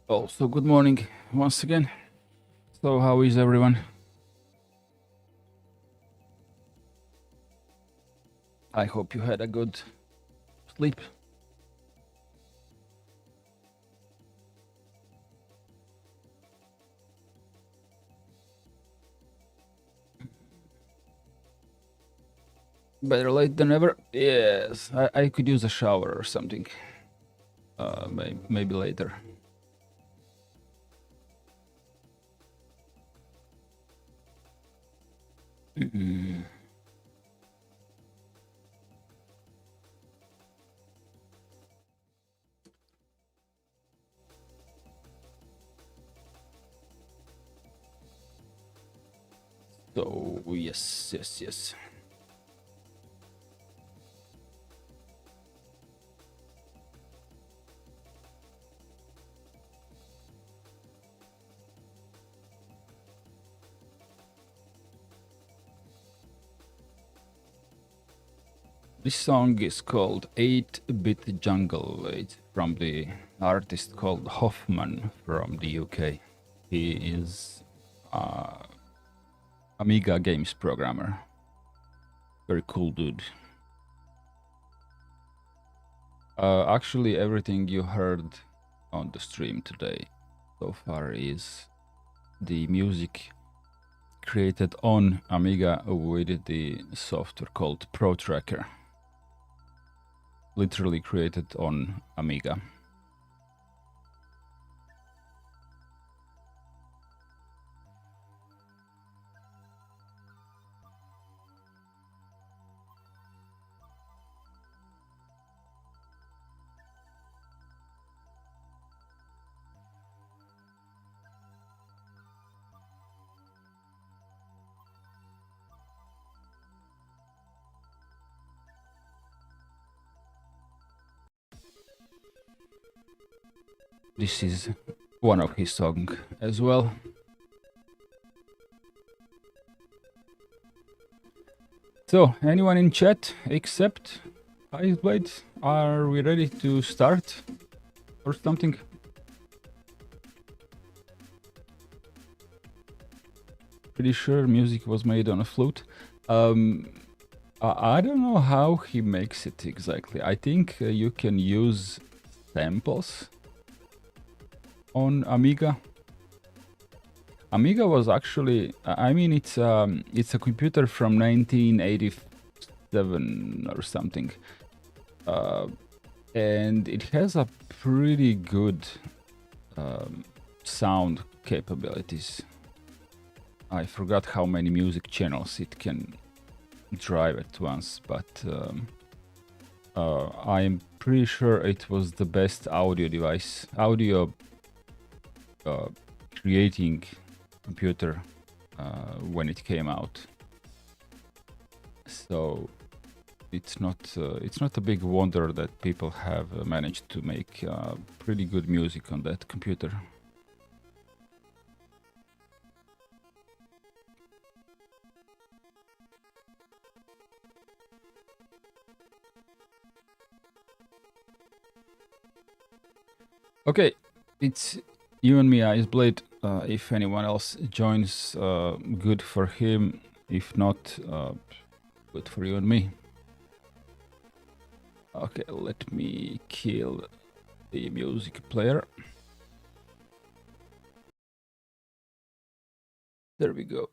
Also, good morning once again. So, how is everyone? I hope you had a good sleep. Better late than never. Yes, I could use a shower or something. Maybe later. So, yes. This song is called 8-Bit Jungle. It's from the artist called Hoffman from the UK. He is Amiga games programmer. Very cool dude. Actually, everything you heard on the stream today so far is the music created on Amiga with the software called Pro Tracker. Literally created on Amiga. This is one of his songs as well. So, anyone in chat except Iceblade? Are we ready to start or something? Pretty sure music was made on a flute. I don't know how he makes it exactly. I think you can use samples on Amiga. Amiga was actually, I mean, it's a computer from 1987 or something, and it has a pretty good sound capabilities. I forgot how many music channels it can drive at once, but I'm pretty sure it was the best audio device, audio creating computer when it came out. So it's not a big wonder that people have managed to make pretty good music on that computer. Okay, it's you and me, Iceblade. If anyone else joins, good for him. If not, good for you and me. Okay, let me kill the music player. There we go.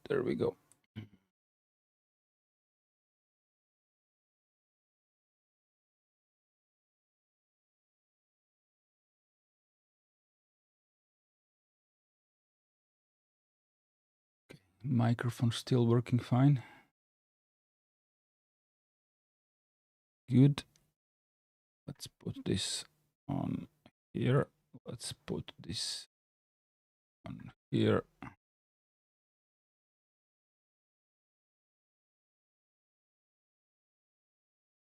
Okay, microphone still working fine. Good. Let's put this on here. Let's put this on here.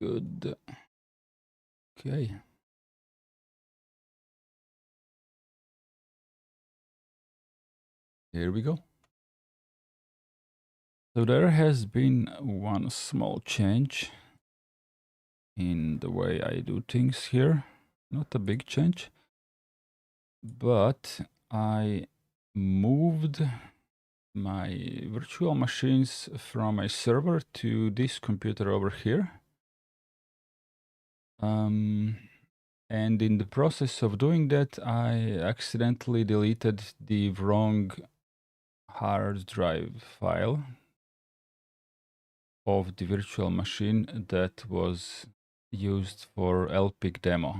Good. Okay. Here we go. So there has been one small change in the way I do things here. Not a big change. but I moved my virtual machines from my server to this computer over here. And in the process of doing that, I accidentally deleted the wrong hard drive file of the virtual machine that was used for LPIC demo.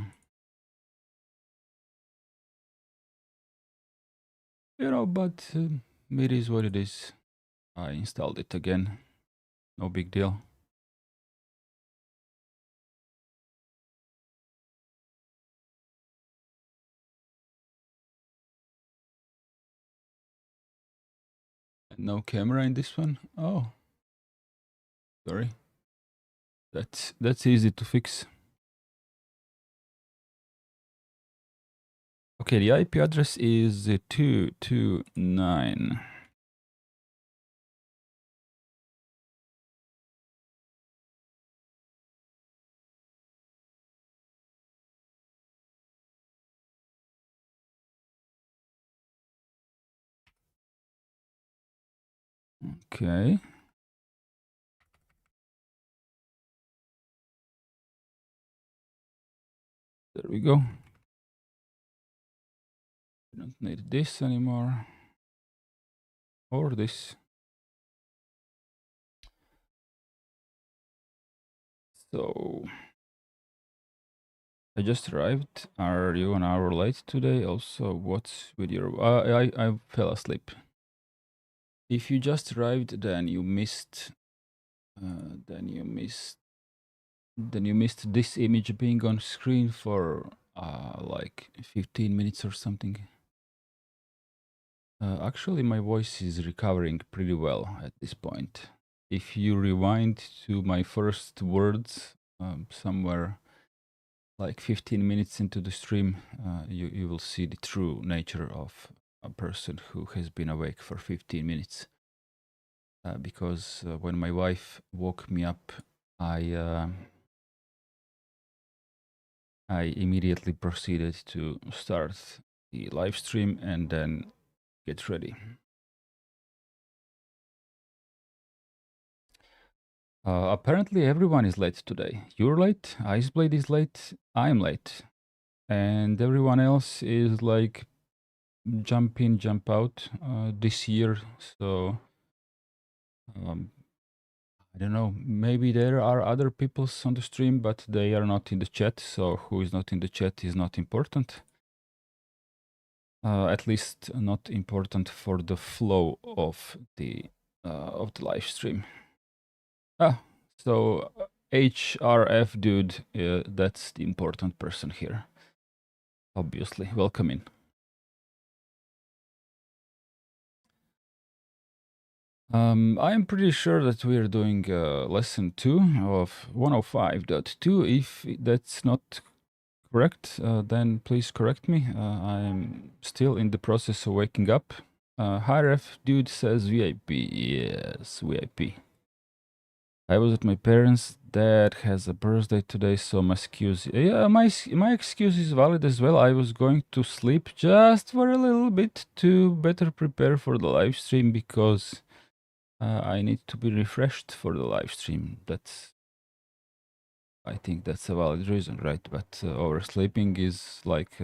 You know, but it is what it is. I installed it again. No big deal. No camera in this one? Oh, sorry. That's easy to fix. Okay, the IP address is 229. Okay. There we go. We don't need this anymore. Or this. So I just arrived. Are you an hour late today? Also, what's with your... I fell asleep. If you just arrived, then you missed... then you missed this image being on screen for like 15 minutes or something. Actually, my voice is recovering pretty well at this point. If you rewind to my first words somewhere like 15 minutes into the stream, you will see the true nature of a person who has been awake for 15 minutes. Because when my wife woke me up, I immediately proceeded to start the live stream and then get ready. Apparently everyone is late today. You're late, Iceblade is late, I'm late. And everyone else is like jump in, jump out this year. So I don't know, maybe there are other people on the stream, but they are not in the chat. So who is not in the chat is not important. At least not important for the flow of the live stream. So HRF dude, that's the important person here. Obviously, welcome in. I am pretty sure that we are doing lesson 2 of 105.2. If that's not correct, then please correct me. I'm still in the process of waking up. HRF dude says VIP. Yes, VIP. I was at my parents' dad has a birthday today, so my excuse... Yeah, my excuse is valid as well. I was going to sleep just for a little bit to better prepare for the live stream because I need to be refreshed for the live stream. I think that's a valid reason, right? But oversleeping is like...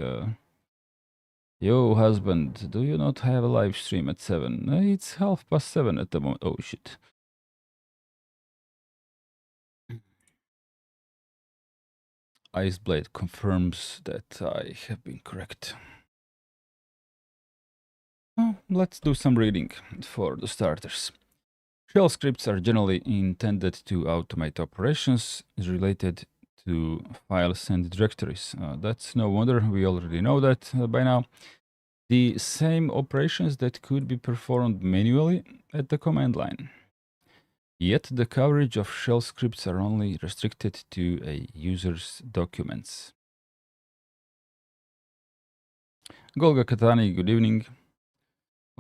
Yo, husband, do you not have a live stream at 7? It's 7:30 at the moment. Oh, shit. Iceblade confirms that I have been correct. Let's do some reading for the starters. Shell scripts are generally intended to automate operations related to files and directories. That's no wonder, we already know that by now. The same operations that could be performed manually at the command line. Yet the coverage of shell scripts are only restricted to a user's documents. Golga Katani, good evening.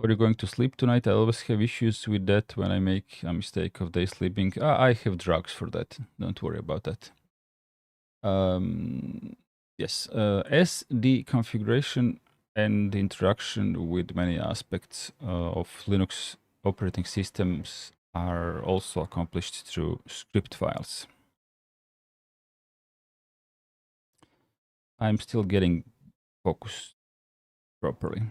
Are you going to sleep tonight? I always have issues with that when I make a mistake of day sleeping. I have drugs for that. Don't worry about that. Yes, SD configuration and the interaction with many aspects of Linux operating systems are also accomplished through script files. I'm still getting focused properly.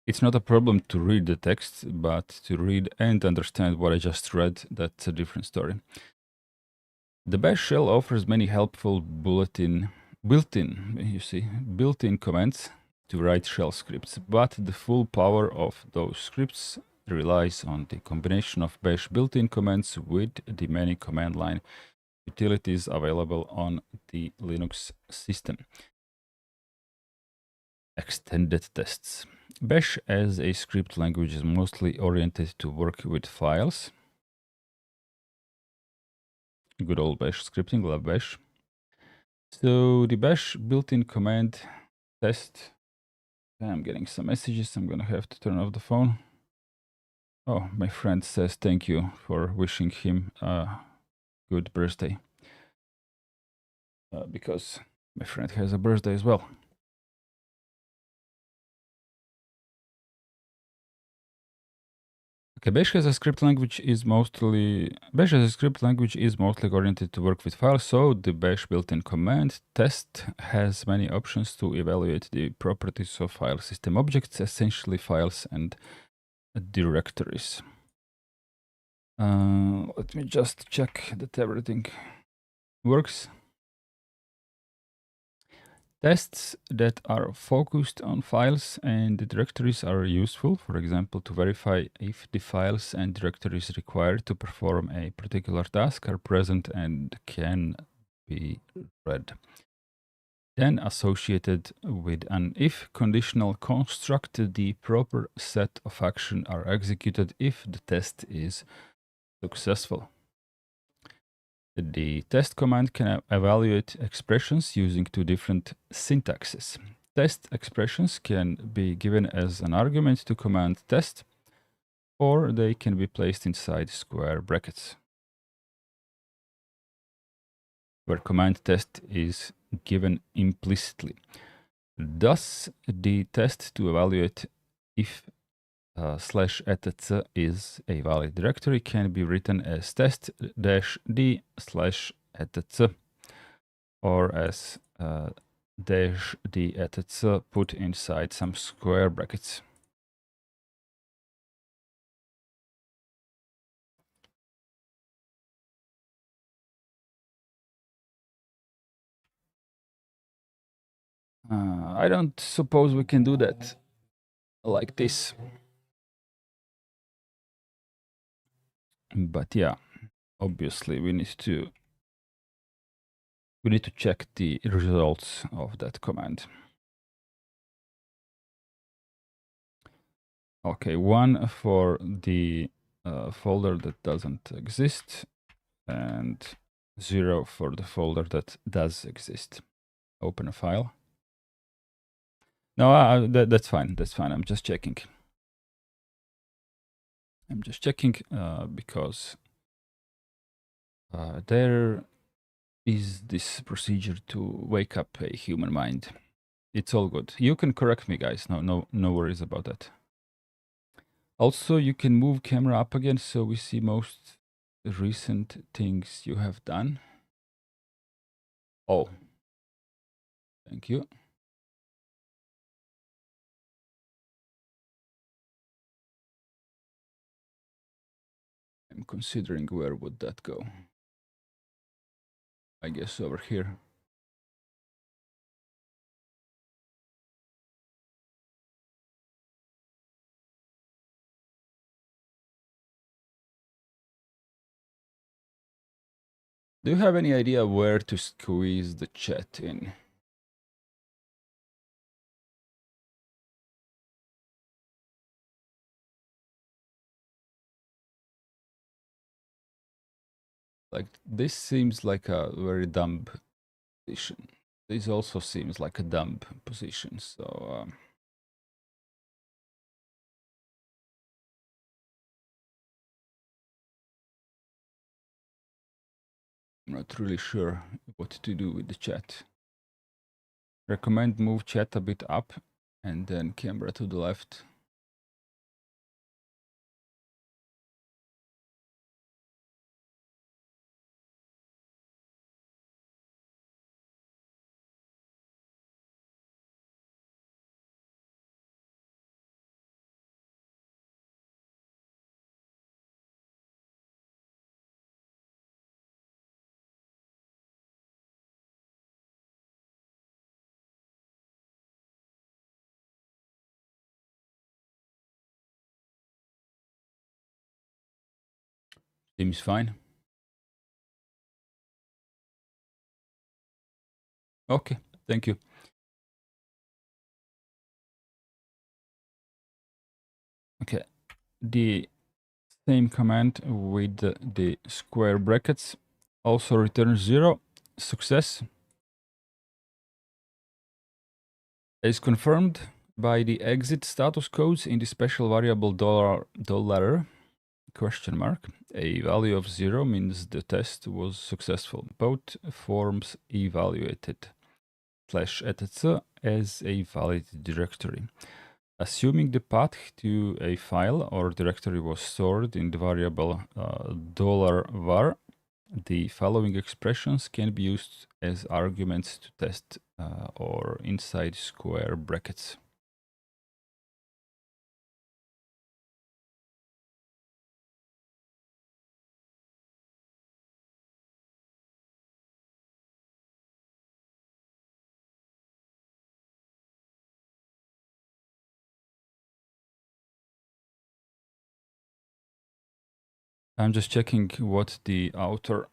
It's not a problem to read the text, but to read and understand what I just read, that's a different story. The bash shell offers many helpful built-in commands to write shell scripts, but the full power of those scripts relies on the combination of bash built-in commands with the many command line utilities available on the Linux system. Extended tests. Bash as a script language is mostly oriented to work with files. Good old bash scripting, love bash. So the bash built-in command test. I'm getting some messages. I'm gonna have to turn off the phone. Oh, my friend says thank you for wishing him a good birthday. Because my friend has a birthday as well. Okay, Bash as a script language is mostly oriented to work with files, so the Bash built-in command test has many options to evaluate the properties of file system objects, essentially files and directories. Let me just check that everything works. Tests that are focused on files and directories are useful, for example, to verify if the files and directories required to perform a particular task are present and can be read. Then, associated with an if conditional construct, the proper set of actions are executed if the test is successful. The test command can evaluate expressions using two different syntaxes. Test expressions can be given as an argument to command test, or they can be placed inside square brackets, where command test is given implicitly. Thus, the test to evaluate if /etc is a valid directory can be written as test-d/etc or as -d/etc put inside some square brackets. I don't suppose we can do that like this. But yeah, obviously we need to check the results of that command. Okay, 1 for the folder that doesn't exist and 0 for the folder that does exist. Open a file. No, that's fine. That's fine. I'm just checking. Because there is this procedure to wake up a human mind. It's all good. You can correct me, guys. No worries about that. Also, you can move camera up again so we see most recent things you have done. Oh, thank you. I'm considering where would that go. I guess over here. Do you have any idea where to squeeze the chat in? Like, this seems like a very dumb position. This also seems like a dumb position, so... I'm not really sure what to do with the chat. Recommend move chat a bit up and then camera to the left. Seems fine. Okay, thank you. Okay, the same command with the square brackets also returns 0. Success is confirmed by the exit status codes in the special variable dollar question mark. A value of 0 means the test was successful. Both forms evaluated /etc as a valid directory. Assuming the path to a file or directory was stored in the variable $var, the following expressions can be used as arguments to test or inside square brackets. I'm just checking what the author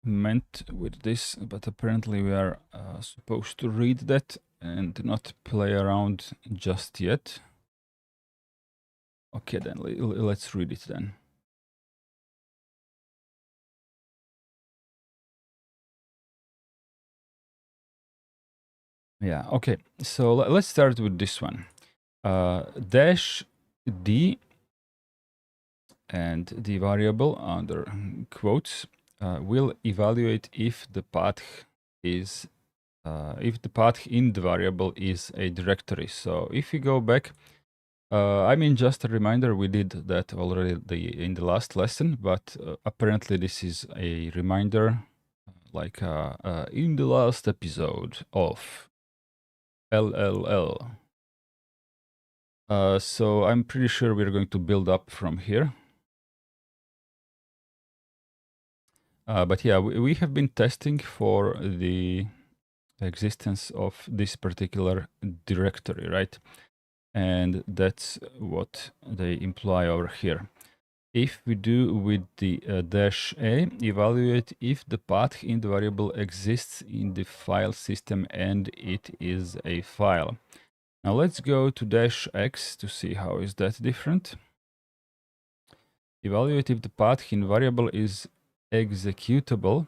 meant with this, but apparently we are supposed to read that and not play around just yet. Okay, then let's read it then. Yeah, okay. So let's start with this one. Dash D and the variable under quotes will evaluate if the path is if the path in the variable is a directory. So if you go back, I mean, just a reminder, we did that already in the last lesson, but apparently this is a reminder, like in the last episode of LLL. So I'm pretty sure we're going to build up from here. But yeah, we have been testing for the existence of this particular directory, right? And that's what they imply over here. If we do with the dash a, evaluate if the path in the variable exists in the file system and it is a file. Now let's go to dash x to see how is that different. Evaluate if the path in variable is executable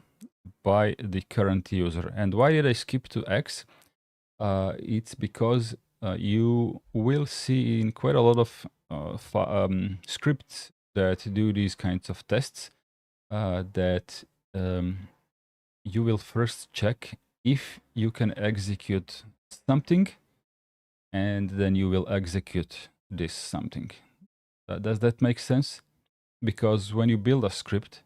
by the current user. And why did I skip to x? It's because you will see in quite a lot of scripts that do these kinds of tests that you will first check if you can execute something, and then you will execute this something. Does that make sense? Because when you build a script,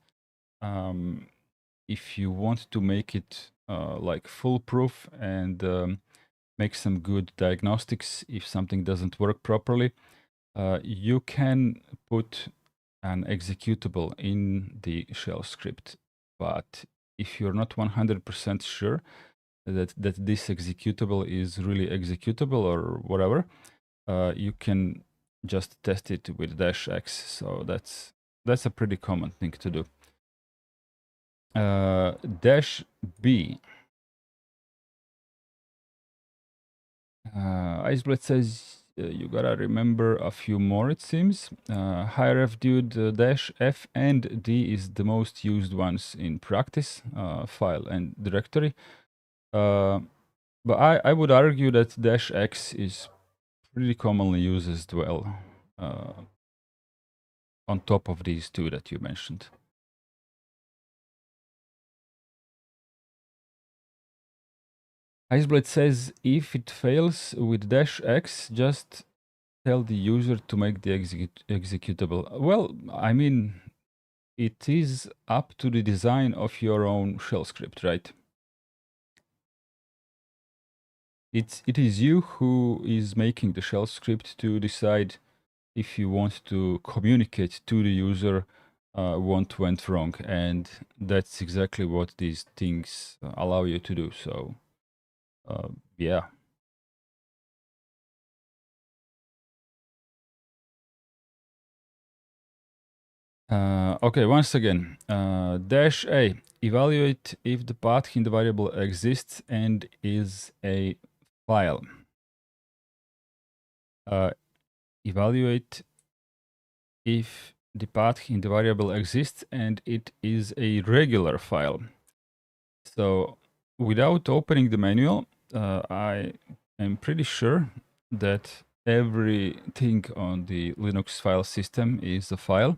if you want to make it like foolproof and make some good diagnostics if something doesn't work properly, you can put an executable in the shell script. But if you're not 100% sure that this executable is really executable or whatever, you can just test it with dash x. So that's a pretty common thing to do. Dash b. Iceblood says you gotta remember a few more, it seems. Highref dude dash f and d is the most used ones in practice, file and directory. But I would argue that dash x is pretty commonly used as well, on top of these two that you mentioned. Iceblade says if it fails with -x, just tell the user to make the executable. Well, I mean, it is up to the design of your own shell script, right? It is you who is making the shell script to decide if you want to communicate to the user what went wrong, and that's exactly what these things allow you to do. So yeah. Okay, once again, -a, evaluate if the path in the variable exists and is a file. Evaluate if the path in the variable exists and it is a regular file. So without opening the manual, I am pretty sure that everything on the Linux file system is a file.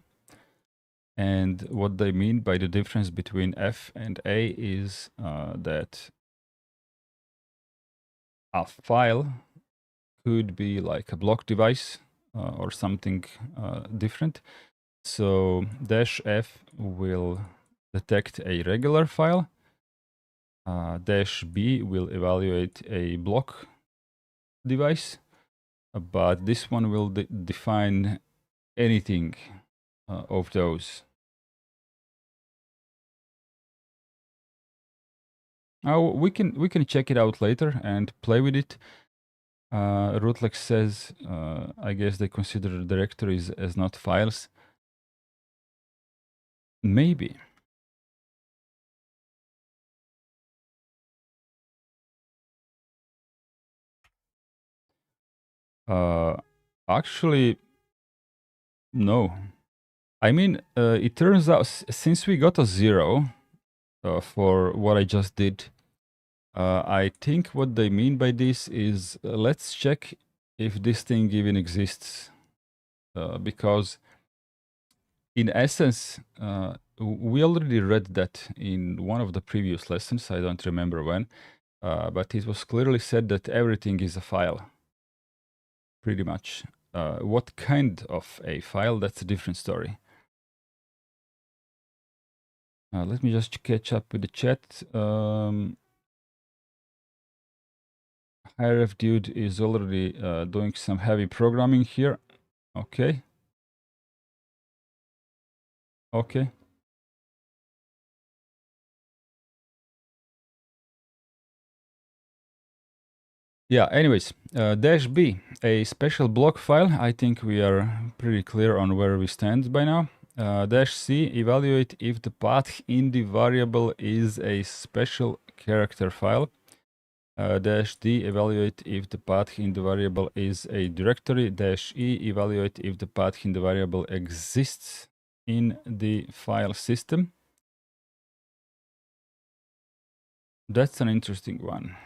And what they mean by the difference between F and A is that a file could be like a block device or something different. So -f will detect a regular file. -b will evaluate a block device, but this one will define anything of those. Oh, we can check it out later and play with it. Rootlex says, I guess they consider directories as not files. Maybe. Actually, no. I mean, it turns out since we got a 0 for what I just did, I think what they mean by this is let's check if this thing even exists. Because in essence, we already read that in one of the previous lessons. I don't remember when, but it was clearly said that everything is a file, pretty much. What kind of a file, that's a different story. Let me just catch up with the chat. HiRef dude is already doing some heavy programming here. Okay. Okay. Yeah, anyways, -b, a special block file. I think we are pretty clear on where we stand by now. -c, evaluate if the path in the variable is a special character file. -d, evaluate if the path in the variable is a directory. -e, evaluate if the path in the variable exists in the file system. That's an interesting one.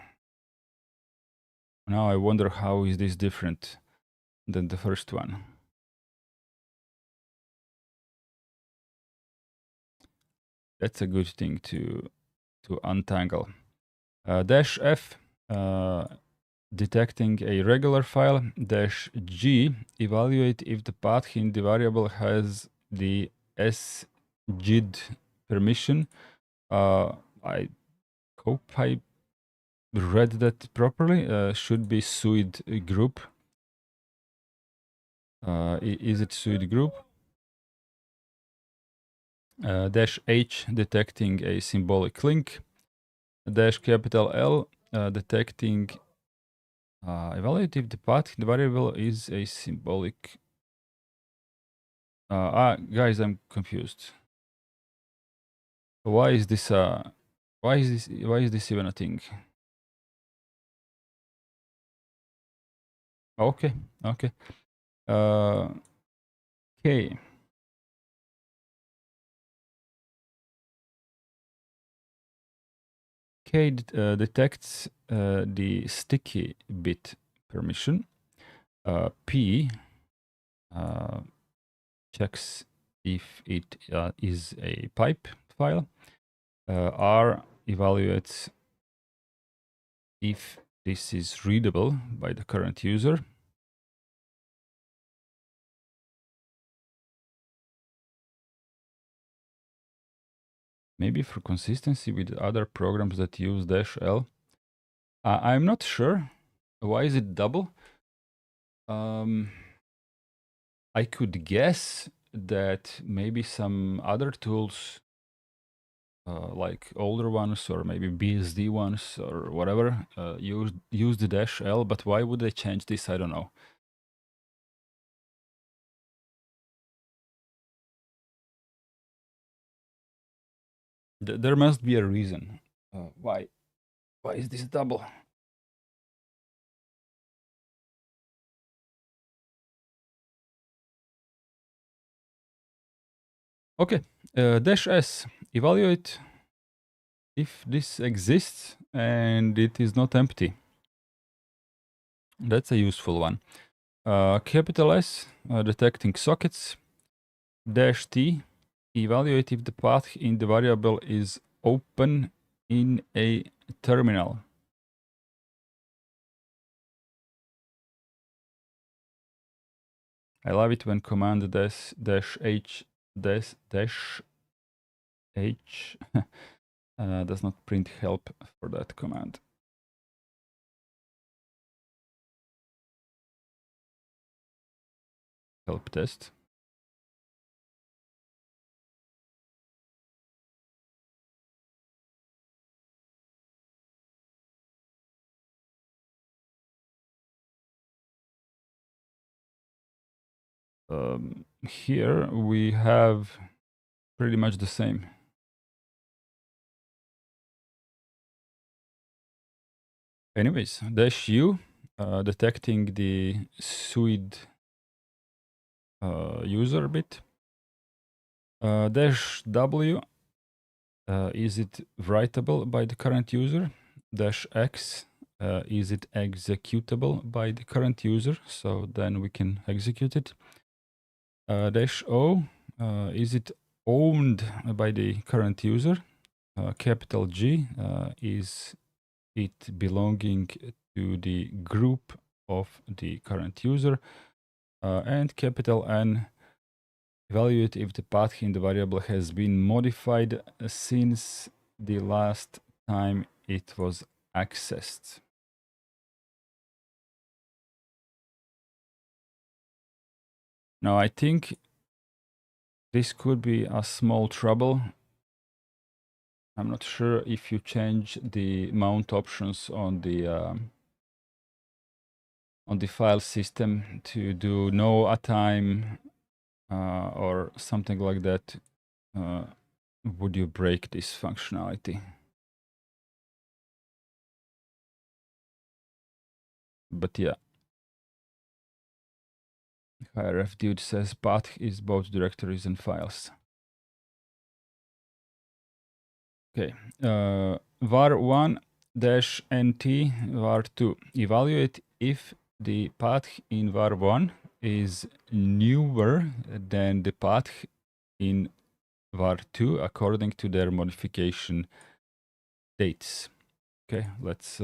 Now I wonder how is this different than the first one. That's a good thing to untangle. -f, detecting a regular file. -g, evaluate if the path in the variable has the sgid permission. I hope I read that properly. Should be suid group. Is it suid group? -h, detecting a symbolic link. -L, detecting evaluate if the path in the variable is a symbolic. Guys, I'm confused. Why is this why is this even a thing? Okay, okay. Okay. K detects the sticky bit permission. P checks if it is a pipe file. R evaluates if this is readable by the current user. Maybe for consistency with other programs that use -l. I'm not sure. Why is it double? I could guess that maybe some other tools, like older ones or maybe BSD ones or whatever, use the -l. But why would they change this? I don't know. There must be a reason. Why? Why is this double? Okay, -s, evaluate if this exists and it is not empty. That's a useful one. Capital S, detecting sockets. -t, evaluate if the path in the variable is open in a terminal. I love it when command -h does not print help for that command. Help test. Here we have pretty much the same. Anyways, -u, detecting the suid user bit. -w, is it writable by the current user? -x, is it executable by the current user? So then we can execute it. -o, is it owned by the current user? Capital G, is it belonging to the group of the current user? And capital N, evaluate if the path in the variable has been modified since the last time it was accessed. Now, I think this could be a small trouble. I'm not sure if you change the mount options on the file system to do no a time or something like that. Would you break this functionality? But yeah. HRF dude says path is both directories and files. Okay. var1 -nt var2. Evaluate if the path in var1 is newer than the path in var2 according to their modification dates. Okay, let's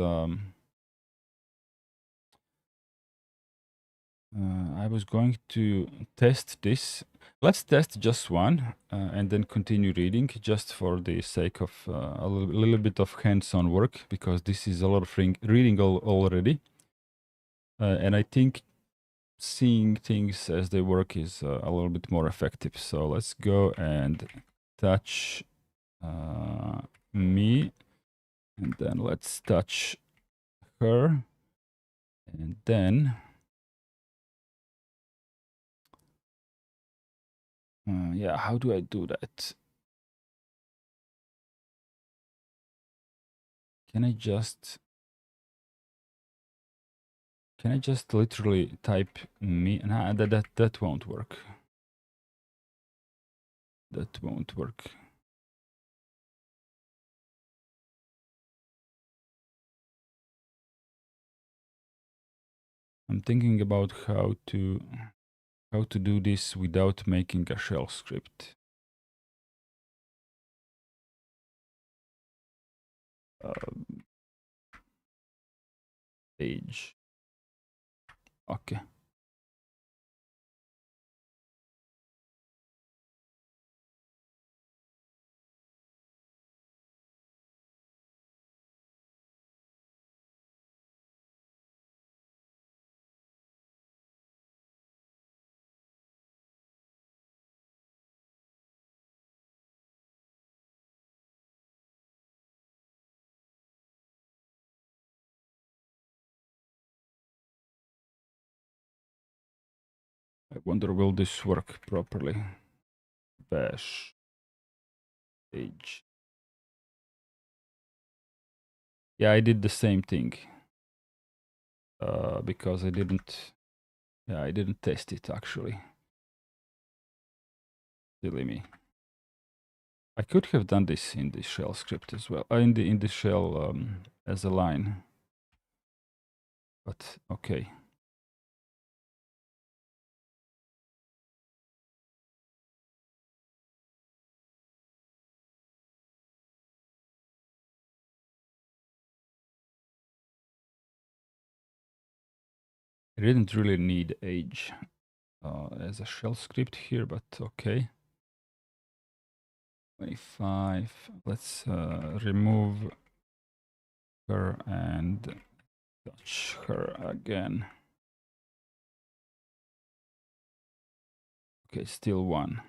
I was going to test this. Let's test just one and then continue reading just for the sake of a little bit of hands-on work, because this is a lot of reading already. And I think seeing things as they work is a little bit more effective. So let's go and touch me, and then let's touch her, and then yeah, how do I do that? Can I just literally type me? Nah, that won't work. That won't work. I'm thinking about how to do this without making a shell script. age. Okay. I wonder will this work properly? Bash age. Yeah, I did the same thing because I didn't. Yeah, I didn't test it actually. Silly me. I could have done this in the shell script as well. In the shell as a line. But okay. I didn't really need age as a shell script here, but okay. 25. Let's remove her and touch her again. Okay, still 1.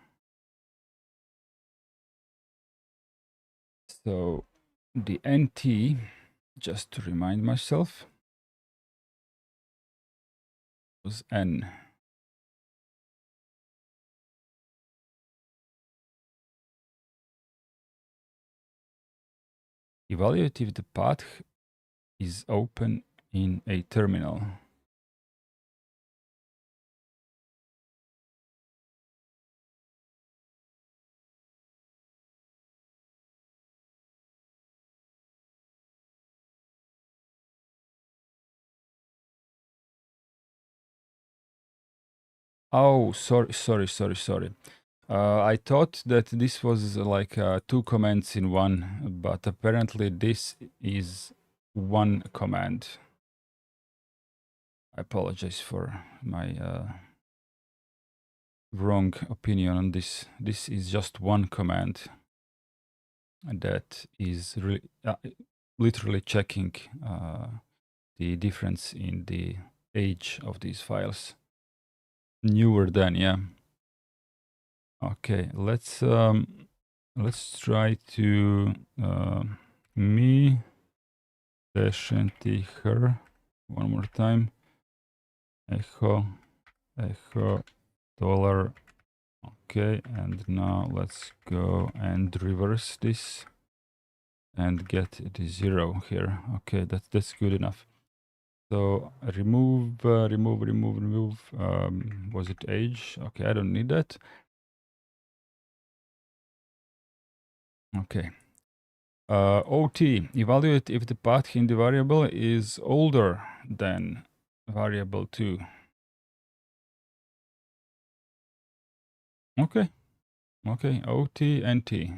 So the NT, just to remind myself, was N. Evaluate if the path is open in a terminal. Oh, sorry. I thought that this was like 2 commands in one, but apparently this is 1 command. I apologize for my wrong opinion on this. This is just 1 command that is literally checking the difference in the age of these files. Newer than, yeah. Okay, let's try to me patient her one more time. Echo dollar. Okay, and now let's go and reverse this and get the 0 here. Okay, that's good enough. So remove. Was it age? Okay, I don't need that. Okay. OT, evaluate if the path in the variable is older than variable 2. Okay. OT and T.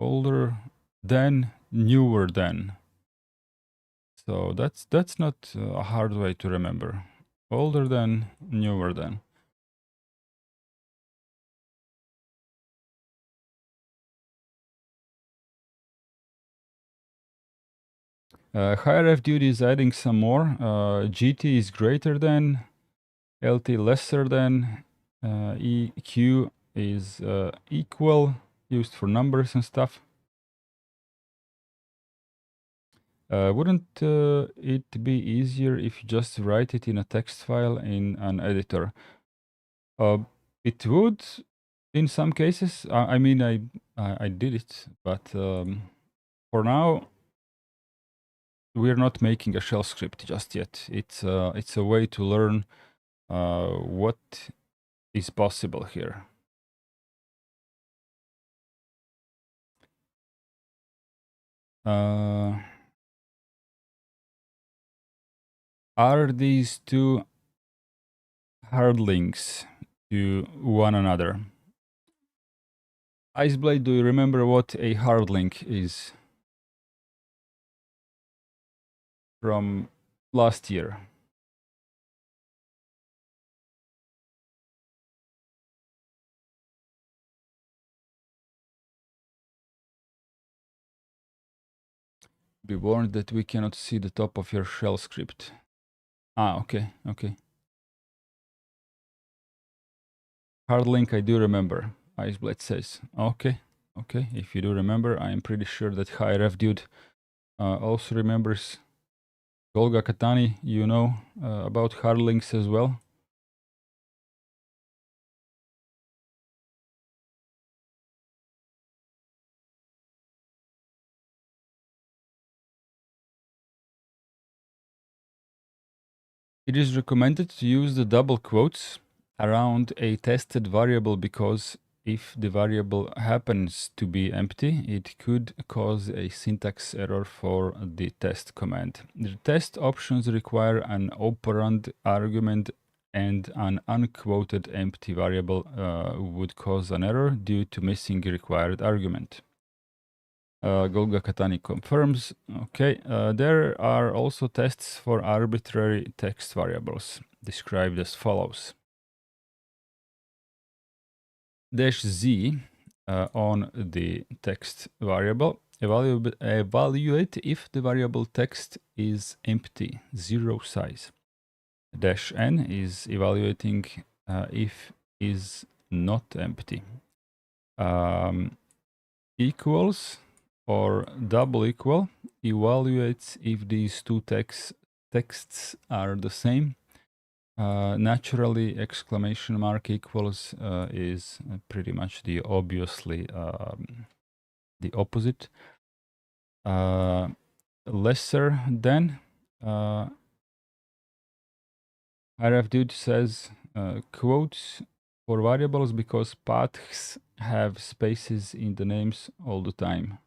Older than, newer than. So that's not a hard way to remember. Older than, newer than. Higher duty is adding some more. GT is greater than, LT lesser than, EQ is equal, used for numbers and stuff. Wouldn't it be easier if you just write it in a text file in an editor? It would, in some cases. I mean, I did it, but for now, we're not making a shell script just yet. It's a way to learn what is possible here. Are these 2 hard links to one another? Iceblade, do you remember what a hard link is? From last year. Be warned that we cannot see the top of your shell script. Ah, okay, okay. Hard link, I do remember. Iceblade says, okay, okay. If you do remember, I am pretty sure that HiRef dude also remembers. Golga Katani, you know about hard links as well. It is recommended to use the double quotes around a tested variable because if the variable happens to be empty, it could cause a syntax error for the test command. The test options require an operand argument, and an unquoted empty variable would cause an error due to missing a required argument. Golga Katani confirms. Okay, there are also tests for arbitrary text variables, described as follows. -z on the text variable, evaluate if the variable text is empty, 0 size. -n is evaluating if is not empty. Equals or double equal evaluates if these two texts are the same. Naturally, exclamation mark equals is pretty much the obviously the opposite. Lesser than. RF dude says quotes for variables because paths have spaces in the names all the time.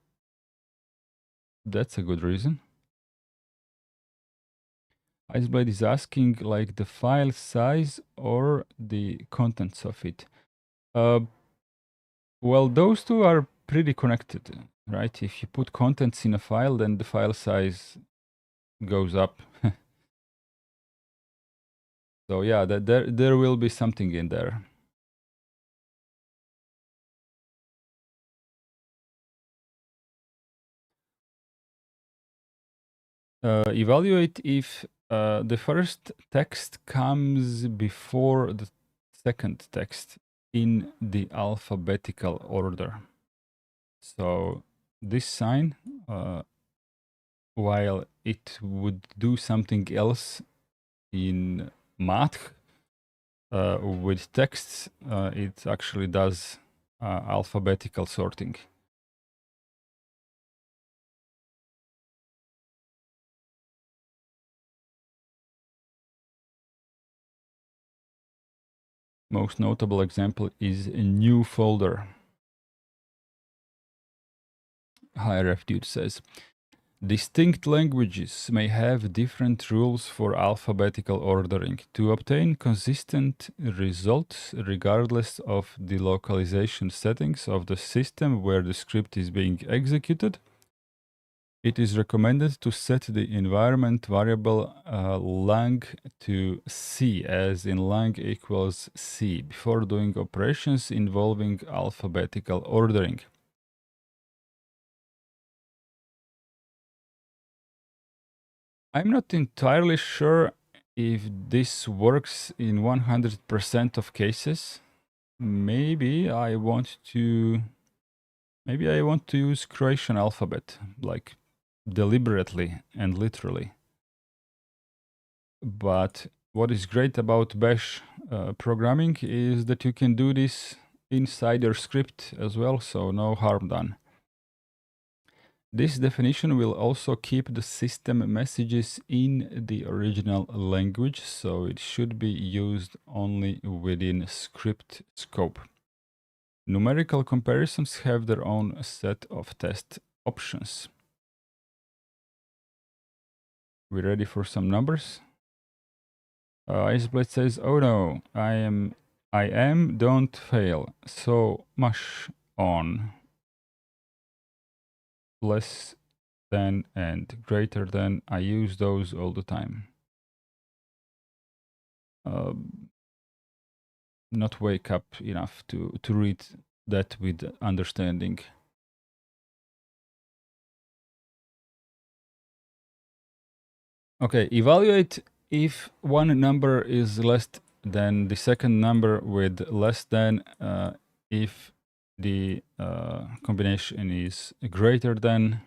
That's a good reason. Iceblade is asking like the file size or the contents of it. Well, those two are pretty connected, right? If you put contents in a file, then the file size goes up. So yeah, there will be something in there. Evaluate if the first text comes before the second text in the alphabetical order. So this sign, while it would do something else in math with texts, it actually does alphabetical sorting. Most notable example is a new folder. HiRef dude says, distinct languages may have different rules for alphabetical ordering. To obtain consistent results, regardless of the localization settings of the system where the script is being executed, it is recommended to set the environment variable lang to C, as in lang equals C, before doing operations involving alphabetical ordering. I'm not entirely sure if this works in 100% of cases. Maybe I want to use Croatian alphabet, like deliberately and literally. But what is great about bash programming is that you can do this inside your script as well, so no harm done. This definition will also keep the system messages in the original language, so it should be used only within script scope. Numerical comparisons have their own set of test options. We ready for some numbers? Iceblade says, oh no, I am, don't fail. So much on. Less than and greater than, I use those all the time. not wake up enough to read that with understanding. Okay, evaluate if one number is less than the second number with less than if the combination is greater than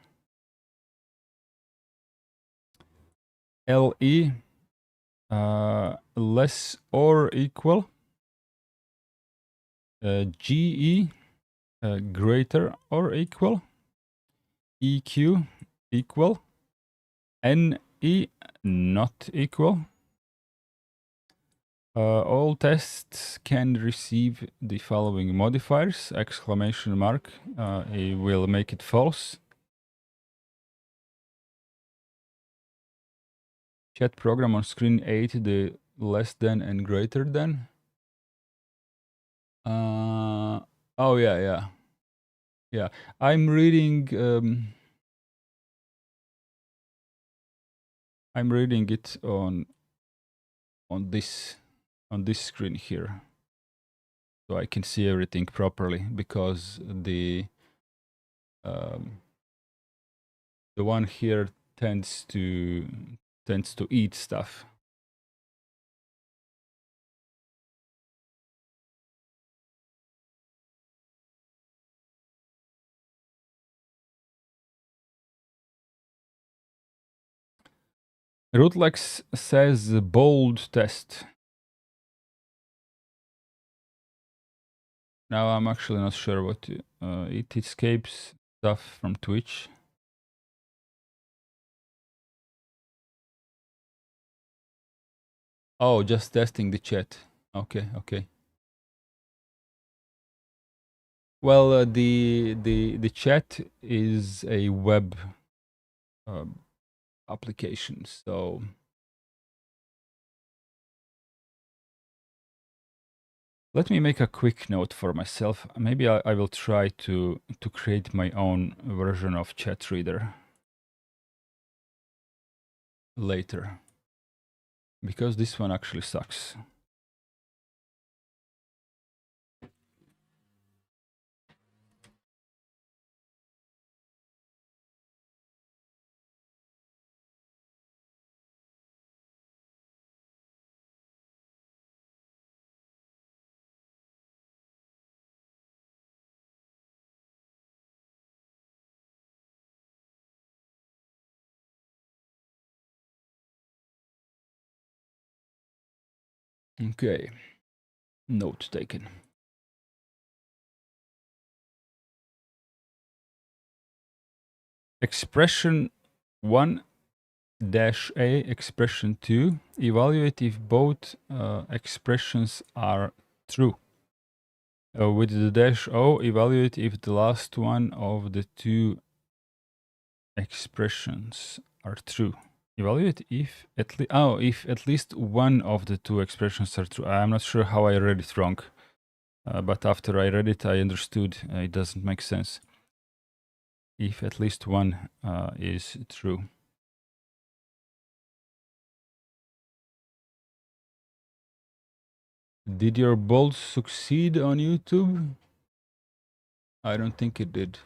LE less or equal GE greater or equal EQ equal NE not equal. All tests can receive the following modifiers, exclamation mark, it will make it false. Chat program on screen 8, the less than and greater than. Oh yeah. Yeah, I'm reading it on this screen here, so I can see everything properly, because the one here tends to eat stuff. Rootlex says bold test. Now I'm actually not sure what it escapes stuff from Twitch. Oh, just testing the chat. Okay. Well, the chat is a web application, so let me make a quick note for myself. Maybe I will try to create my own version of chat reader later, because this one actually sucks. Okay, note taken. Expression 1 dash A, expression 2. Evaluate if both expressions are true. With the dash O, evaluate if the last one of the two expressions are true. Evaluate if at least one of the two expressions are true. I'm not sure how I read it wrong, but after I read it, I understood it doesn't make sense. If at least one is true. Did your bolt succeed on YouTube? I don't think it did.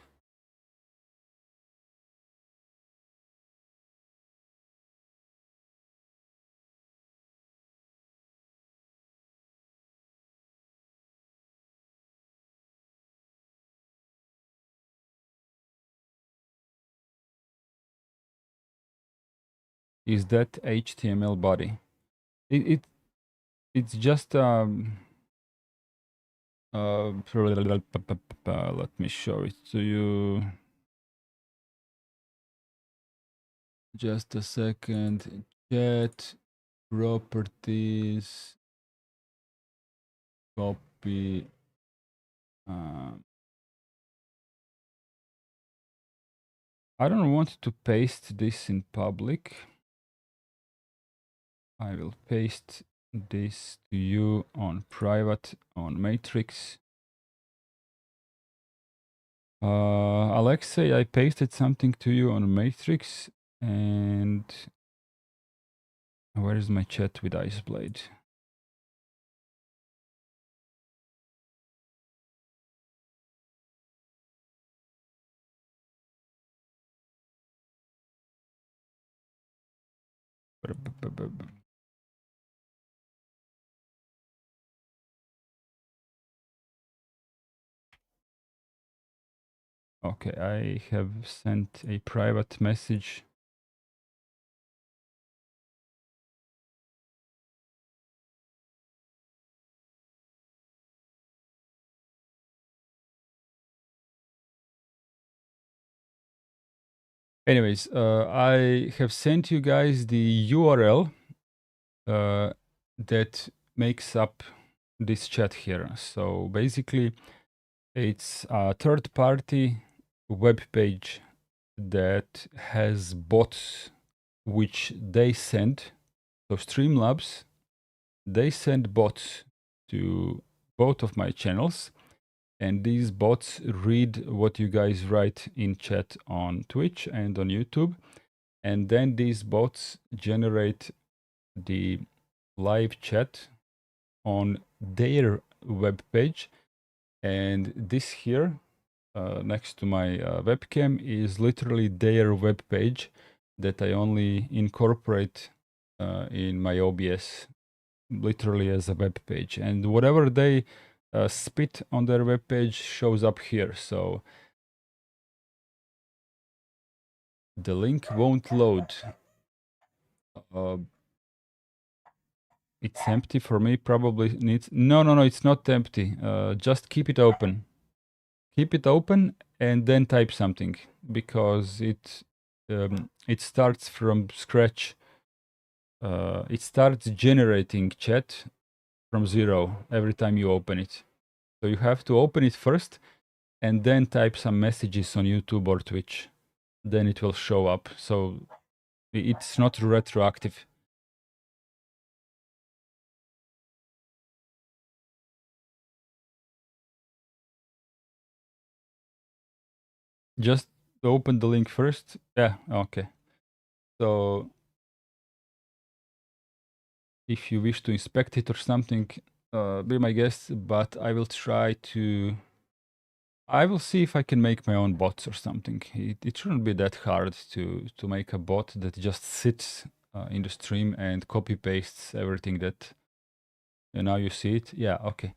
Is that HTML body? It's just let me show it to you. Just a second. Chat properties. Copy. I don't want to paste this in public. I will paste this to you on private on Matrix. Alexei, I pasted something to you on Matrix, and where is my chat with Iceblade? Okay, I have sent a private message. Anyways, I have sent you guys the URL that makes up this chat here. So basically, it's a third-party web page that has bots which they send. So Streamlabs, they send bots to both of my channels, and these bots read what you guys write in chat on Twitch and on YouTube, and then these bots generate the live chat on their web page. And this here, next to my webcam, is literally their web page that I only incorporate in my OBS, literally as a web page. And whatever they spit on their web page shows up here. So the link won't load. It's empty for me. Probably needs. No. It's not empty. Just keep it open. Keep it open and then type something, because it starts from scratch. It starts generating chat from zero every time you open it. So you have to open it first and then type some messages on YouTube or Twitch. Then it will show up. So it's not retroactive. Just open the link first. Yeah, okay. So if you wish to inspect it or something, be my guest, but I will try to. I will see if I can make my own bots or something. It shouldn't be that hard to make a bot that just sits in the stream and copy pastes everything that. And now you see it. Yeah, okay.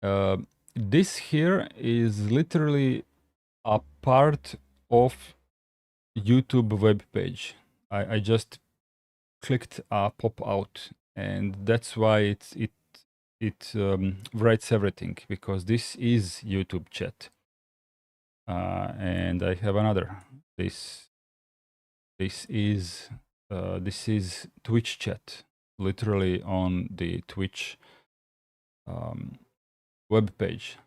uh, this here is literally a part of YouTube web page. I just clicked a pop out, and that's why it writes everything, because this is YouTube chat. And I have another. This is Twitch chat, literally on the Twitch web page.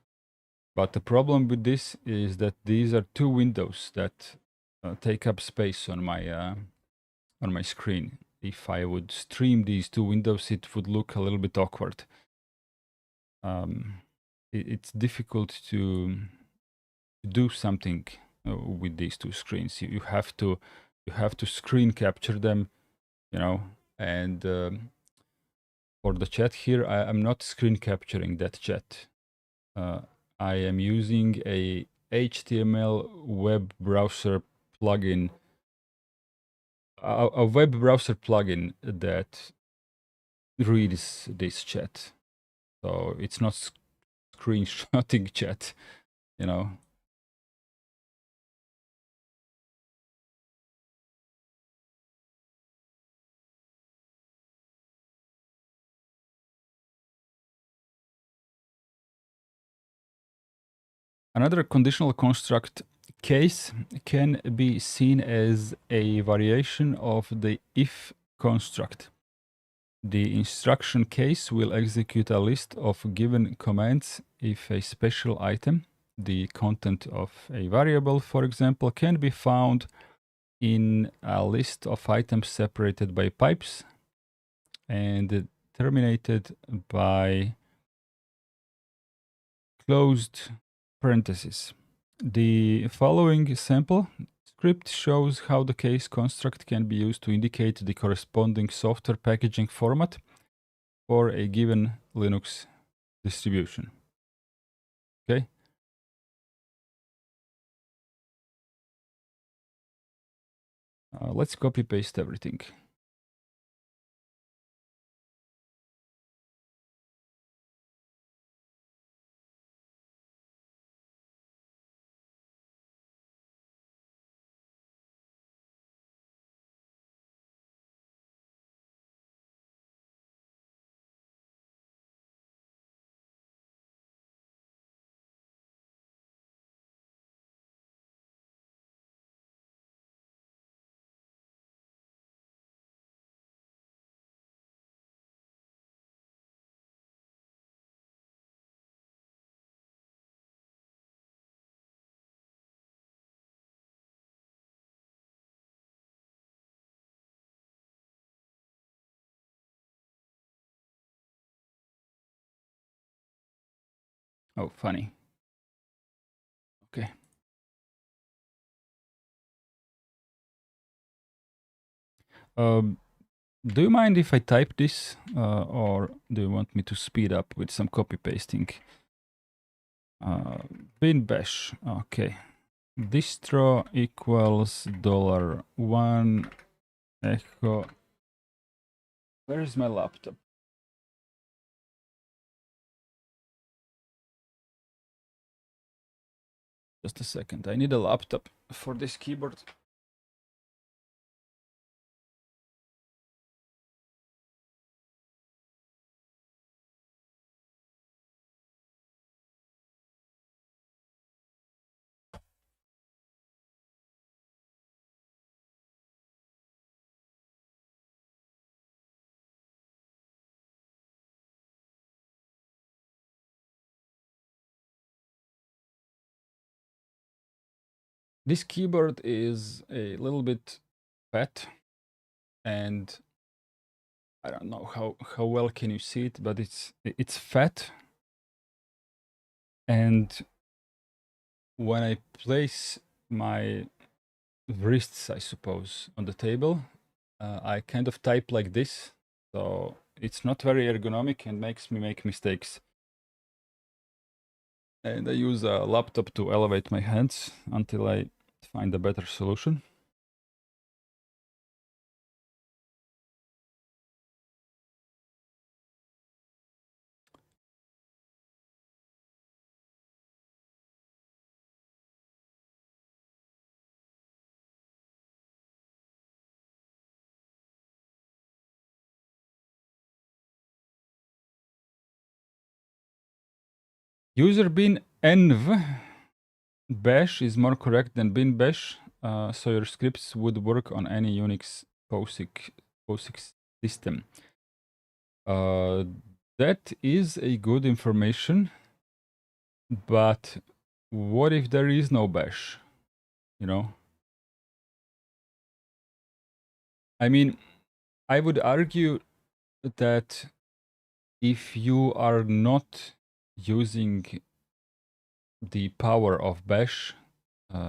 But the problem with this is that these are two windows that take up space on my screen. If I would stream these two windows, it would look a little bit awkward. It's difficult to do something with these two screens. You have to screen capture them, and for the chat here, I'm not screen capturing that chat. I am using a HTML web browser plugin, a web browser plugin that reads this chat. So it's not screenshotting chat, you know. Another conditional construct case can be seen as a variation of the if construct. The instruction case will execute a list of given commands if a special item, the content of a variable, for example, can be found in a list of items separated by pipes and terminated by closed parentheses. The following sample, script shows how the case construct can be used to indicate the corresponding software packaging format for a given Linux distribution. Okay. Let's copy paste everything. Oh, funny. Okay. Do you mind if I type this, or do you want me to speed up with some copy pasting? Bin bash. Okay. Distro equals $1 echo. Where is my laptop? Just a second. I need a laptop for this keyboard. This keyboard is a little bit fat, and I don't know how well can you see it, but it's fat, and when I place my wrists, I suppose, on the table, I kind of type like this, so it's not very ergonomic and makes me make mistakes. And I use a laptop to elevate my hands until I find a better solution. User bin env bash is more correct than bin bash, so your scripts would work on any Unix POSIX system. That is a good information, but what if there is no bash? You know? I mean, I would argue that if you are not using the power of bash,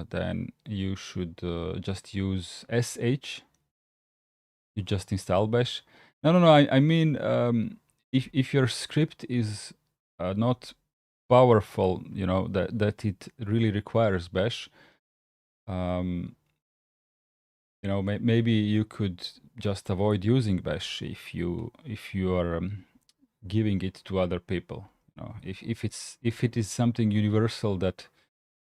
then you should just use sh. You just install bash. No. I mean, if your script is not powerful, you know, that it really requires bash, you know, maybe you could just avoid using bash if you are giving it to other people. You know, if it is something universal that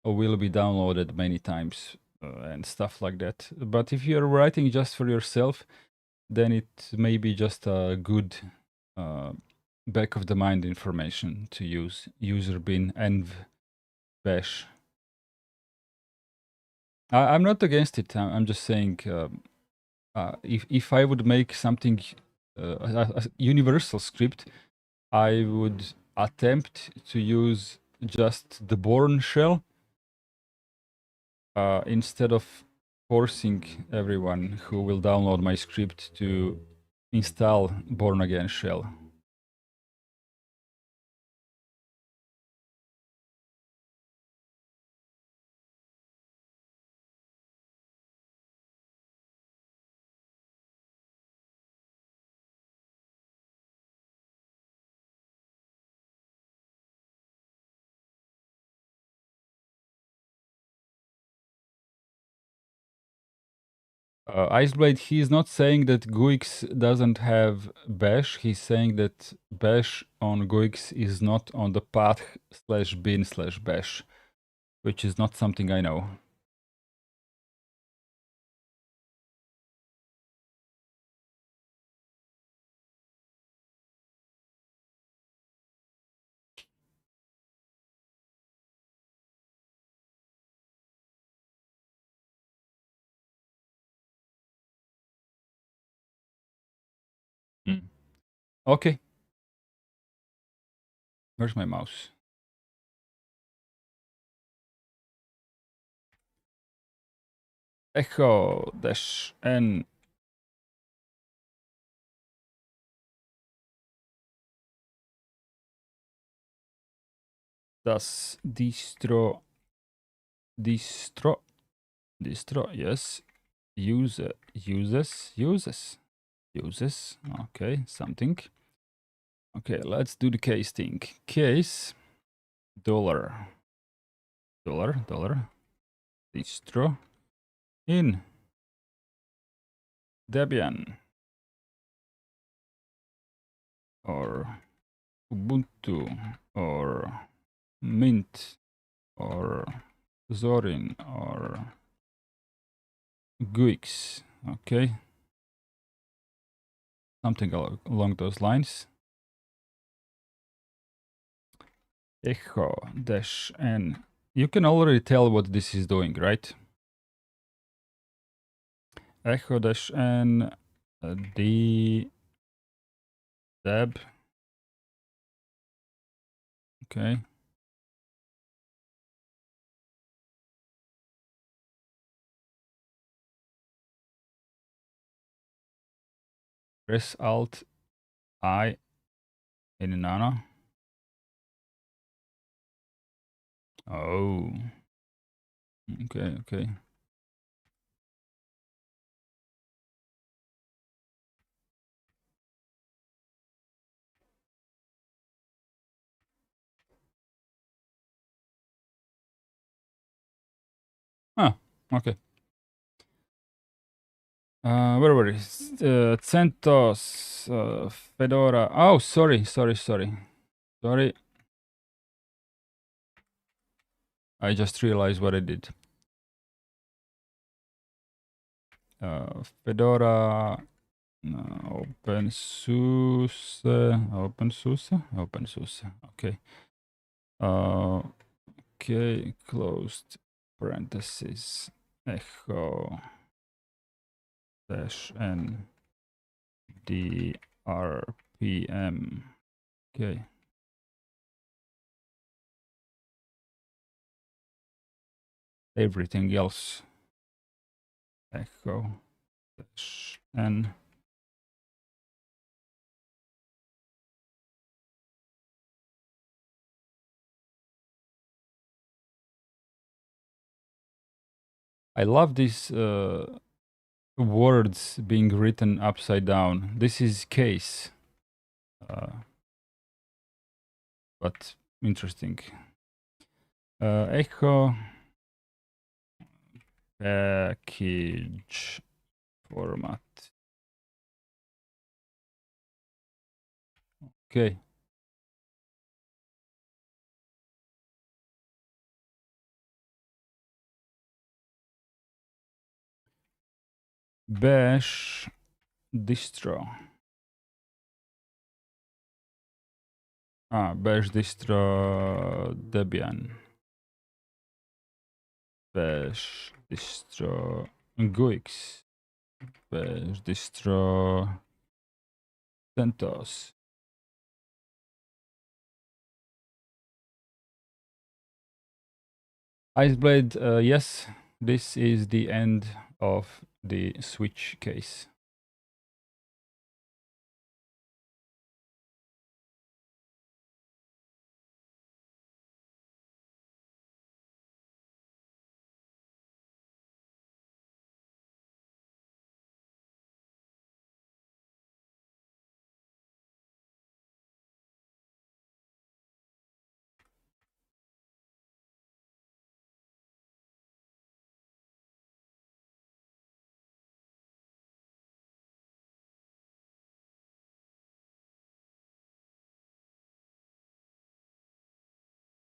will be downloaded many times and stuff like that. But if you're writing just for yourself, then it may be just a good back of the mind information to use user bin env bash. I'm not against it. I'm just saying if I would make something a universal script, I would attempt to use just the Bourne shell instead of forcing everyone who will download my script to install Born Again shell. Iceblade, he's not saying that GUIX doesn't have bash. He's saying that bash on GUIX is not on the path /bin/bash, which is not something I know. Mm. Okay. Where's my mouse? Echo -n das distro, yes, uses, okay, something. Okay, let's do the case thing. Case dollar distro in Debian or Ubuntu or Mint or Zorin or GUIX, okay, something along those lines. Echo -n. You can already tell what this is doing, right? Echo -n d deb. Okay. Press Alt I in Nano. Oh. Okay. Ah, okay. Where were we? CentOS, Fedora. Oh, sorry. I just realized what I did. Fedora, OpenSUSE. Okay. Okay, closed parentheses. Echo -n drpm. Okay. Everything else. Echo -n. I love these words being written upside down. This is case. But interesting. Echo package format. Okay. Bash distro. Bash distro Debian. Bash distro GUIX. Bash distro CentOS. Iceblade, yes, this is the end of the switch case.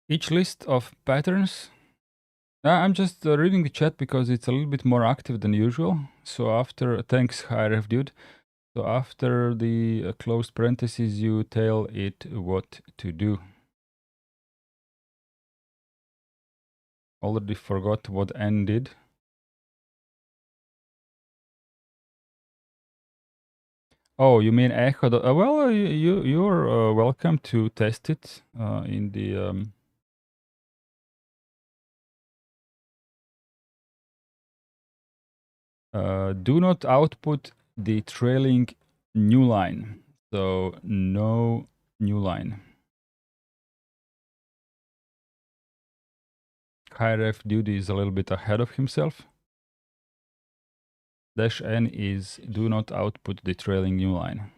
Each list of patterns. I'm just reading the chat because it's a little bit more active than usual. So after, thanks, HiRef dude. So after the closed parentheses, you tell it what to do. Already forgot what N did. Oh, you mean echo? Well, you're welcome to test it in the. Do not output the trailing new line. So no new line. HiRef duty is a little bit ahead of himself. -N is do not output the trailing new line.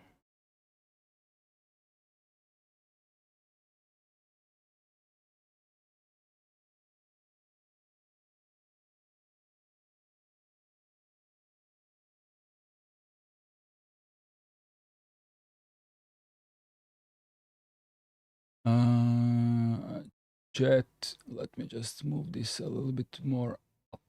Chat, let me just move this a little bit more up.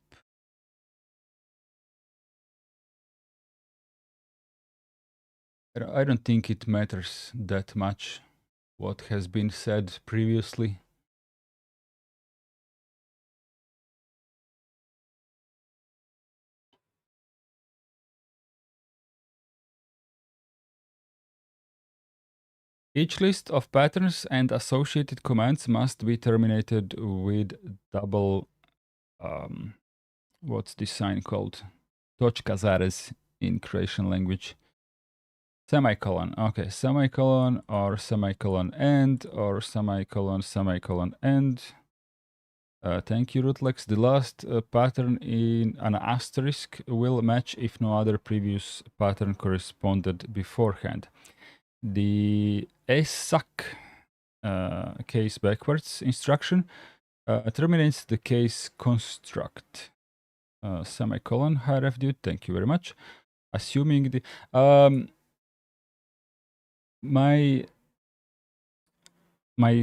I don't think it matters that much what has been said previously. Each list of patterns and associated commands must be terminated with double, what's this sign called? Точка zarez in Croatian language. Semicolon. Okay, semicolon or semicolon end or semicolon semicolon end. Thank you, Rutlex. The last pattern in an asterisk will match if no other previous pattern corresponded beforehand. The ESAC case backwards instruction terminates the case construct. Semicolon, HiRef dude, thank you very much. Assuming the my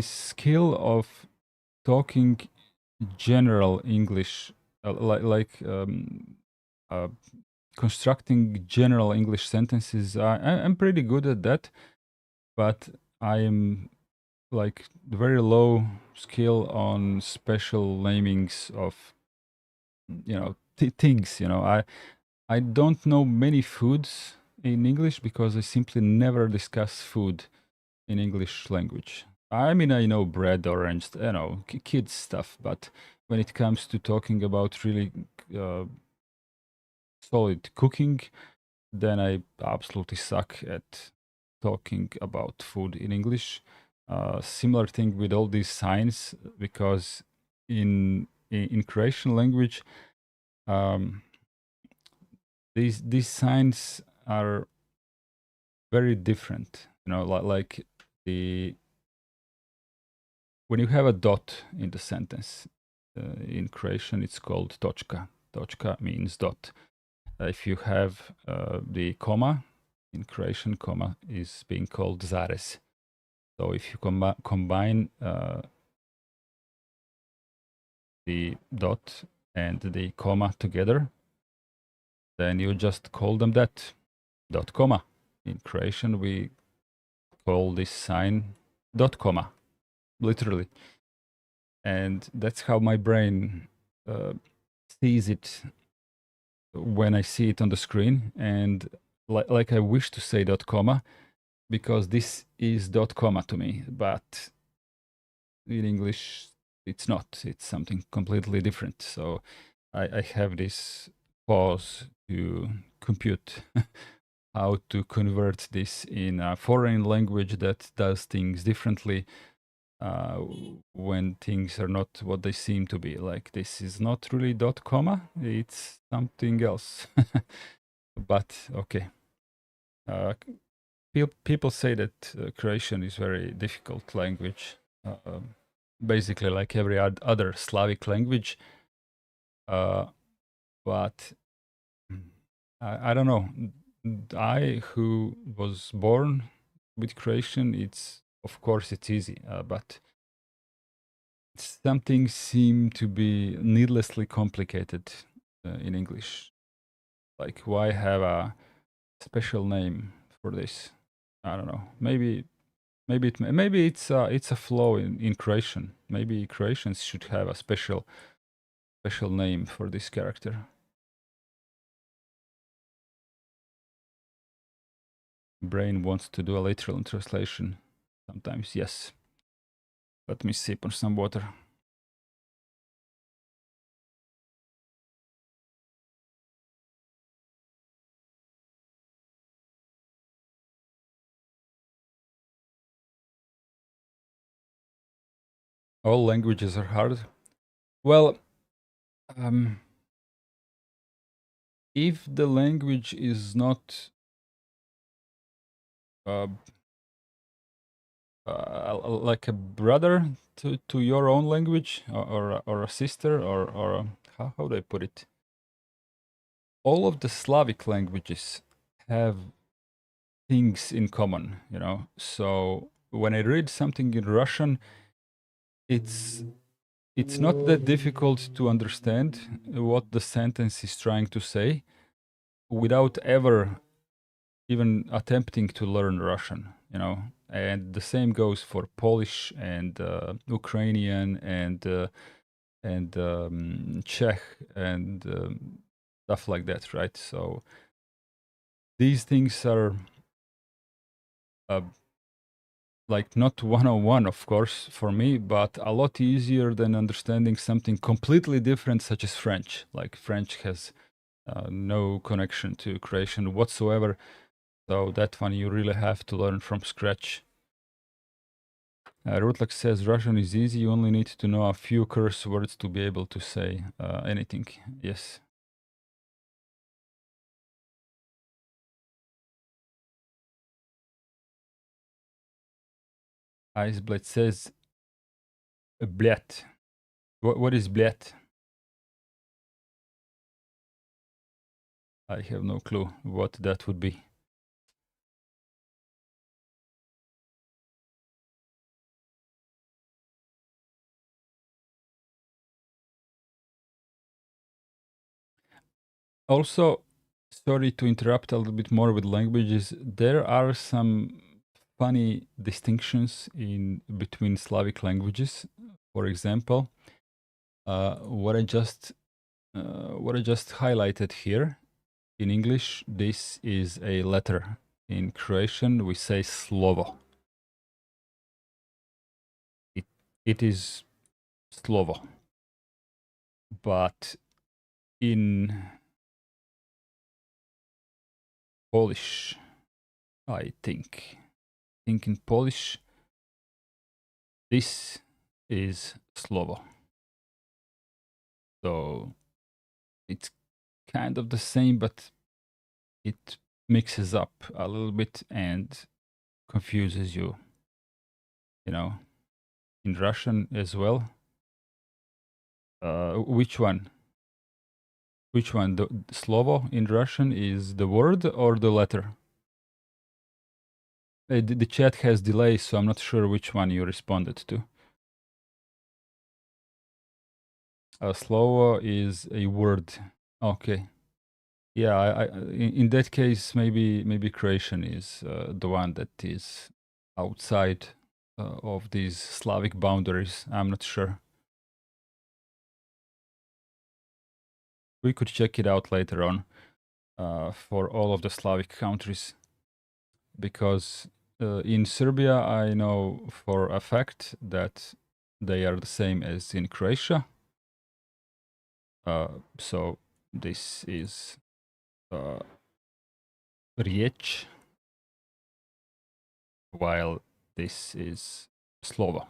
skill of talking general English, constructing general English sentences, I'm pretty good at that, but I am like very low skill on special namings of things. I don't know many foods in English because I simply never discuss food in English language. I mean, I know bread, orange, kids stuff, but when it comes to talking about really solid cooking, then I absolutely suck at talking about food in English. Similar thing with all these signs, because in Croatian language, these signs are very different. Like the when you have a dot in the sentence, in Croatian it's called točka. Točka means dot. If you have the comma, in Croatian, comma is being called zarez. So if you combine the dot and the comma together, then you just call them that, dot comma. In Croatian, we call this sign dot comma, literally. And that's how my brain sees it when I see it on the screen. And like I wish to say dot comma, because this is dot comma to me, but in English it's not. It's something completely different. So I have this pause to compute how to convert this in a foreign language that does things differently when things are not what they seem to be. Like this is not really dot comma, it's something else. But okay. People say that Croatian is very difficult language, basically like every other Slavic language. But I don't know. I, who was born with Croatian, of course it's easy. But something seem to be needlessly complicated in English. Like, why have a special name for this? I don't know. Maybe it's a flaw in Croatian. Maybe Croatians should have a special name for this character. Brain wants to do a literal translation. Sometimes, yes. Let me sip on some water. All languages are hard. Well, if the language is not uh, like a brother to your own language, or a sister, or how do I put it? All of the Slavic languages have things in common, you know. So when I read something in Russian, it's not that difficult to understand what the sentence is trying to say without ever even attempting to learn Russian, you know. And the same goes for Polish and Ukrainian and Czech and stuff like that, right? So these things are uh, like not 101, of course, for me, but a lot easier than understanding something completely different, such as French. Like French has no connection to Croatian whatsoever. So that one you really have to learn from scratch. Rutlak says Russian is easy. You only need to know a few curse words to be able to say anything. Yes. Iceblade says blät. What is blät? I have no clue what that would be. Also, sorry to interrupt a little bit more with languages. There are some funny distinctions in between Slavic languages. For example, what I just highlighted here in English, this is a letter. In Croatian, we say slovo. It is slovo, but in Polish, I think in Polish, this is slovo. So it's kind of the same, but it mixes up a little bit and confuses you. You know, in Russian as well. Which one? Which one? The slovo in Russian is the word or the letter? The chat has delay, so I'm not sure which one you responded to. Slovo is a word. Okay. Yeah, in that case, maybe Croatian is the one that is outside of these Slavic boundaries. I'm not sure. We could check it out later on for all of the Slavic countries, because in Serbia, I know for a fact that they are the same as in Croatia. So this is riječ, while this is slovo.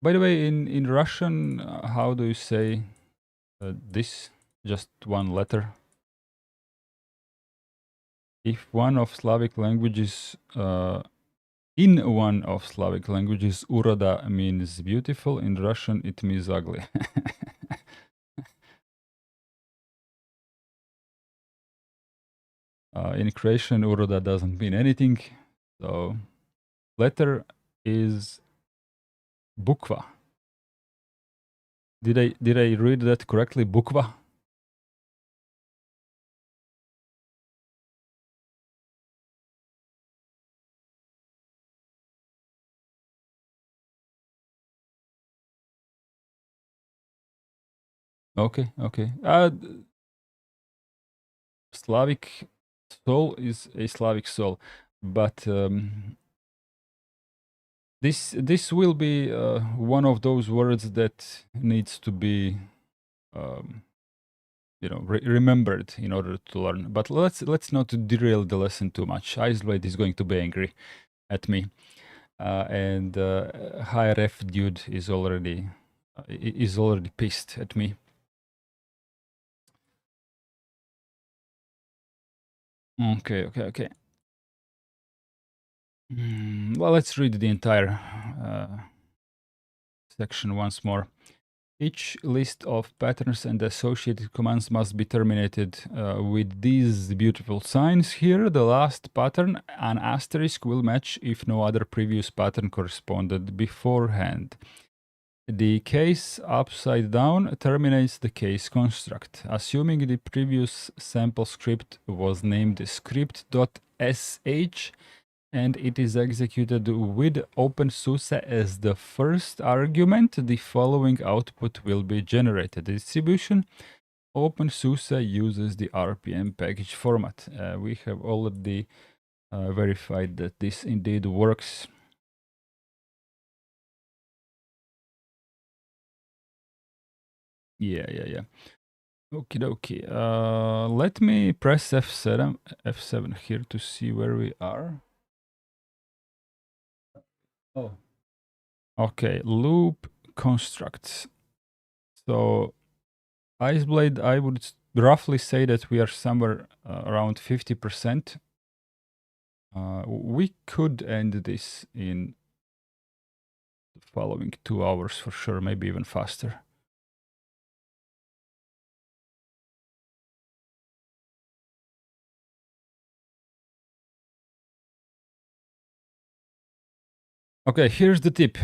By the way, in Russian, how do you say this? Just one letter. If one of Slavic languages, in one of Slavic languages, uroda means beautiful. In Russian, it means ugly. In Croatian, uroda doesn't mean anything. So letter is bukva. Did I read that correctly? Bukva? Okay, okay. Slavic soul is a Slavic soul, but this will be one of those words that needs to be um, remembered in order to learn. But let's not derail the lesson too much. Isolate is going to be angry at me, and high ref dude is already pissed at me. Okay, okay, okay. Well, let's read the entire section once more. Each list of patterns and associated commands must be terminated with these beautiful signs here. The last pattern, an asterisk, will match if no other previous pattern corresponded beforehand. The case upside down terminates the case construct. Assuming the previous sample script was named script.sh and it is executed with OpenSUSE as the first argument, the following output will be generated. The distribution OpenSUSE uses the RPM package format. We have already verified that this indeed works. Yeah. Okie dokie. Let me press F7 here to see where we are. Oh. Okay, loop constructs. So Iceblade, I would roughly say that we are somewhere around 50%. We could end this in the following 2 hours for sure, maybe even faster. Okay, here's the tip.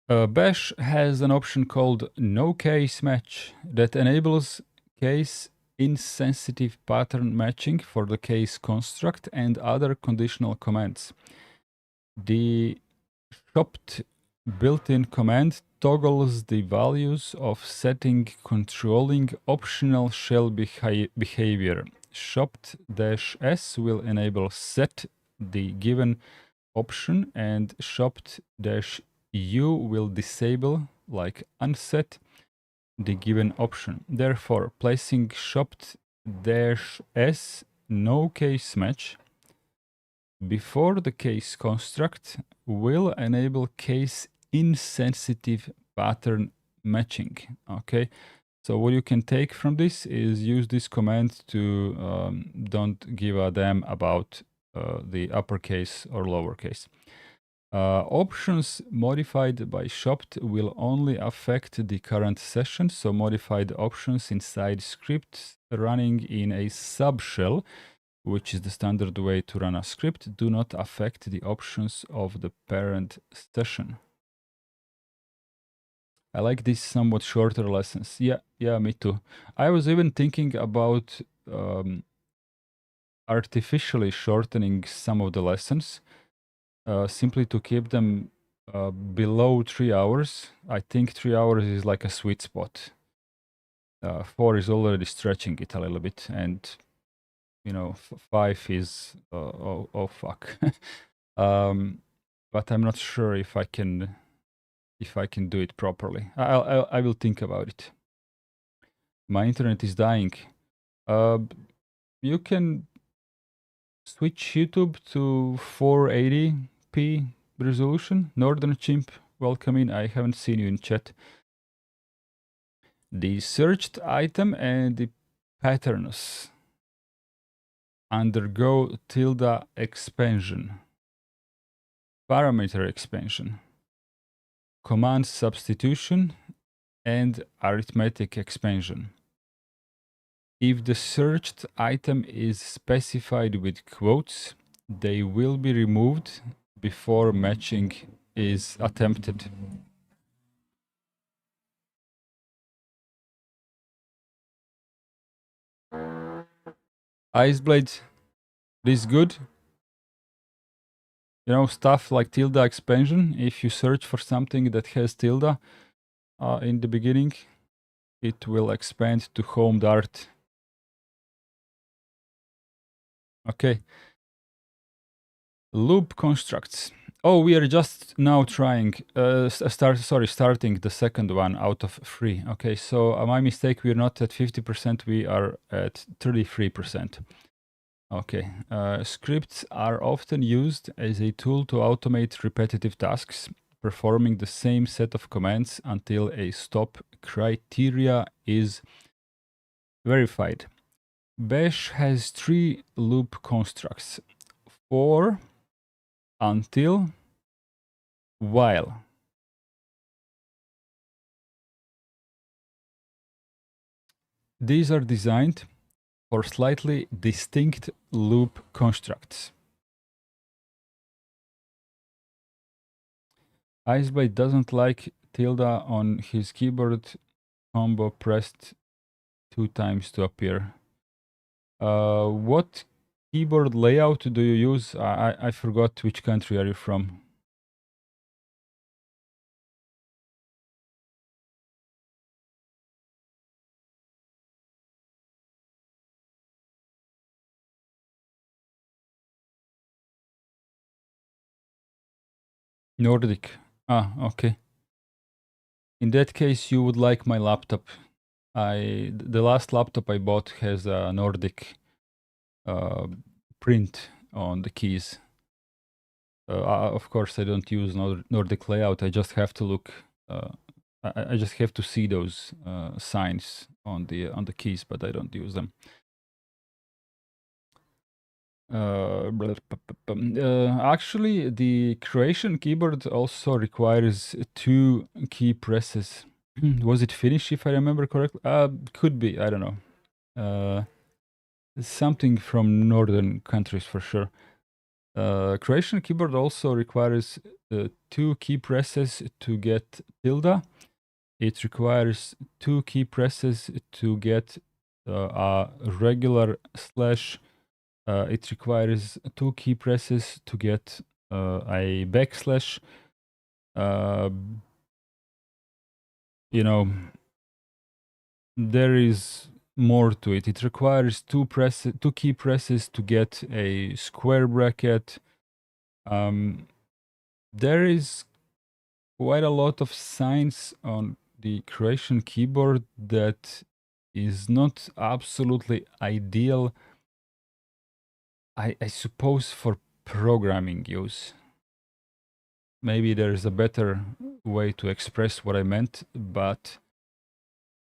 Bash has an option called no case match that enables case insensitive pattern matching for the case construct and other conditional commands. The shopped built-in command toggles the values of setting controlling optional shell behavior. Shopped-s will enable set the given option and shopped-u will disable, like unset, the given option. Therefore, placing shopped-s no case match before the case construct will enable case insensitive pattern matching. Okay, so what you can take from this is use this command to don't give a damn about the uppercase or lowercase. Options modified by shopped will only affect the current session, so modified options inside scripts running in a subshell, which is the standard way to run a script, do not affect the options of the parent session. I like these somewhat shorter lessons. Yeah, me too. I was even thinking about artificially shortening some of the lessons, simply to keep them below 3 hours. I think 3 hours is like a sweet spot. 4 is already stretching it a little bit, and 5 is oh fuck. But I'm not sure if I can do it properly. I will think about it. My internet is dying. You can switch YouTube to 480p resolution. Northern Chimp, welcome in. I haven't seen you in chat. The searched item and the patterns undergo tilde expansion, parameter expansion, command substitution, and arithmetic expansion. If the searched item is specified with quotes, they will be removed before matching is attempted. Iceblade, this good. You know, stuff like tilde expansion. If you search for something that has tilde in the beginning, it will expand to home dart. Okay. Loop constructs. Oh, we are just now trying, starting the second one out of 3. Okay, so my mistake, we're not at 50%, we are at 33%. Okay, scripts are often used as a tool to automate repetitive tasks, performing the same set of commands until a stop criteria is verified. Bash has 3 loop constructs: for, until, while. These are designed for slightly distinct loop constructs. Iceblade doesn't like tilde on his keyboard combo pressed 2 times to appear. What keyboard layout do you use? I forgot which country are you from. Nordic. Ah, okay. In that case, you would like my laptop. The last laptop I bought has a Nordic print on the keys. Of course, I don't use Nordic layout. I just have to look. I just have to see those signs on the keys, but I don't use them. Actually, the Croatian keyboard also requires 2 key presses. Was it Finnish, if I remember correctly? Could be. I don't know. Something from northern countries for sure. Croatian keyboard also requires 2 key presses to get tilde. It requires 2 key presses to get a regular slash. It requires 2 key presses to get a backslash. You know, there is more to it. It requires 2 key presses to get a square bracket. There is quite a lot of signs on the Croatian keyboard that is not absolutely ideal, I suppose, for programming use. Maybe there's a better way to express what I meant, but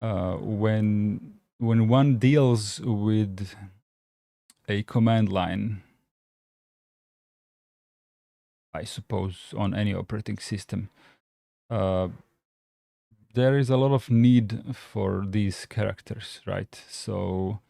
when one deals with a command line, I suppose on any operating system, there is a lot of need for these characters, right? So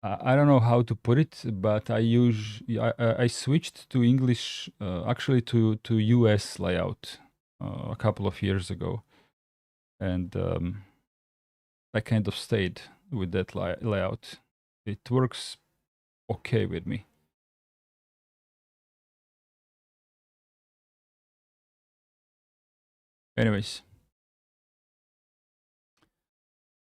I don't know how to put it, but I switched to English, actually to US layout a couple of years ago, and I kind of stayed with that layout. It works okay with me. Anyways,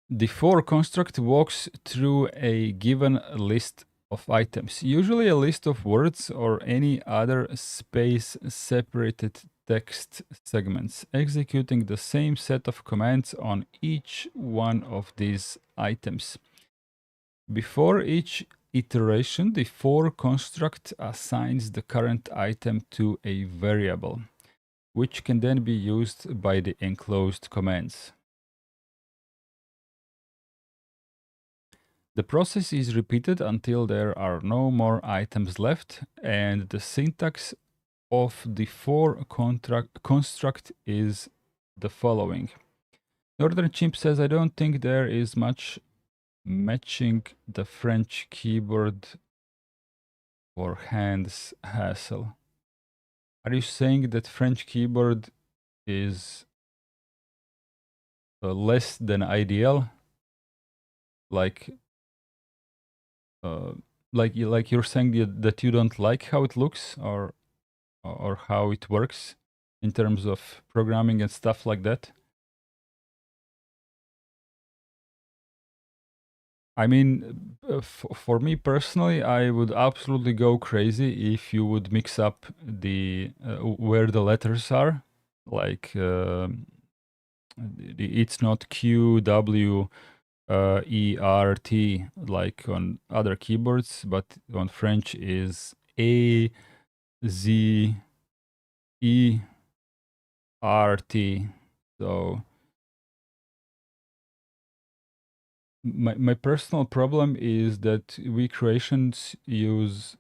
the for construct walks through a given list of items, usually a list of words or any other space separated text segments, executing the same set of commands on each one of these items. Before each iteration, the for construct assigns the current item to a variable, which can then be used by the enclosed commands. The process is repeated until there are no more items left, and the syntax of the for construct is the following. Northern Chimp says, I don't think there is much matching the French keyboard for hands hassle. Are you saying that French keyboard is less than ideal, like uh, like you're saying that you don't like how it looks or how it works in terms of programming and stuff like that. I mean, for me personally, I would absolutely go crazy if you would mix up the where the letters are, like it's not Q W E R T like on other keyboards, but on French is A Z E R T. So my personal problem is that we Croatians use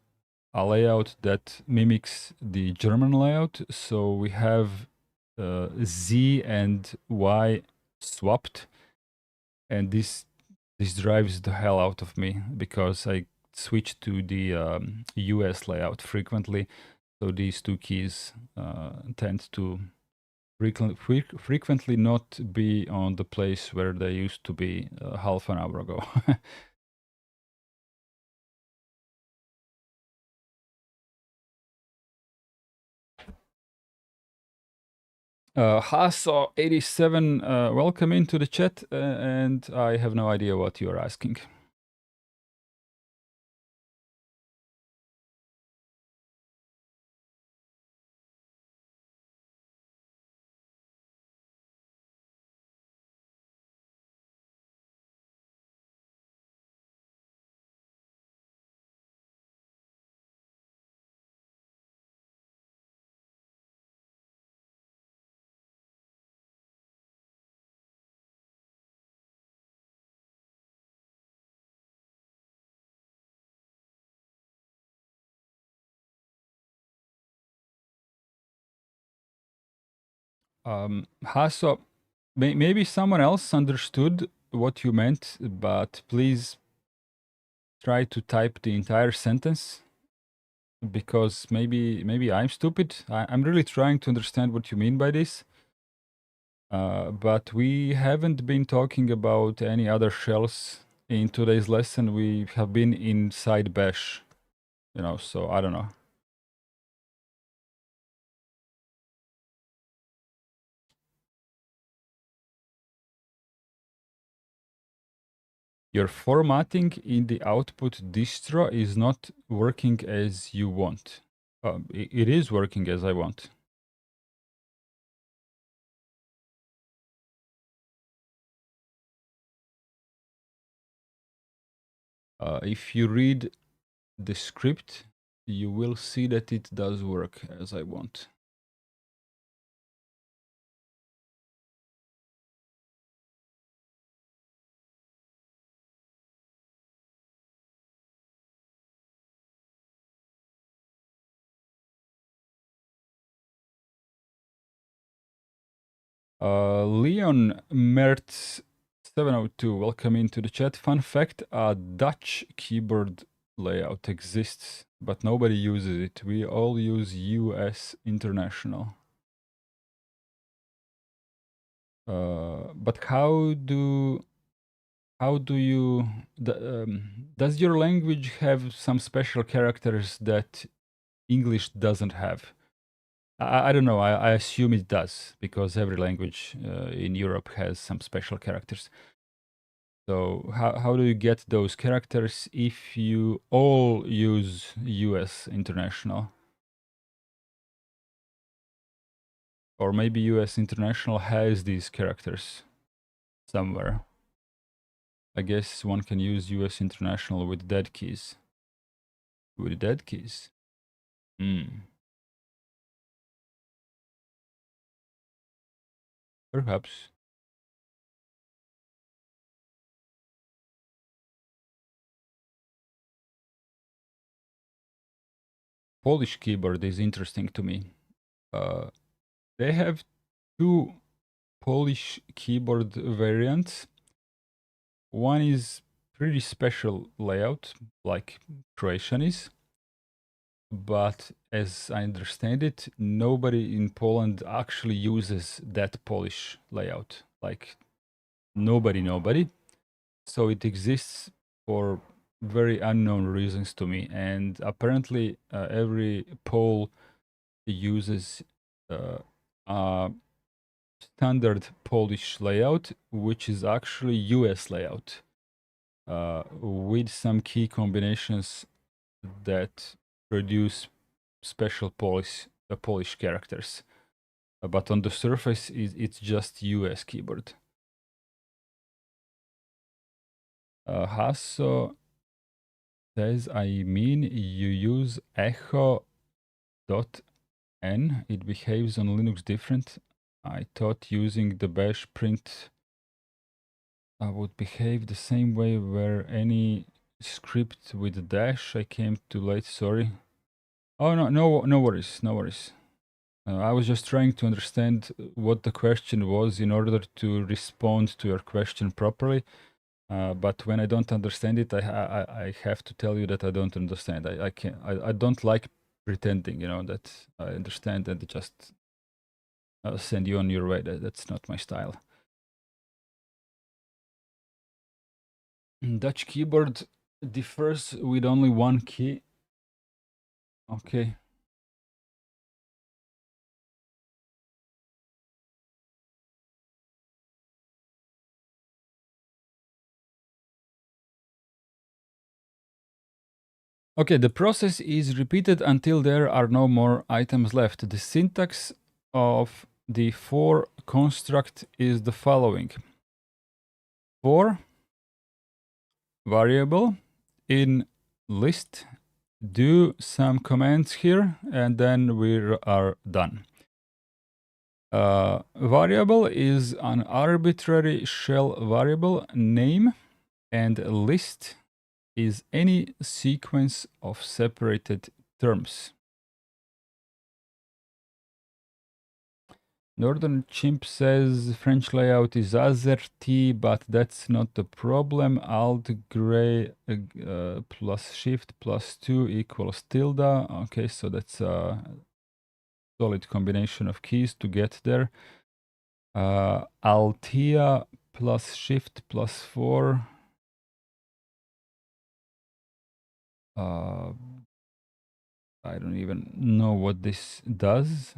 a layout that mimics the German layout. So we have Z and Y swapped, and this drives the hell out of me because I switch to the US layout frequently. So these two keys tend to frequently not be on the place where they used to be half an hour ago. Hasso87, welcome into the chat, and I have no idea what you're asking. Hasso, maybe someone else understood what you meant, but please try to type the entire sentence because maybe I'm stupid. I'm really trying to understand what you mean by this. But we haven't been talking about any other shells in today's lesson. We have been inside bash, so I don't know. Your formatting in the output distro is not working as you want. It is working as I want. If you read the script, you will see that it does work as I want. Leon Mertz 702, welcome into the chat. Fun fact, a Dutch keyboard layout exists, but nobody uses it. We all use US International. But how do you does your language have some special characters that English doesn't have? I don't know. I assume it does because every language in Europe has some special characters. So how do you get those characters if you all use US International? Or maybe US International has these characters somewhere. I guess one can use US International with dead keys. With dead keys. Perhaps. Polish keyboard is interesting to me. They have two Polish keyboard variants. One is pretty special layout, like Croatian is. But as I understand it, nobody in Poland actually uses that Polish layout. Like nobody. So it exists for very unknown reasons to me. And apparently, every poll uses a standard Polish layout, which is actually US layout, with some key combinations that produce special Polish characters. But on the surface, it's just US keyboard. Hasso says, I mean, you use echo.n. It behaves on Linux different. I thought using the bash print would behave the same way where any script with a dash. I came too late, sorry. Oh, no worries, no worries. I was just trying to understand what the question was in order to respond to your question properly. But when I don't understand it, I have to tell you that I don't understand. I don't like pretending, that I understand and just send you on your way. That's not my style. Dutch keyboard differs with only one key. Okay. Okay, the process is repeated until there are no more items left. The syntax of the for construct is the following. For variable in list, do some commands here, and then we are done. Variable is an arbitrary shell variable name, and list is any sequence of separated terms. Northern Chimp says French layout is AZERTY, but that's not the problem. Alt gray plus shift plus 2 equals tilde. Okay, so that's a solid combination of keys to get there. Altia plus shift plus 4. I don't even know what this does.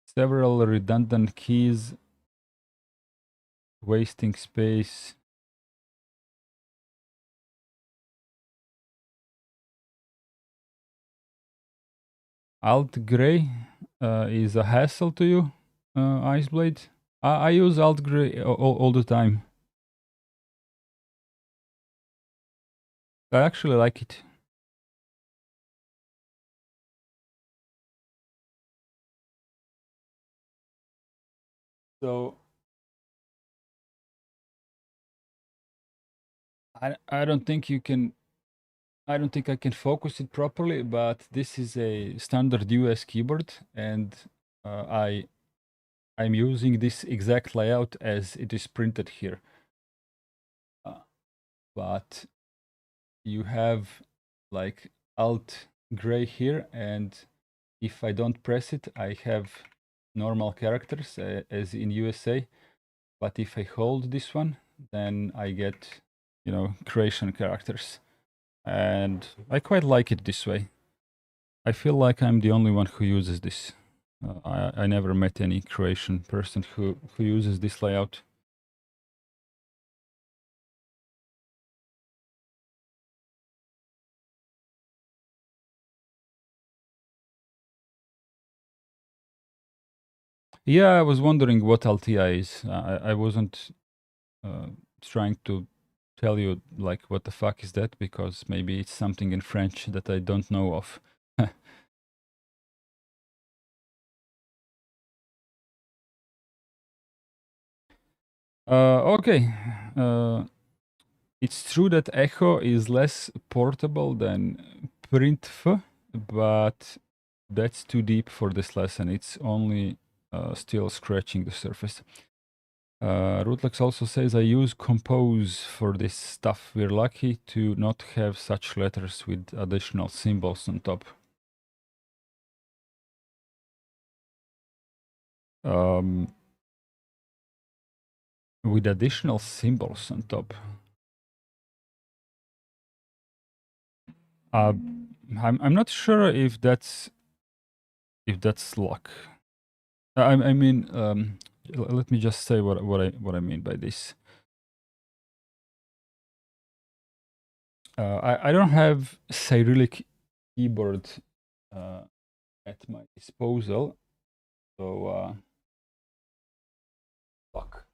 Several redundant keys, wasting space. Alt gray is a hassle to you, Iceblade? I use alt gray all the time. I actually like it. So I don't think you can. I don't think I can focus it properly, but this is a standard US keyboard, and I'm using this exact layout as it is printed here. But you have like alt gray here, and if I don't press it, I have normal characters as in USA. But if I hold this one, then I get, Croatian characters. And I quite like it this way. I feel like I'm the only one who uses this. I never met any Croatian person who uses this layout. Yeah, I was wondering what Altia is. I wasn't trying to tell you like what the fuck is that, because maybe it's something in French that I don't know of. Okay. It's true that echo is less portable than printf, but that's too deep for this lesson. It's only still scratching the surface. Rootlex also says, I use compose for this stuff. We're lucky to not have such letters with additional symbols on top. with additional symbols on top. I'm not sure if that's luck. I mean, let me just say what I mean by this. I don't have Cyrillic keyboard at my disposal, so fuck.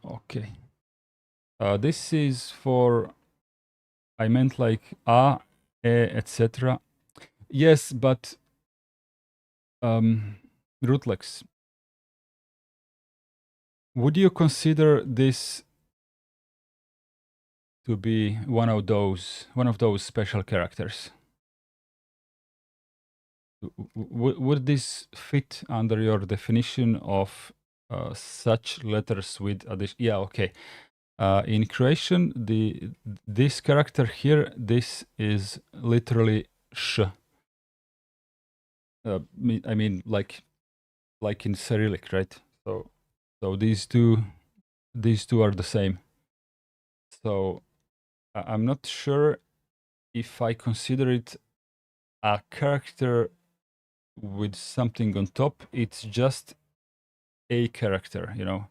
Okay. This is for, I meant like a, etc. Yes, but Rootlex, would you consider this to be one of those special characters? Would this fit under your definition of such letters with addition? Yeah, okay. In Croatian, this character here, this is literally sh. I mean, like in Cyrillic, right? So these two are the same. So I'm not sure if I consider it a character with something on top. It's just a character, you know.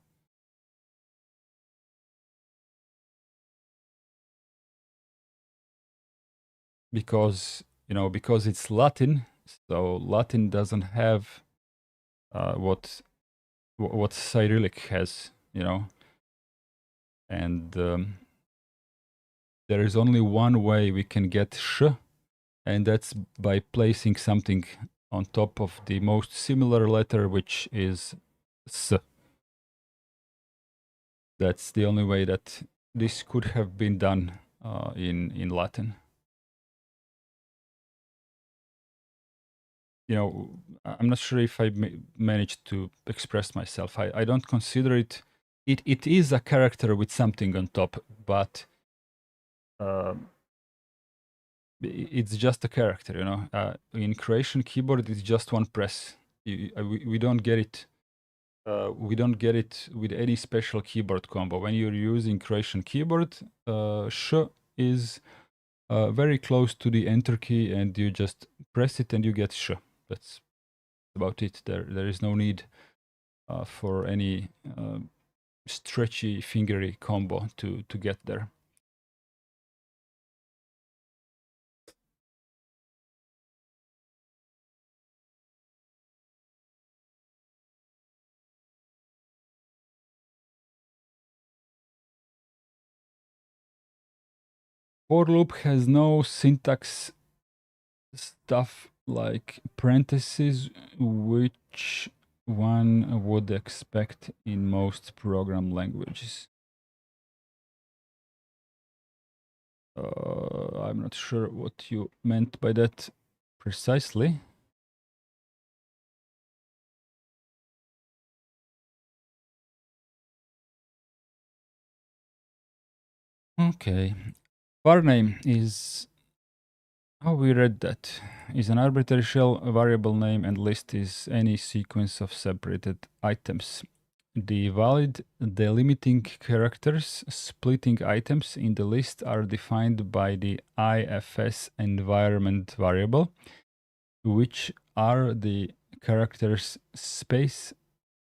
Because because it's Latin, so Latin doesn't have what Cyrillic has, you know. And there is only one way we can get sh, and that's by placing something on top of the most similar letter, which is s. That's the only way that this could have been done in Latin. You know, I'm not sure if I managed to express myself. I don't consider it. It is a character with something on top, but it's just a character, you know. In Croatian keyboard, it's just one press. We don't get it. We don't get it with any special keyboard combo. When you're using Croatian keyboard, sh is very close to the enter key, and you just press it and you get sh. That's about it. There is no need for any stretchy fingery combo to get there. For loop has no syntax stuff like parentheses, which one would expect in most program languages. I'm not sure what you meant by that precisely. Okay. Var name is how we read that. Is an arbitrary shell variable name, and list is any sequence of separated items. The valid delimiting characters splitting items in the list are defined by the IFS environment variable, which are the characters space,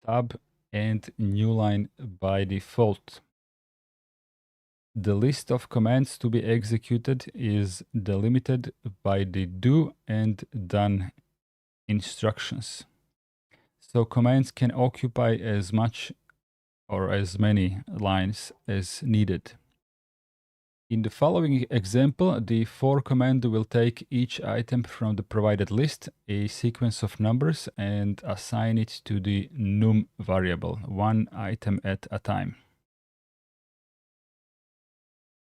tab, and new line by default. The list of commands to be executed is delimited by the do and done instructions. So commands can occupy as much or as many lines as needed. In the following example, the for command will take each item from the provided list, a sequence of numbers, and assign it to the num variable, one item at a time.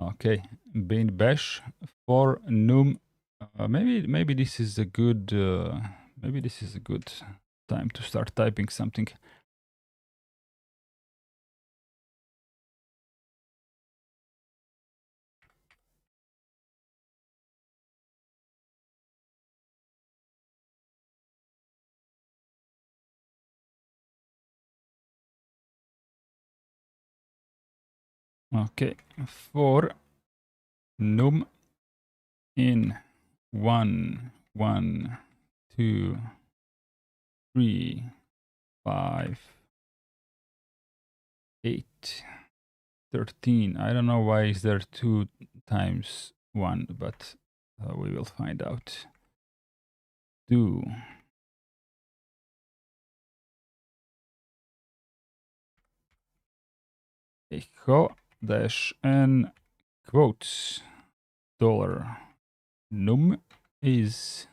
Okay, bin bash for num. Maybe this is a good time to start typing something. Okay, for num in 1, 1, 2, 3, 5, 8, 13. I don't know why is there 2 times 1, but we will find out. Do echo dash n quotes dollar num is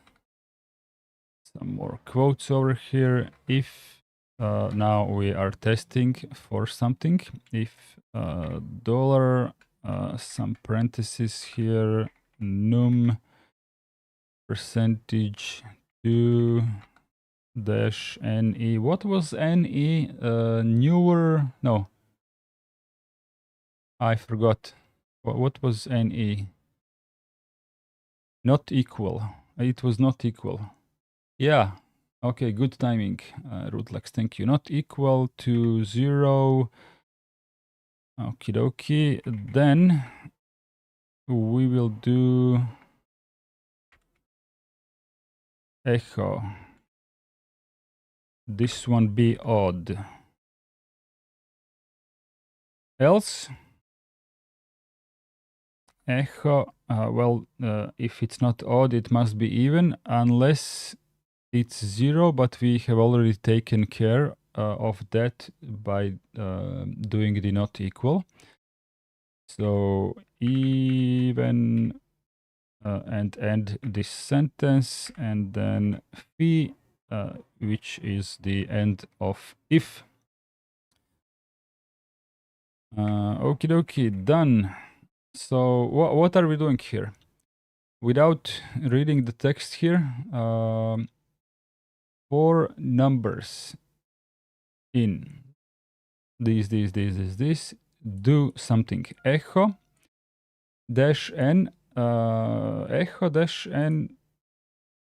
some more quotes over here. If now we are testing for something, if dollar some parentheses here num percentage 2 dash ne. What was ne? Newer? No, I forgot. What was ne? Not equal. It was not equal. Yeah. Okay, good timing, Rootlex. Thank you. Not equal to 0. Okie dokie. Then we will do echo. This one be odd. Else echo, well, if it's not odd, it must be even, unless it's 0, but we have already taken care of that by doing the not equal. So even and end this sentence, and then phi, which is the end of if. Okie dokie, done. So what are we doing here? Without reading the text here, for numbers in this, do something. Echo dash n, echo dash n,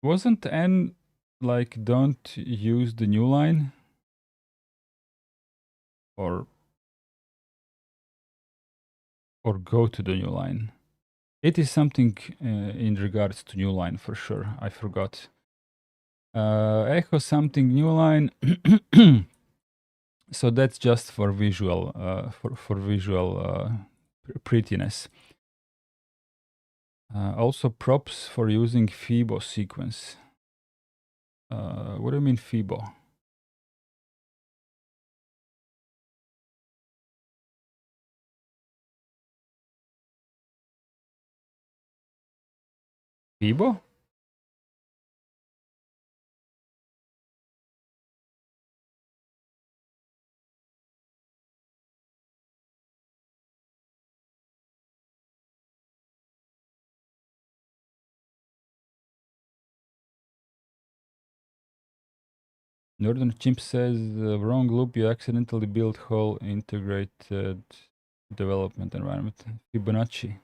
wasn't n like don't use the new line? Or go to the new line. It is something in regards to new line for sure. I forgot. Echo something new line. So that's just for visual, for visual prettiness. Also props for using Fibo sequence. What do you mean Fibo? Fibo? Northern Chimp says, wrong loop, you accidentally built whole integrated development environment. Fibonacci.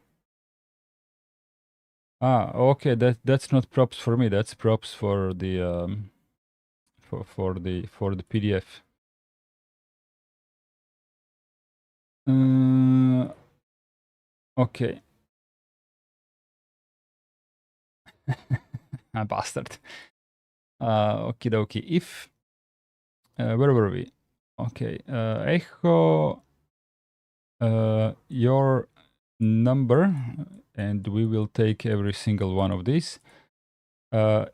Ah, okay, that's not props for me, that's props for the for the PDF. Okay. A bastard. Okie dokie. If where were we? Okay. Echo your number, and we will take every single one of these.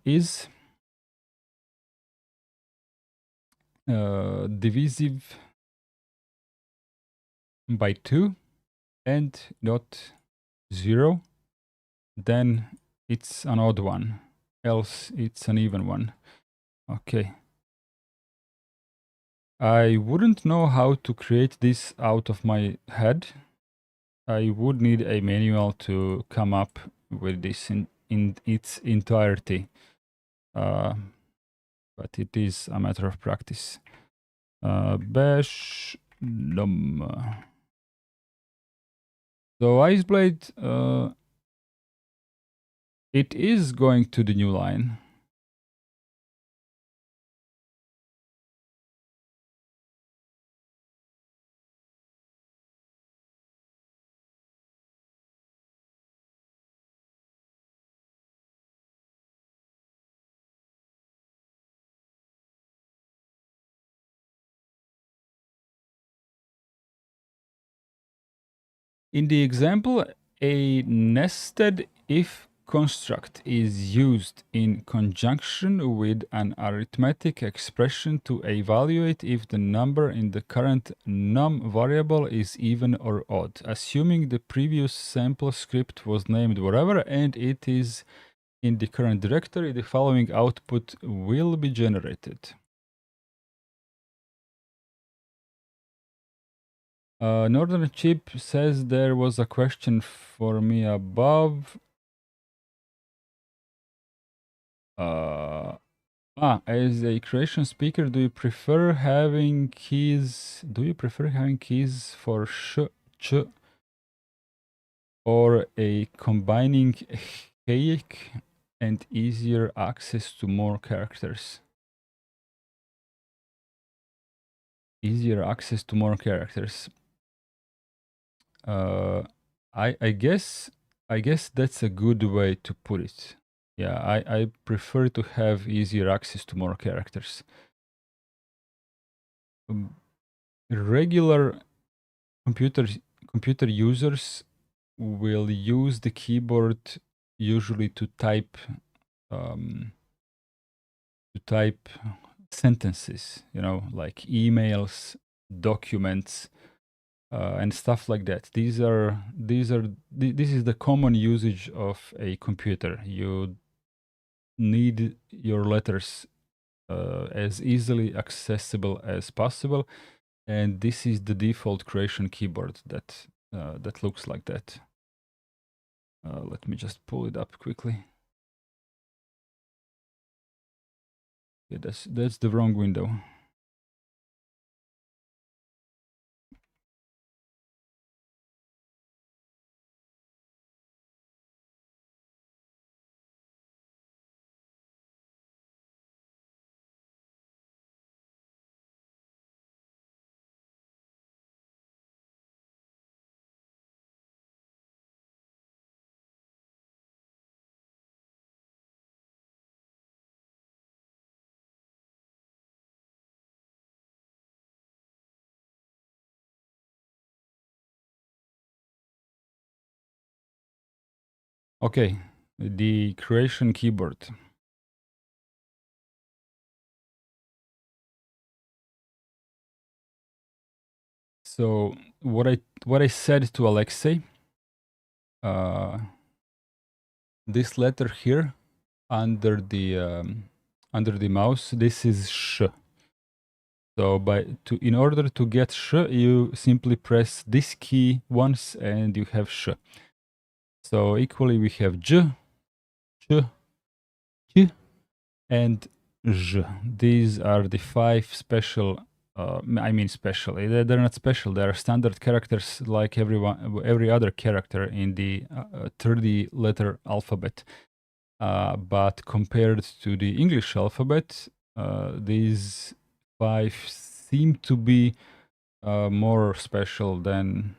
Is divisive by 2 and not 0, then it's an odd one, else it's an even one. Okay. I wouldn't know how to create this out of my head. I would need a manual to come up with this in its entirety. but it is a matter of practice. Bash num. So Iceblade, it is going to the new line. In the example, a nested if construct is used in conjunction with an arithmetic expression to evaluate if the number in the current num variable is even or odd, assuming the previous sample script was named whatever and it is in the current directory, the following output will be generated. Northern Chip says there was a question for me above. As a creation speaker, do you prefer having keys? Do you prefer having keys for sh, ch, or a combining archaic and easier access to more characters? Easier access to more characters. I guess that's a good way to put it. Yeah, I prefer to have easier access to more characters. Regular computer users will use the keyboard usually to type sentences, you know, like emails, documents, and stuff like that. This is the common usage of a computer. You need your letters as easily accessible as possible, and this is the default creation keyboard that looks like that. Let me just pull it up quickly. Yeah, that's the wrong window. Okay, the creation keyboard. So what I said to Alexei, this letter here under the mouse, this is sh. So in order to get sh, you simply press this key once and you have sh. So equally we have j, ch, ch, and zh. These are the 5 special. I mean special. They're not special. They are standard characters like every other character in the 30-letter alphabet. But compared to the English alphabet, these 5 seem to be more special than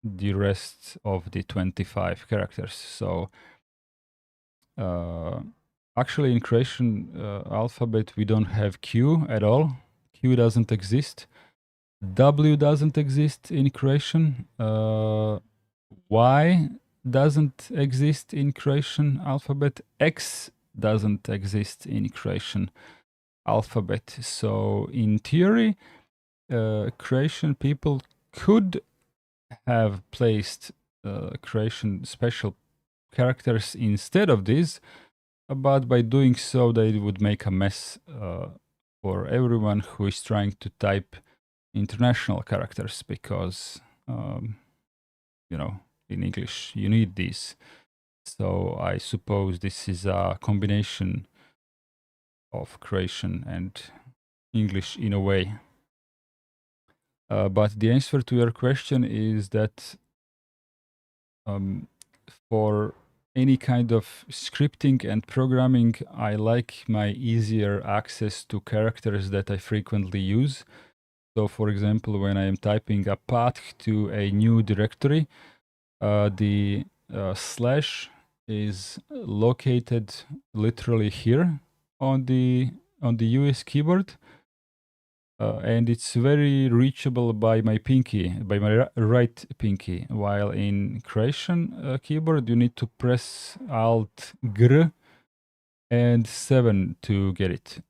the rest of the 25 characters. So actually in creation alphabet, we don't have Q at all. Q doesn't exist. W doesn't exist in creation. Y doesn't exist in creation alphabet. X doesn't exist in creation alphabet. So in theory, creation people could have placed creation special characters instead of these, but by doing so, they would make a mess for everyone who is trying to type international characters because, you know, in English, you need these. So I suppose this is a combination of Croatian and English in a way. But the answer to your question is that for any kind of scripting and programming, I like my easier access to characters that I frequently use. So, for example, when I am typing a path to a new directory, the slash is located literally here on the US keyboard, and it's very reachable by my pinky, by my right pinky. While in Croatian keyboard, you need to press Alt Gr and 7 to get it.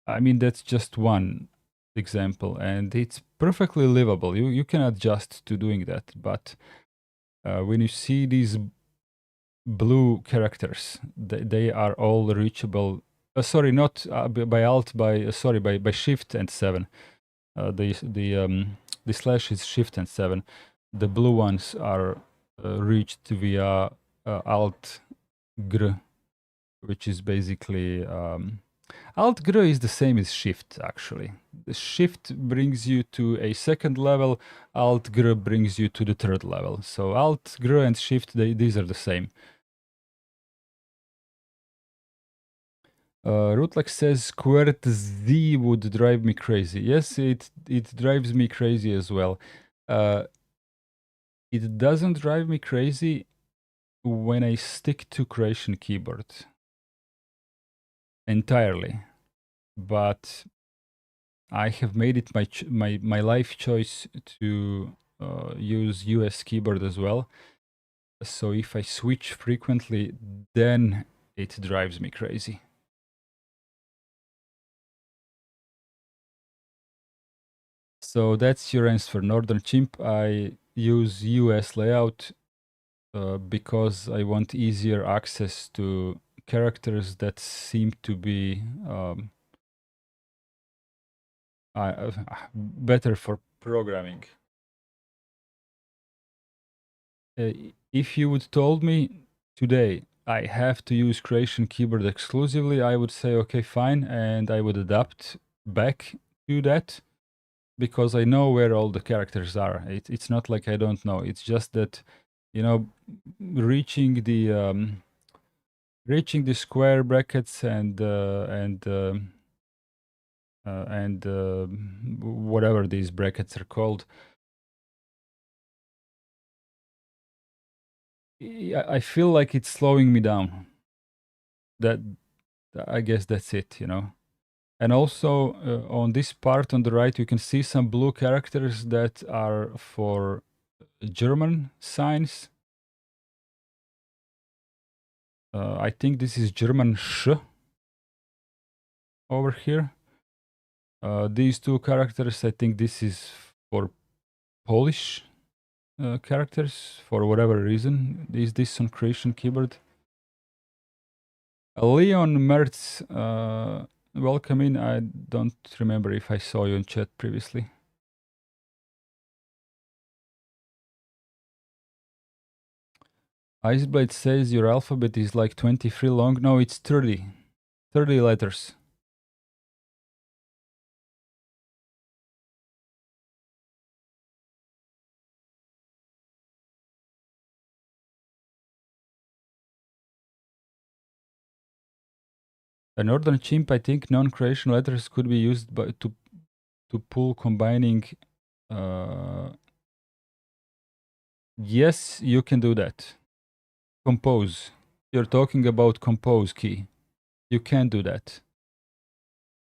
I mean, that's just one example, and it's perfectly livable. You can adjust to doing that, but when you see these blue characters, they are all reachable. Sorry, not by Alt, by Shift and 7. The slash is Shift and 7. The blue ones are reached via Alt Gr, which is basically Alt Gr is the same as Shift actually. The Shift brings you to a second level. Alt Gr brings you to the third level. So Alt Gr and Shift, these are the same. Rootlex says QWERTY Z would drive me crazy. Yes, it drives me crazy as well. It doesn't drive me crazy when I stick to Croatian keyboard entirely, but I have made it my life choice to use US keyboard as well. So if I switch frequently, then it drives me crazy. So that's your answer, Northern Chimp. I use US layout because I want easier access to characters that seem to be better for programming. If you would told me today I have to use Croatian keyboard exclusively, I would say okay, fine, and I would adapt back to that because I know where all the characters are. It's not like I don't know. It's just that, you know, reaching the square brackets and whatever these brackets are called. I feel like it's slowing me down. That I guess that's it, you know. And also on this part on the right, you can see some blue characters that are for German signs. I think this is German sh over here. These two characters, I think this is for Polish characters for whatever reason. Is this on Croatian keyboard? Leon Mertz, welcome in. I don't remember if I saw you in chat previously. Iceblade says your alphabet is like 23 long. No, it's 30. 30 letters. A Northern Chimp, I think non-Croatian letters could be used to pull combining. Yes, you can do that. Compose. You're talking about compose key. You can do that.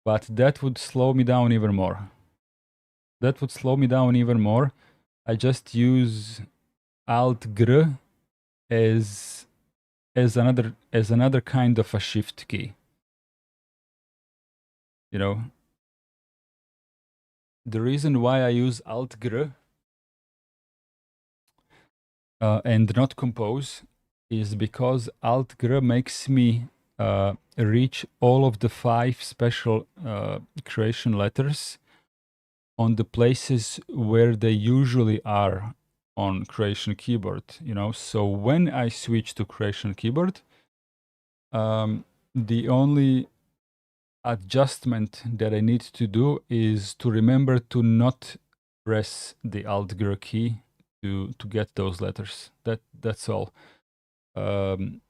But that would slow me down even more. That would slow me down even more. I just use Alt Gr as another kind of a shift key. You know, the reason why I use Alt Gr and not compose is because Alt Gr makes me reach all of the 5 special Croatian letters on the places where they usually are on Croatian keyboard, you know. So when I switch to Croatian keyboard, the only adjustment that I need to do is to remember to not press the Alt-Gr key to get those letters. That's all.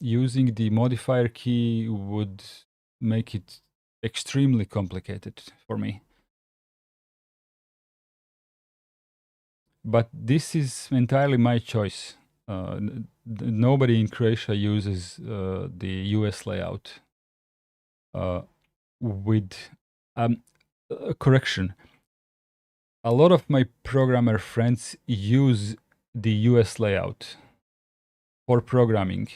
Using the modifier key would make it extremely complicated for me. But this is entirely my choice. Nobody in Croatia uses the US layout with correction. A lot of my programmer friends use the US layout for programming,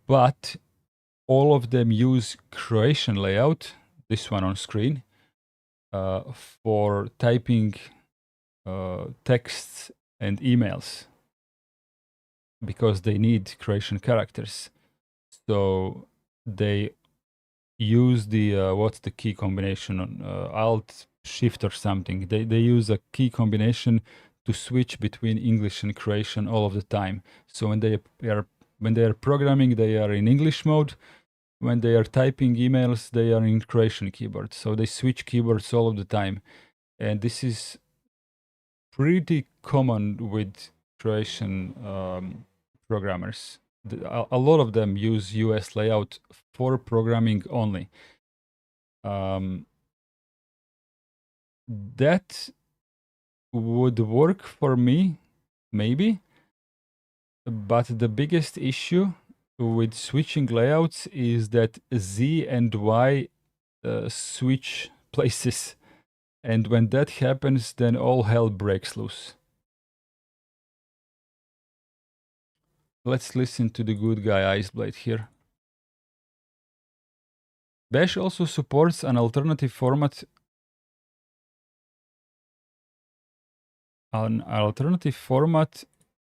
but all of them use Croatian layout, this one on screen, for typing texts and emails because they need Croatian characters. So they use the what's the key combination on Alt Shift or something. They use a key combination to switch between English and Croatian all of the time. So when they are programming, they are in English mode. When they are typing emails, they are in Croatian keyboard. So they switch keyboards all of the time, and this is pretty common with Croatian programmers. A lot of them use US layout for programming only. That would work for me, maybe. But the biggest issue with switching layouts is that Z and Y switch places. And when that happens, then all hell breaks loose. Let's listen to the good guy Iceblade here. Bash also supports an alternative format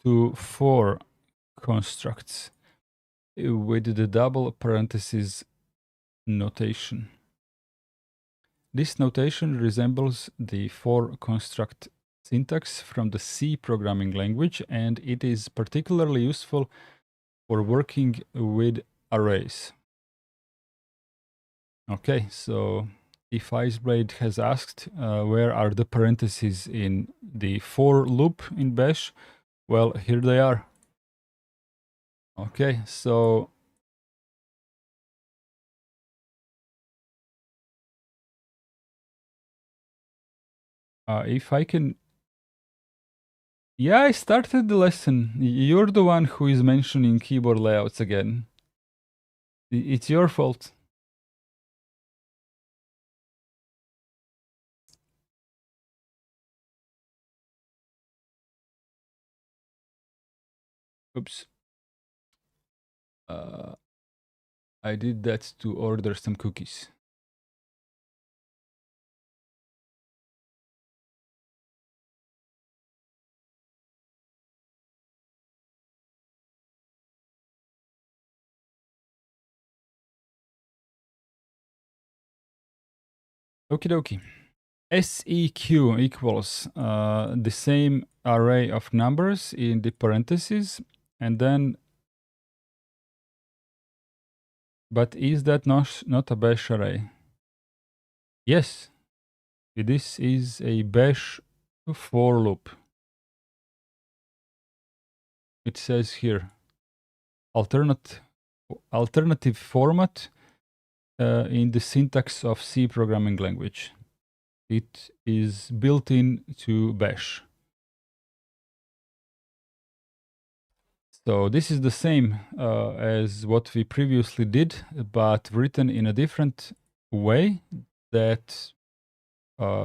to for constructs with the double parentheses notation. This notation resembles the for construct syntax from the C programming language, and it is particularly useful for working with arrays. Okay, so if Iceblade has asked where are the parentheses in the for loop in Bash, well, here they are. Okay, so if I can... Yeah, I started the lesson. You're the one who is mentioning keyboard layouts again. It's your fault. Oops. I did that to order some cookies. Okie dokie. SEQ equals the same array of numbers in the parentheses, and then... But is that not a bash array? Yes, this is a bash for loop. It says here, alternative format in the syntax of C programming language. It is built in to bash. So this is the same as what we previously did, but written in a different way that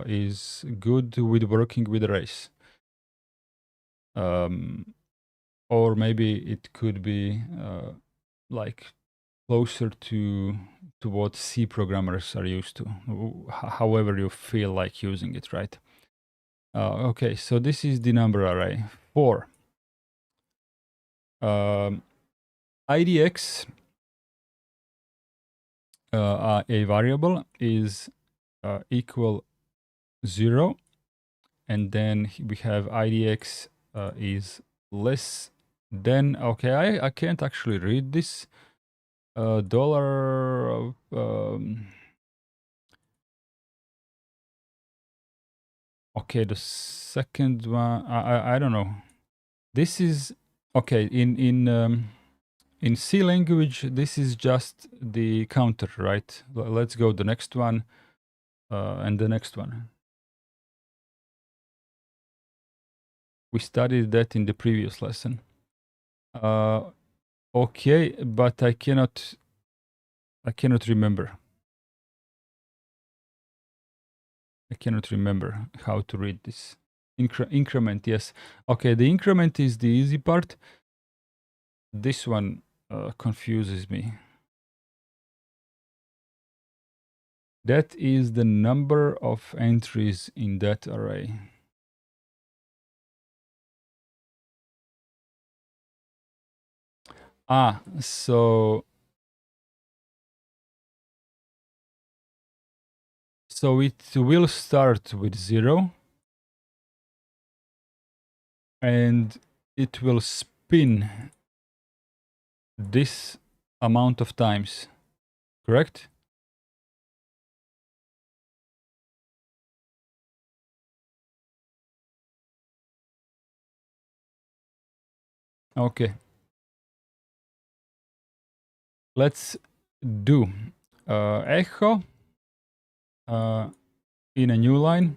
is good with working with arrays. Or maybe it could be like closer to what C programmers are used to, however you feel like using it, right? Okay, so this is the number array 4. IDX, a variable, is equal 0, and then we have IDX is less than... Okay, I can't actually read this. Dollar Okay, the second one, I don't know. This is okay in C language. This is just the counter, right? Let's go the next one and the next one. We studied that in the previous lesson. Okay, but I cannot remember. I cannot remember how to read this. Increment, yes. Okay, the increment is the easy part. This one confuses me. That is the number of entries in that array. So it will start with 0 and it will spin this amount of times, correct? Okay. Let's do echo in a new line.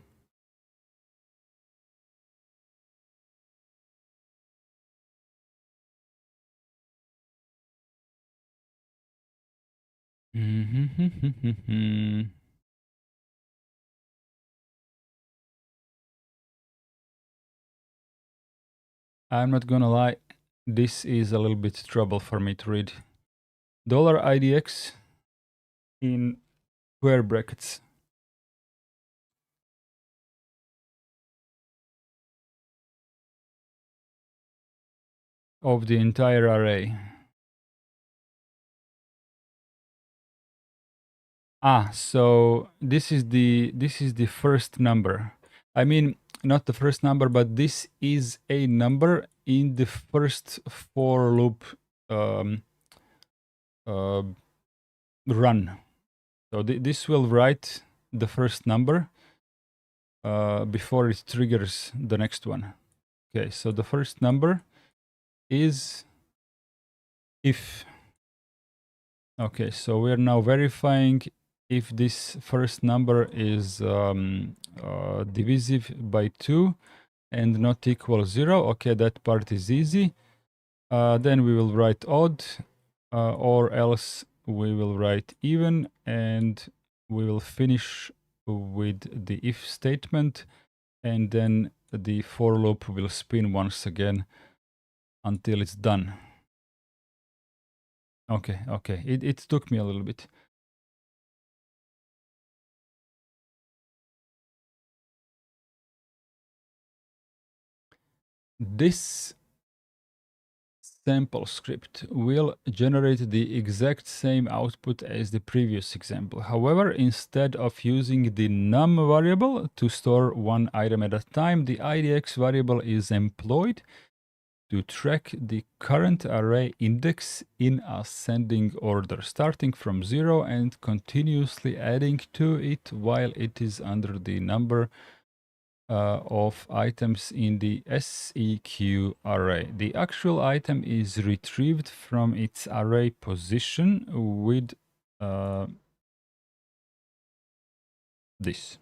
I'm not gonna lie, this is a little bit trouble for me to read. $IDX in square brackets. Of the entire array. So this is the first number. I mean, not the first number, but this is a number in the first for loop run. So this will write the first number before it triggers the next one. Okay, so the first number is if. Okay, so we're now verifying if this first number is divisive by 2 and not equal 0. Okay, that part is easy. Then we will write odd, or else we will write even, and we will finish with the if statement, and then the for loop will spin once again until it's done. Okay, it took me a little bit. This sample script will generate the exact same output as the previous example. However, instead of using the num variable to store one item at a time, the IDX variable is employed to track the current array index in ascending order, starting from 0 and continuously adding to it while it is under the number of items in the SEQ array. The actual item is retrieved from its array position with this.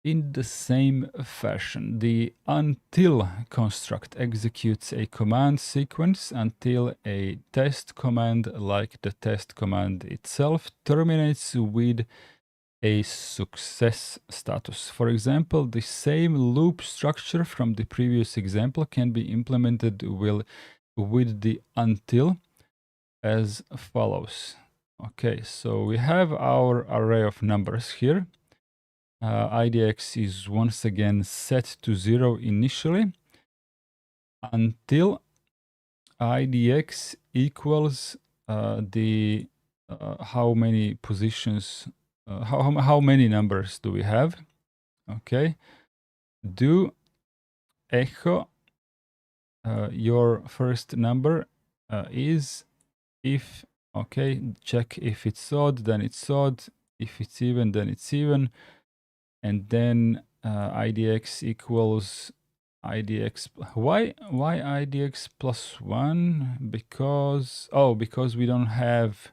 In the same fashion, the until construct executes a command sequence until a test command, like the test command itself, terminates with a success status. For example, the same loop structure from the previous example can be implemented with the until as follows. Okay, so we have our array of numbers here. IDX is once again set to 0 initially until IDX equals the how many positions, how many numbers do we have? Okay, do echo your first number is if. Okay, check if it's odd, then it's odd. If it's even, then it's even. and then idx equals idx. Why idx plus 1? Because we don't have,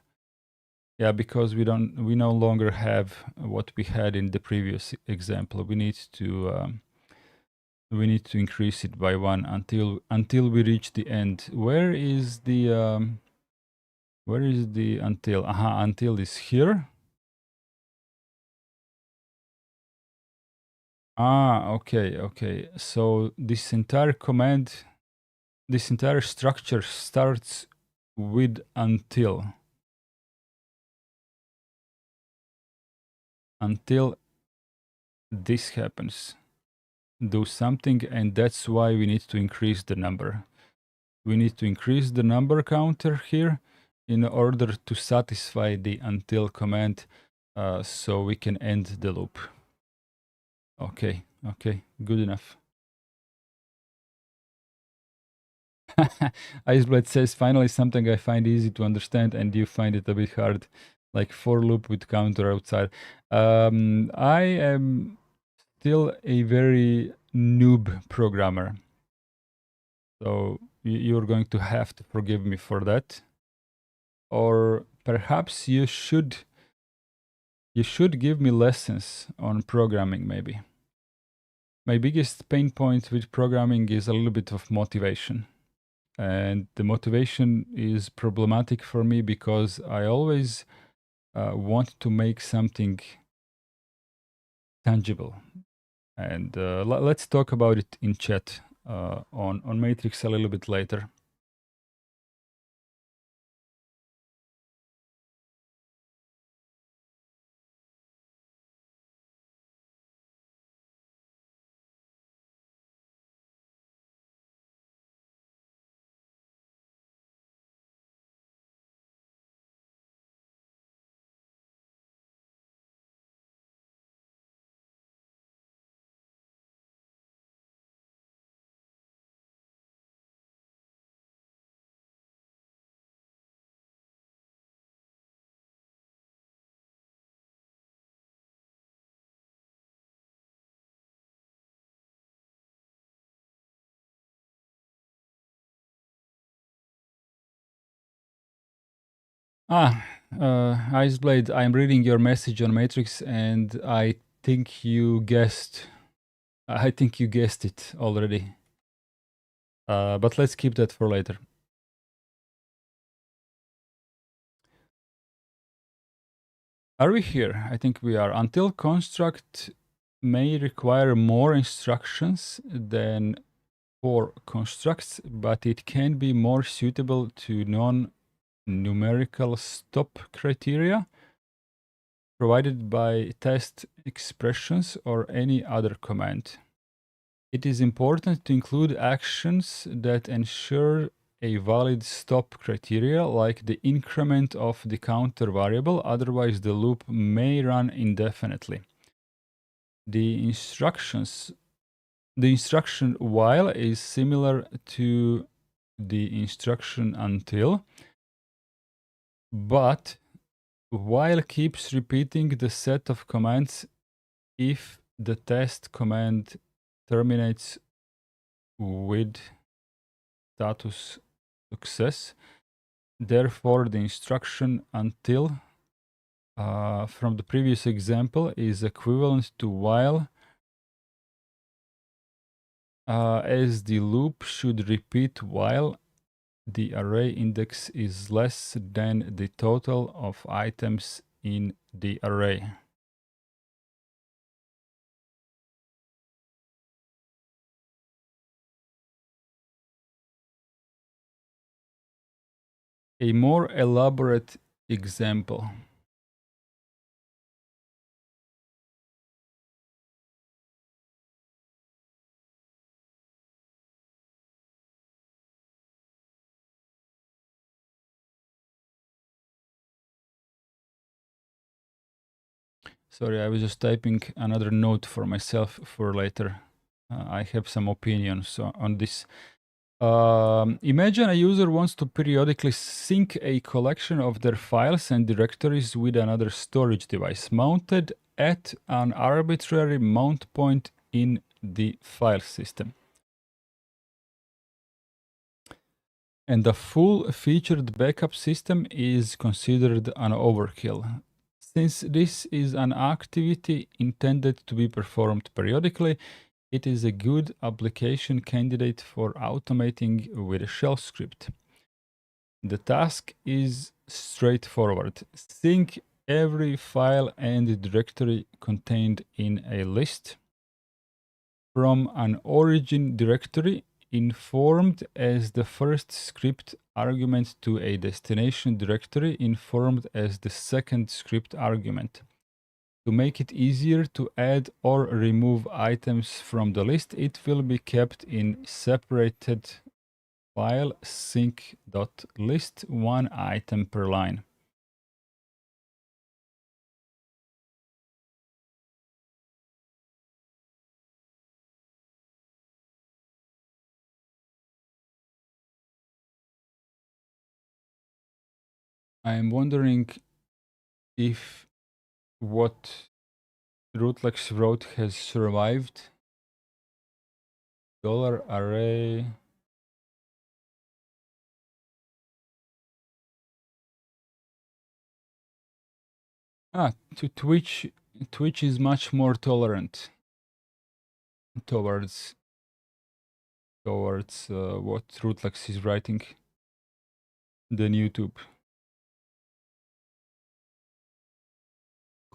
because we no longer have what we had in the previous example. We need to increase it by 1 until we reach the end. Where is the until? Until is here. Okay. So this entire command, this entire structure starts with until this happens. Do something, and that's why we need to increase the number. We need to increase the number counter here in order to satisfy the until command, so we can end the loop. Okay, good enough. Iceblood says, finally something I find easy to understand and you find it a bit hard, like for loop with counter outside. I am still a very noob programmer, so you're going to have to forgive me for that. Or perhaps you should give me lessons on programming, maybe. My biggest pain point with programming is a little bit of motivation. And the motivation is problematic for me because I always want to make something tangible. And let's talk about it in chat on Matrix a little bit later. Iceblade, I'm reading your message on Matrix, and I think you guessed. I think you guessed it already. But let's keep that for later. Are we here? I think we are. Until construct may require more instructions than for constructs, but it can be more suitable to non-numerical stop criteria provided by test expressions or any other command. It is important to include actions that ensure a valid stop criteria, like the increment of the counter variable, otherwise the loop may run indefinitely. The instruction while is similar to the instruction until, but while keeps repeating the set of commands if the test command terminates with status success. Therefore, the instruction until from the previous example is equivalent to while, as the loop should repeat while the array index is less than the total of items in the array. A more elaborate example. Sorry, I was just typing another note for myself for later. I have some opinions on this. Imagine a user wants to periodically sync a collection of their files and directories with another storage device mounted at an arbitrary mount point in the file system. And the full featured backup system is considered an overkill. Since this is an activity intended to be performed periodically, it is a good application candidate for automating with a shell script. The task is straightforward. Sync every file and directory contained in a list from an origin directory informed as the first script argument to a destination directory informed as the second script argument. To make it easier to add or remove items from the list, it will be kept in separated file sync.list, one item per line. I am wondering if what Rootlex wrote has survived. $array. To Twitch is much more tolerant towards what Rootlex is writing than YouTube.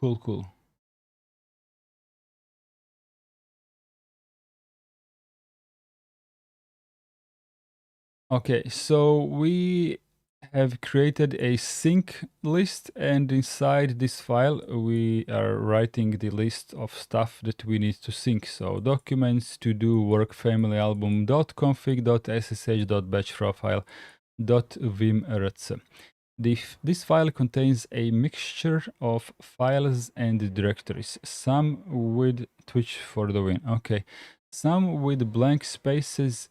Cool. Okay, so we have created a sync list, and inside this file we are writing the list of stuff that we need to sync. So documents, to do, work, family, album, .config, .ssh, .batch profile, .vim.rc. This file contains a mixture of files and directories, some with Twitch for the win. Okay, some with blank spaces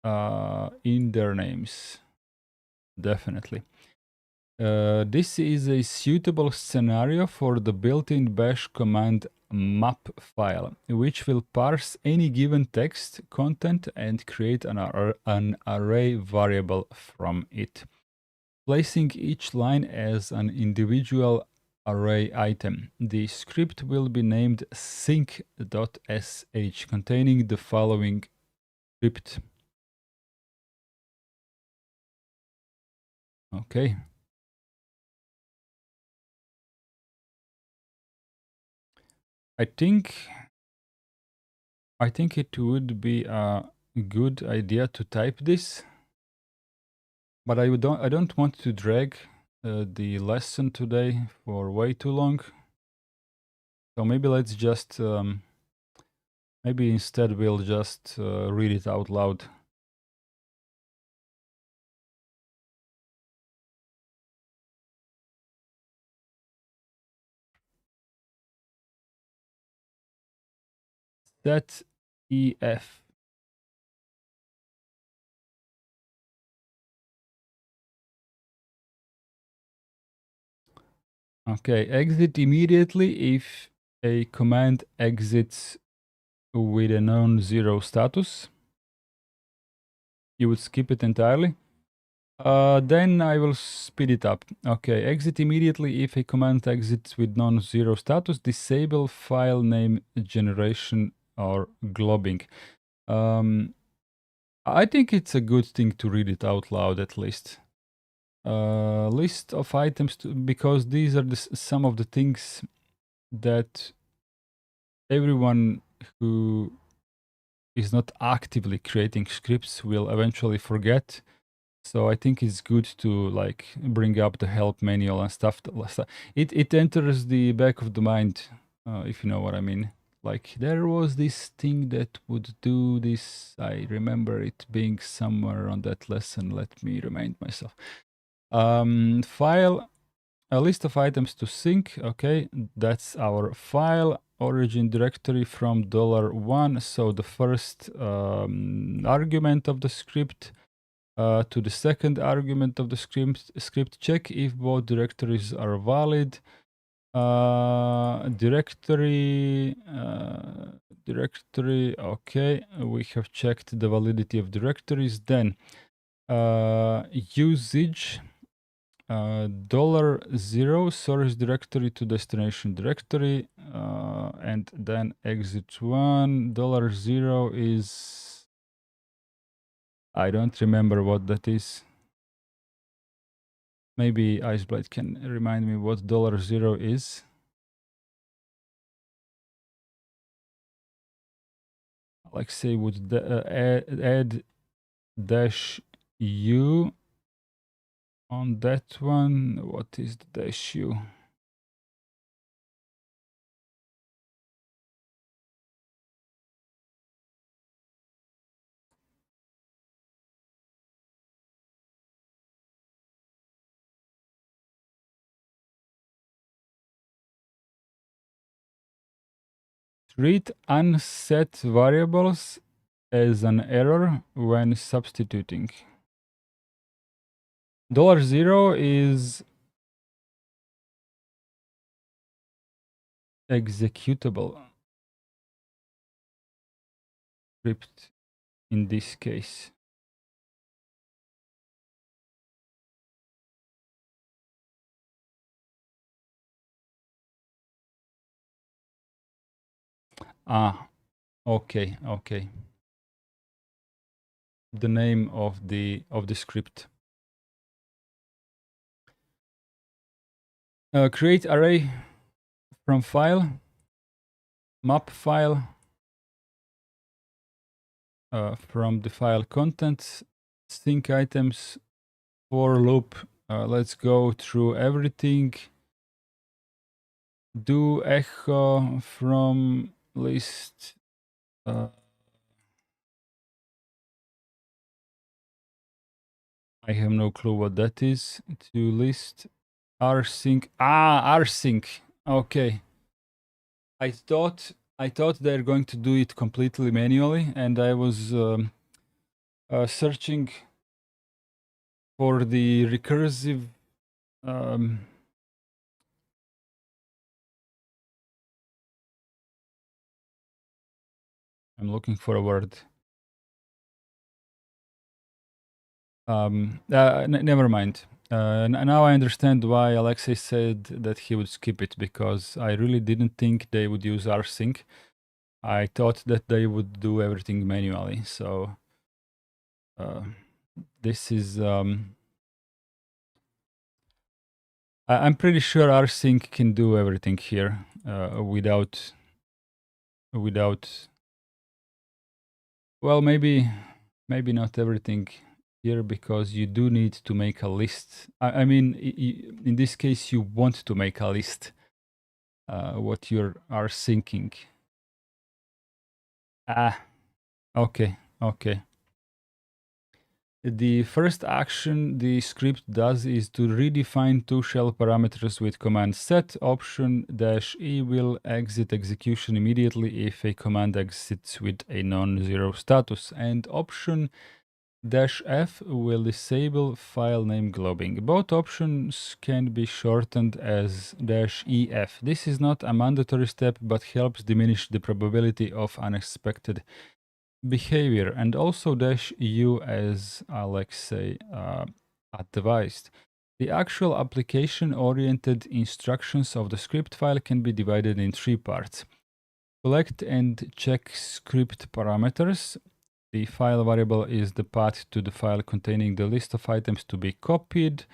in their names. Definitely. This is a suitable scenario for the built-in bash command map file, which will parse any given text content and create an array variable from it, placing each line as an individual array item. The script will be named sync.sh, containing the following script. Okay. I think it would be a good idea to type this, but I don't want to drag the lesson today for way too long. So maybe let's just maybe instead we'll just read it out loud. Set EF. Okay, exit immediately if a command exits with a non-zero status. You would skip it entirely. Then I will speed it up. Okay, exit immediately if a command exits with non-zero status. Disable file name generation or globbing. I think it's a good thing to read it out loud at least. List of items because these are some of the things that everyone who is not actively creating scripts will eventually forget. So I think it's good to like bring up the help manual and stuff. It enters the back of the mind, if you know what I mean. Like there was this thing that would do this. I remember it being somewhere on that lesson. Let me remind myself. File, a list of items to sync. Okay, that's our file origin directory from $1. So the first argument of the script. To the second argument of the script, check if both directories are valid. Directory, directory, okay, we have checked the validity of directories. Then usage, $0 source directory to destination directory, and then exit one. $0 is, I don't remember what that is. Maybe Iceblade can remind me what $0 is. Like say would add dash u on that one. What is the dash u? Treat unset variables as an error when substituting. $0 is executable script in this case. Ah, okay, okay. The name of the script. Create array from file, map file, from the file contents, sync items, for loop. Let's go through everything. Do echo from list. I have no clue what that is. To list rsync. Rsync. Okay. I thought they're going to do it completely manually, and I was searching for the recursive. I'm looking for a word. Never mind. Now I understand why Alexei said that he would skip it, because I really didn't think they would use rsync. I thought that they would do everything manually. So this is. I'm pretty sure rsync can do everything here without. Well, maybe not everything here, because you do need to make a list. I mean, in this case, you want to make a list. What you are syncing. Okay. The first action the script does is to redefine two shell parameters with command set. Option -e will exit execution immediately if a command exits with a non-zero status, and option -f will disable file name globbing. Both options can be shortened as -ef. This is not a mandatory step, but helps diminish the probability of unexpected behavior, and also -u as Alexei advised. The actual application-oriented instructions of the script file can be divided in three parts. Collect and check script parameters. The file variable is the path to the file containing the list of items to be copied.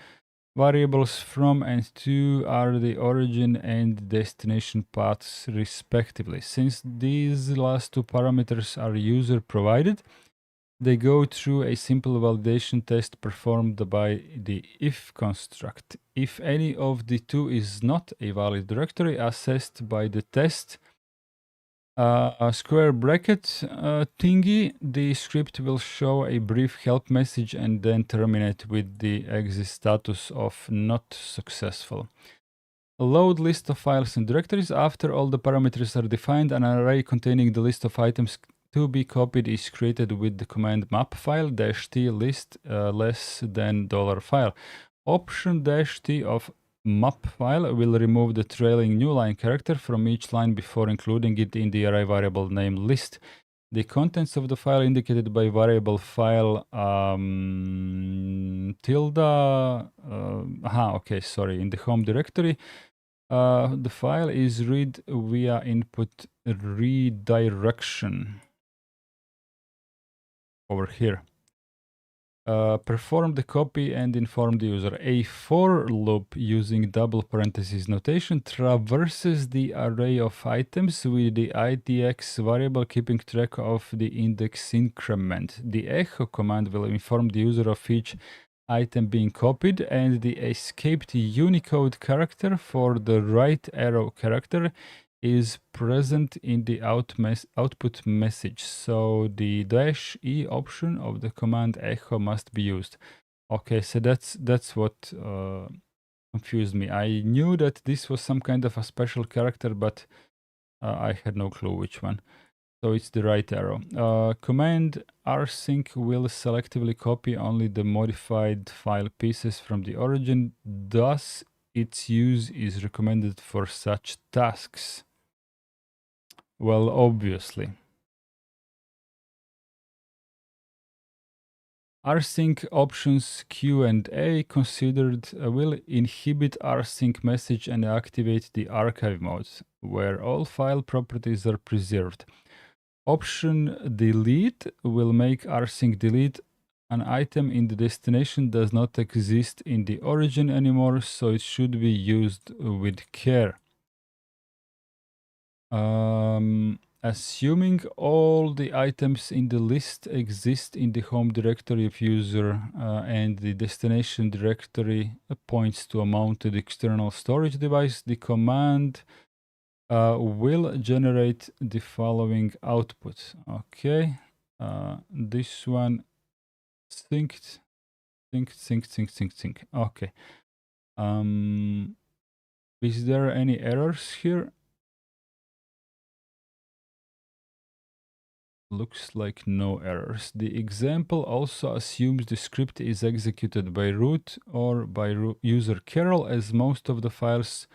Variables from and to are the origin and destination paths respectively. Since these last two parameters are user provided, they go through a simple validation test performed by the if construct. If any of the two is not a valid directory assessed by the test a square bracket thingy, the script will show a brief help message and then terminate with the exit status of not successful. Load list of files and directories. After all the parameters are defined, an array containing the list of items to be copied is created with the command map file -t list less than $file. Option -t of map file will remove the trailing new line character from each line before including it in the array variable name list. The contents of the file indicated by variable file tilde. Okay, sorry. In the home directory, the file is read via input redirection over here. Perform the copy and inform the user. A for loop using double parentheses notation traverses the array of items with the idx variable keeping track of the index increment. The echo command will inform the user of each item being copied, and the escaped Unicode character for the right arrow character is present in the output message. So the -e option of the command echo must be used. Okay, so that's what confused me. I knew that this was some kind of a special character, but I had no clue which one. So it's the right arrow. Command rsync will selectively copy only the modified file pieces from the origin. Thus, its use is recommended for such tasks. Well, obviously. rsync options Q and A considered will inhibit rsync message and activate the archive mode, where all file properties are preserved. Option delete will make rsync delete an item in the destination does not exist in the origin anymore, so it should be used with care. Assuming all the items in the list exist in the home directory of user and the destination directory points to a mounted external storage device, the command will generate the following output. Okay, this one synced. Okay. Is there any errors here? Looks like no errors. The example also assumes the script is executed by root or by user kernel, as most of the files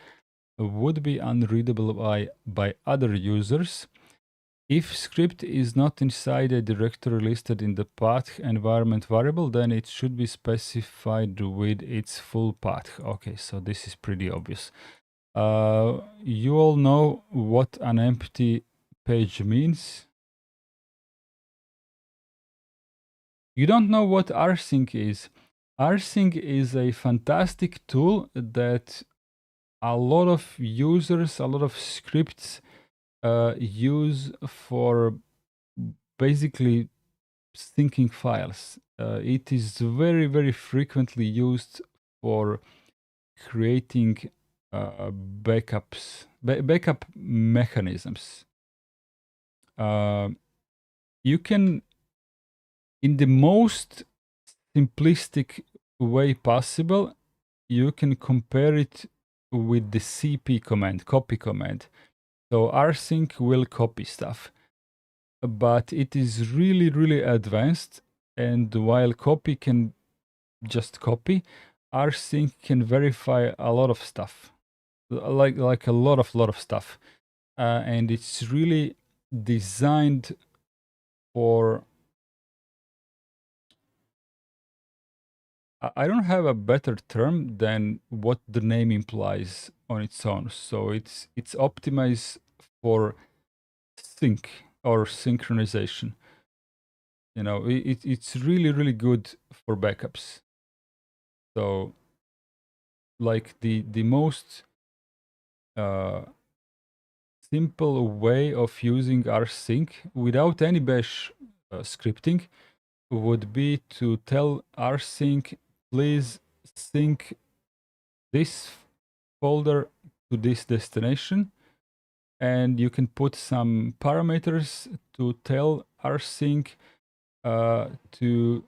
would be unreadable by other users. If script is not inside a directory listed in the path environment variable, then it should be specified with its full path. Okay, so this is pretty obvious. You all know what an empty page means. You don't know what rsync is. Rsync is a fantastic tool that a lot of users, a lot of scripts use for basically syncing files. It is very, very frequently used for creating backups, backup mechanisms. You can, in the most simplistic way possible, you can compare it with the cp command, copy command. So rsync will copy stuff, but it is really, really advanced. And while copy can just copy, rsync can verify a lot of stuff, like a lot of stuff. And it's really designed for, I don't have a better term than what the name implies on its own. So it's optimized for sync or synchronization. You know, it's really, really good for backups. So like the most simple way of using rsync without any bash scripting would be to tell rsync, please sync this folder to this destination, and you can put some parameters to tell rsync to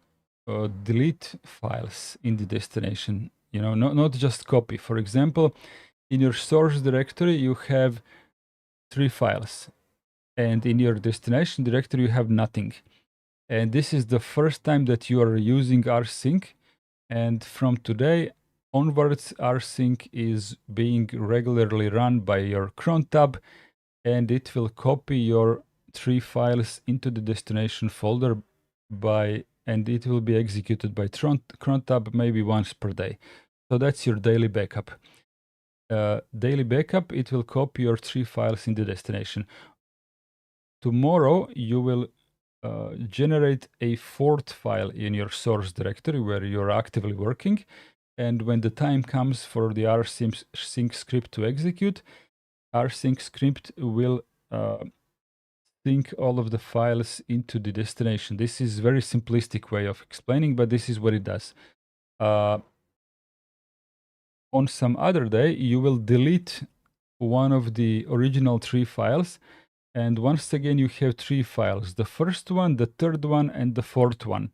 delete files in the destination. You know, not just copy. For example, in your source directory, you have 3 files, and in your destination directory, you have nothing. And this is the first time that you are using rsync. And from today, onwards, rsync is being regularly run by your cron tab, and it will copy your 3 files into the destination folder and it will be executed by cron tab maybe once per day. So that's your daily backup. Daily backup, it will copy your 3 files in the destination. Tomorrow, you will generate a 4th file in your source directory where you're actively working. And when the time comes for the rsync script to execute, rsync script will sync all of the files into the destination. This is very simplistic way of explaining, but this is what it does. On some other day, you will delete one of the original 3 files. And once again, you have 3 files, the first one, the third one, and the 4th one.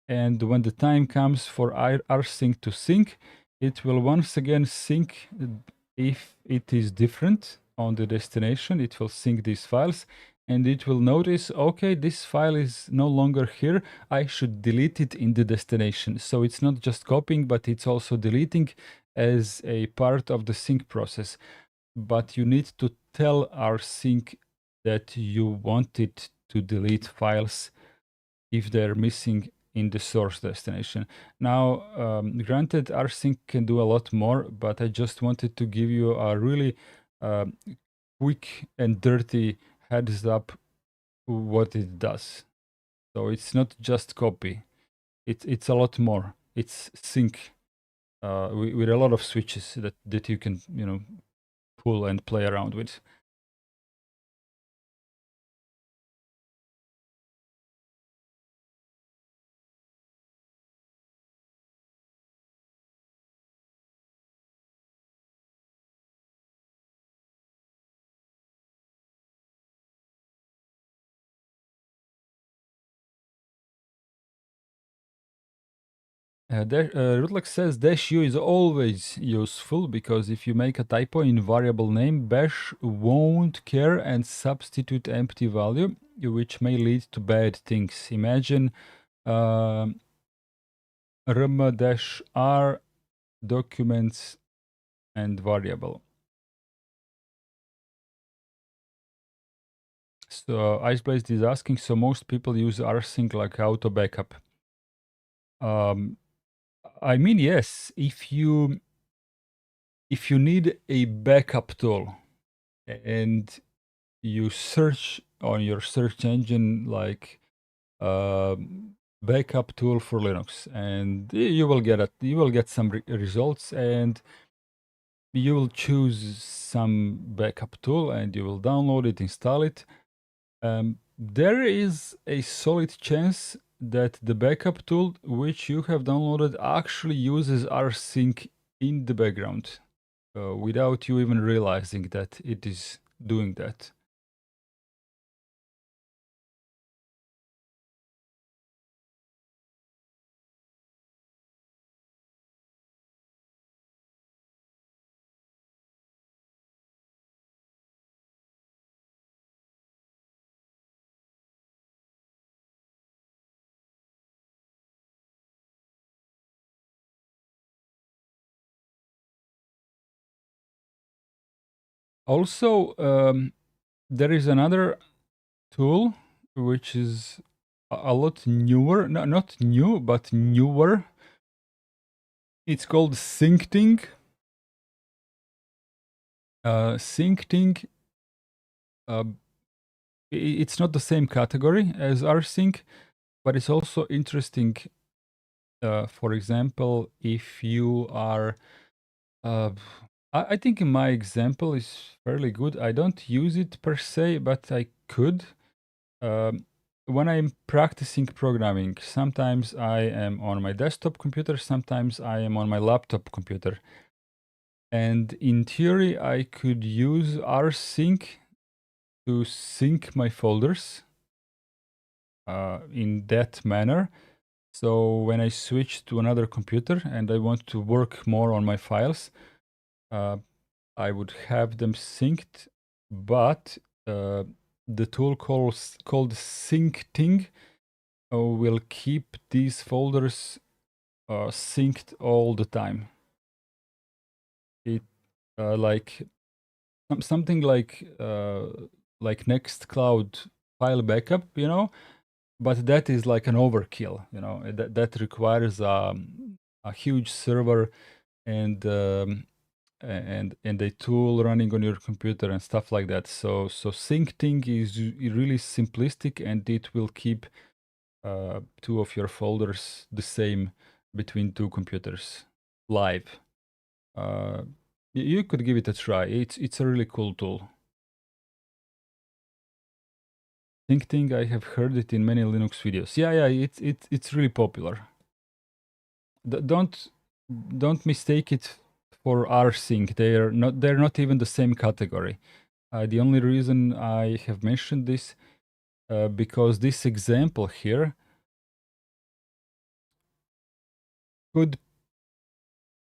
And when the time comes for rsync to sync, it will once again sync if it is different on the destination. It will sync these files and it will notice, okay, this file is no longer here. I should delete it in the destination. So it's not just copying, but it's also deleting as a part of the sync process. But you need to tell rsync that you want it to delete files if they're missing in the source destination. Now, granted, rsync can do a lot more, but I just wanted to give you a really quick and dirty heads up what it does. So it's not just copy. It's a lot more. It's sync with a lot of switches that you can, pull and play around with. Rutlex says -u is always useful because if you make a typo in variable name, bash won't care and substitute empty value, which may lead to bad things. Imagine rm-r documents and variable. So Iceblazed is asking, so most people use rsync like auto backup. I mean, yes, if you need a backup tool and you search on your search engine like backup tool for Linux, and you will get some results, and you will choose some backup tool and you will download it, install it. There is a solid chance that the backup tool which you have downloaded actually uses rsync in the background without you even realizing that it is doing that. Also, there is another tool which is a lot newer, no, not new, but newer. It's called Syncting. Syncting, it's not the same category as rsync, but it's also interesting. For example, if you are I think my example is fairly good. I don't use it per se, but I could. When I'm practicing programming, sometimes I am on my desktop computer, sometimes I am on my laptop computer. And in theory, I could use rsync to sync my folders in that manner. So when I switch to another computer and I want to work more on my files, I would have them synced, but the tool called syncting will keep these folders synced all the time. like something like Nextcloud file backup, but that is like an overkill, that requires a huge server and a tool running on your computer and stuff like that. So syncing is really simplistic, and it will keep two of your folders the same between two computers live. uh, you could give it a try. It's a really cool tool. Syncing, I have heard it in many Linux videos. Yeah, it's really popular. Don't mistake it for rsync. They're not even the same category. The only reason I have mentioned this because this example here could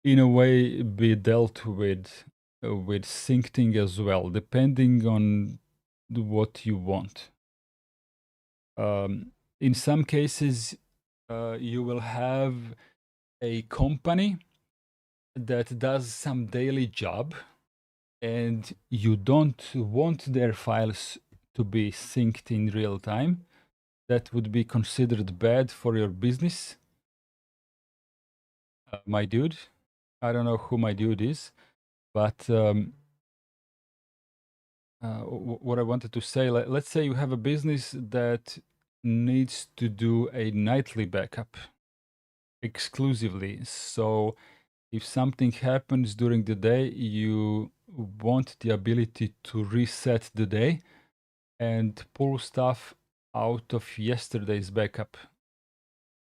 in a way be dealt with syncing as well, depending on what you want. In some cases, you will have a company that does some daily job, and you don't want their files to be synced in real time. That would be considered bad for your business, my dude. I don't know who my dude is, but what I wanted to say, let's say you have a business that needs to do a nightly backup exclusively. So if something happens during the day, you want the ability to reset the day and pull stuff out of yesterday's backup.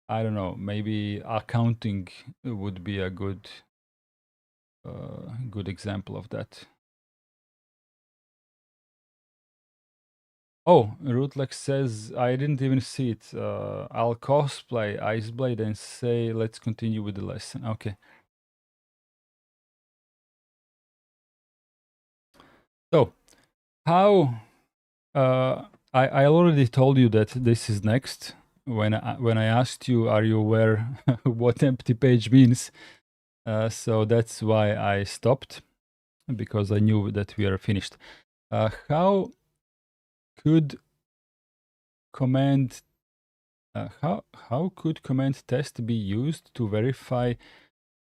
I don't know, maybe accounting would be a good example of that. Oh, Rootlex says, I didn't even see it. I'll cosplay Iceblade and say, let's continue with the lesson. Okay. So, how... I already told you that this is next. When I asked you, are you aware what empty page means? So that's why I stopped, because I knew that we are finished. How could command how could command test be used to verify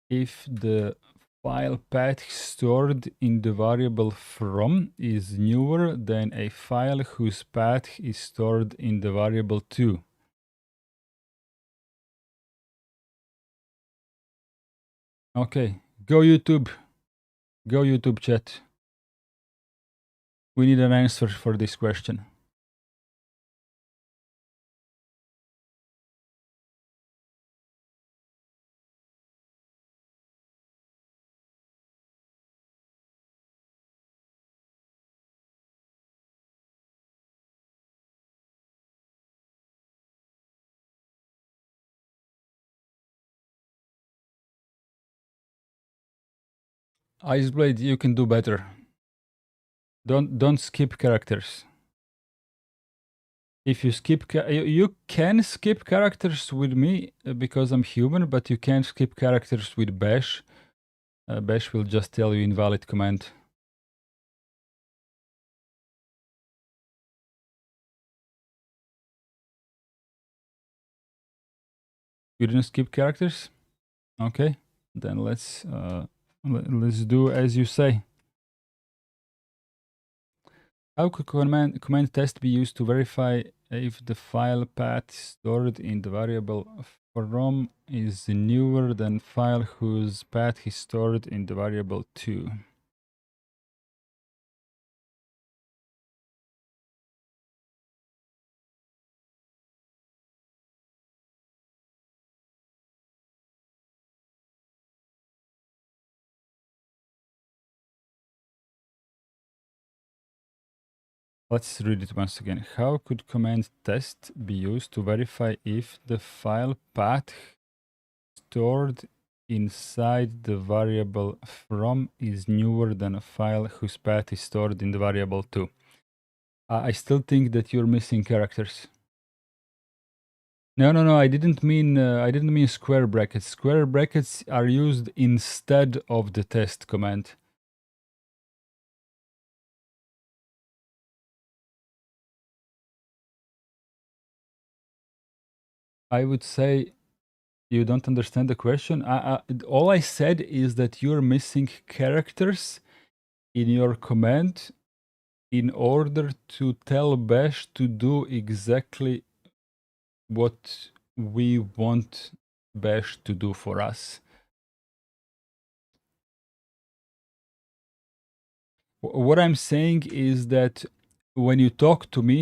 if the file path stored in the variable from is newer than a file whose path is stored in the variable to? Okay, go YouTube. Go YouTube chat. We need an answer for this question. Iceblade, you can do better. Don't skip characters. If you skip, you can skip characters with me because I'm human, but you can't skip characters with bash. Bash will just tell you invalid command. You didn't skip characters? Okay, then let's do as you say. How could command test be used to verify if the file path stored in the variable from is newer than file whose path is stored in the variable to? Let's read it once again. How could command test be used to verify if the file path stored inside the variable from is newer than a file whose path is stored in the variable to? I still think that you're missing characters. No. I didn't mean square brackets. Square brackets are used instead of the test command. I would say you don't understand the question. All I said is that you're missing characters in your command in order to tell bash to do exactly what we want bash to do for us. What I'm saying is that when you talk to me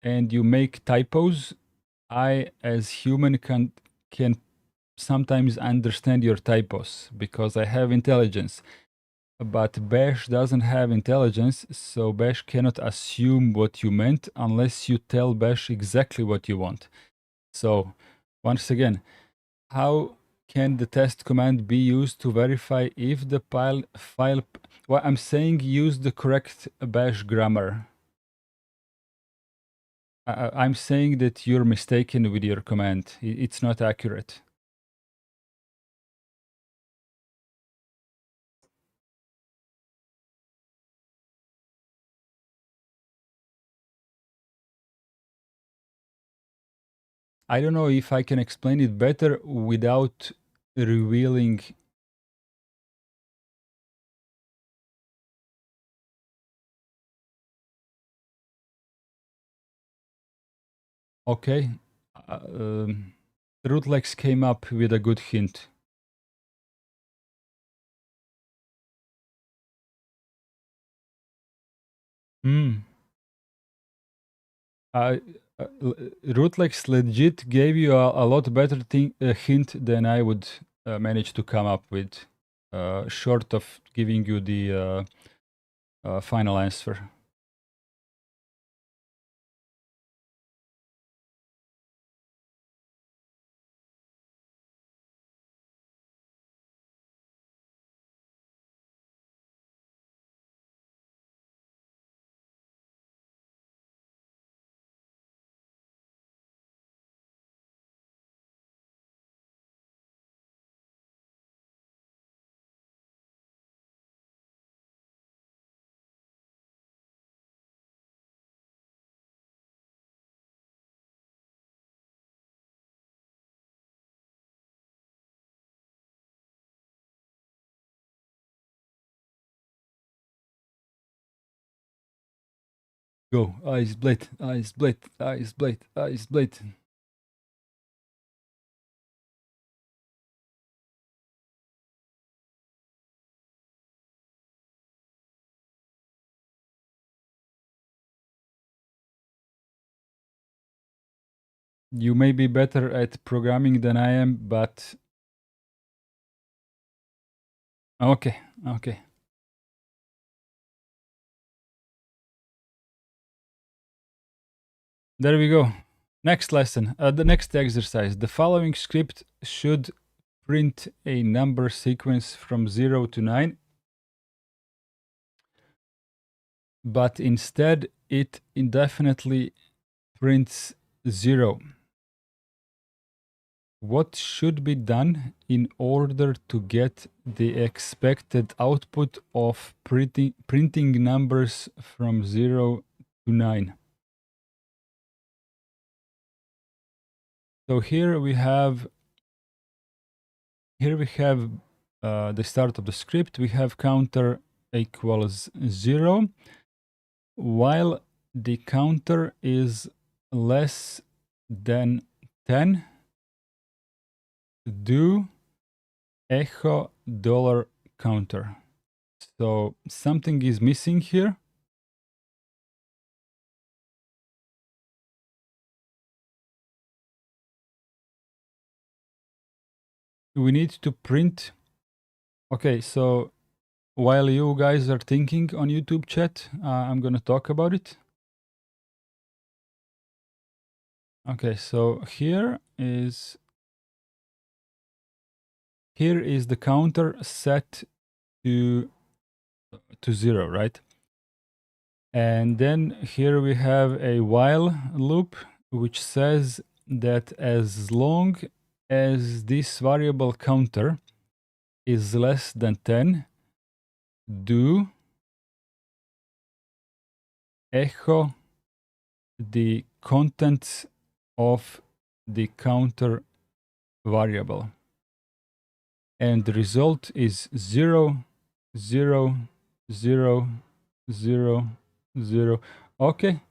and you make typos, I as human can sometimes understand your typos because I have intelligence. But bash doesn't have intelligence, so bash cannot assume what you meant unless you tell bash exactly what you want. So once again, how can the test command be used to verify if the file well, I'm saying use the correct bash grammar. I'm saying that you're mistaken with your command. It's not accurate. I don't know if I can explain it better without revealing. Okay. Rootlex came up with a good hint. Hmm. Uh, Rootlex legit gave you a lot better hint than I would manage to come up with, short of giving you the final answer. Go, Ice Blade, Ice Blade, Ice Blade, Ice Blade. You may be better at programming than I am, but okay, okay. There we go. Next lesson, the next exercise. The following script should print a number sequence from 0 to 9, but instead it indefinitely prints 0. What should be done in order to get the expected output of printing numbers from 0 to 9? So here we have the start of the script. We have counter equals 0, while the counter is less than 10. Do echo dollar counter. So something is missing here. We need to print. Okay, so while you guys are thinking on YouTube chat, I'm going to talk about it. Okay, so here is the counter set to 0, right? And then here we have a while loop, which says that as long as this variable counter is less than 10, do echo the contents of the counter variable. And the result is 0, 0, 0, 0, 0. Okay.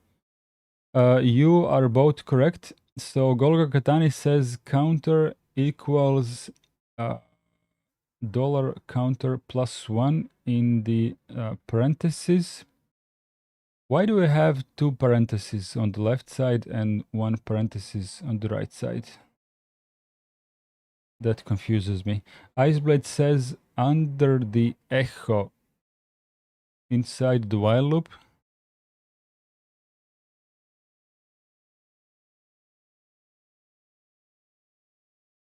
You are both correct. So Golga Katani says counter equals dollar counter plus 1 in the parentheses. Why do we have two parentheses on the left side and one parenthesis on the right side? That confuses me. Iceblade says under the echo inside the while loop.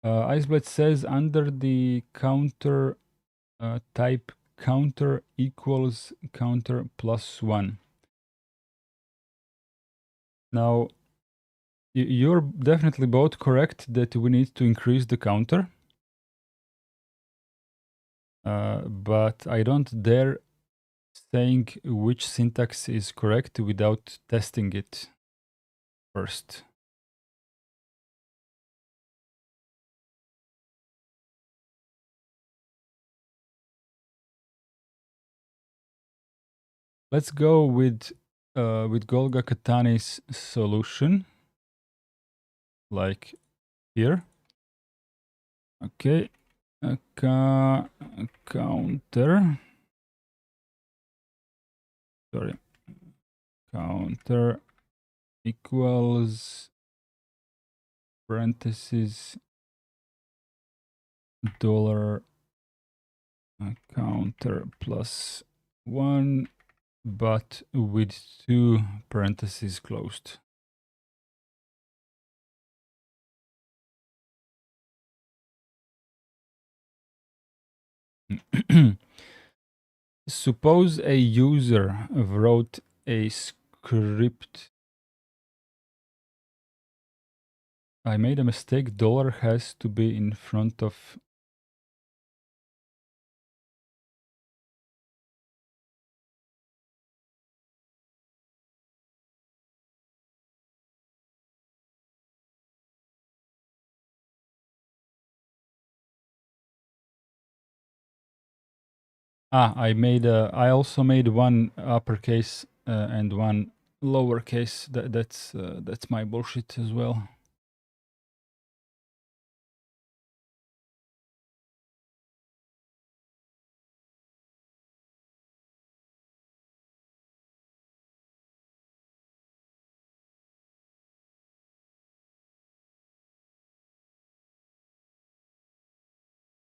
Iceblade says under the counter type counter equals counter plus 1. Now, you're definitely both correct that we need to increase the counter. But I don't dare saying which syntax is correct without testing it first. Let's go with Golga Katani's solution, like here. Okay, counter. Sorry, counter equals parentheses dollar counter plus 1, but with two parentheses closed. Suppose a user wrote a script. I made a mistake. Dollar has to be in front of. I also made one uppercase and one lowercase. That's my bullshit as well.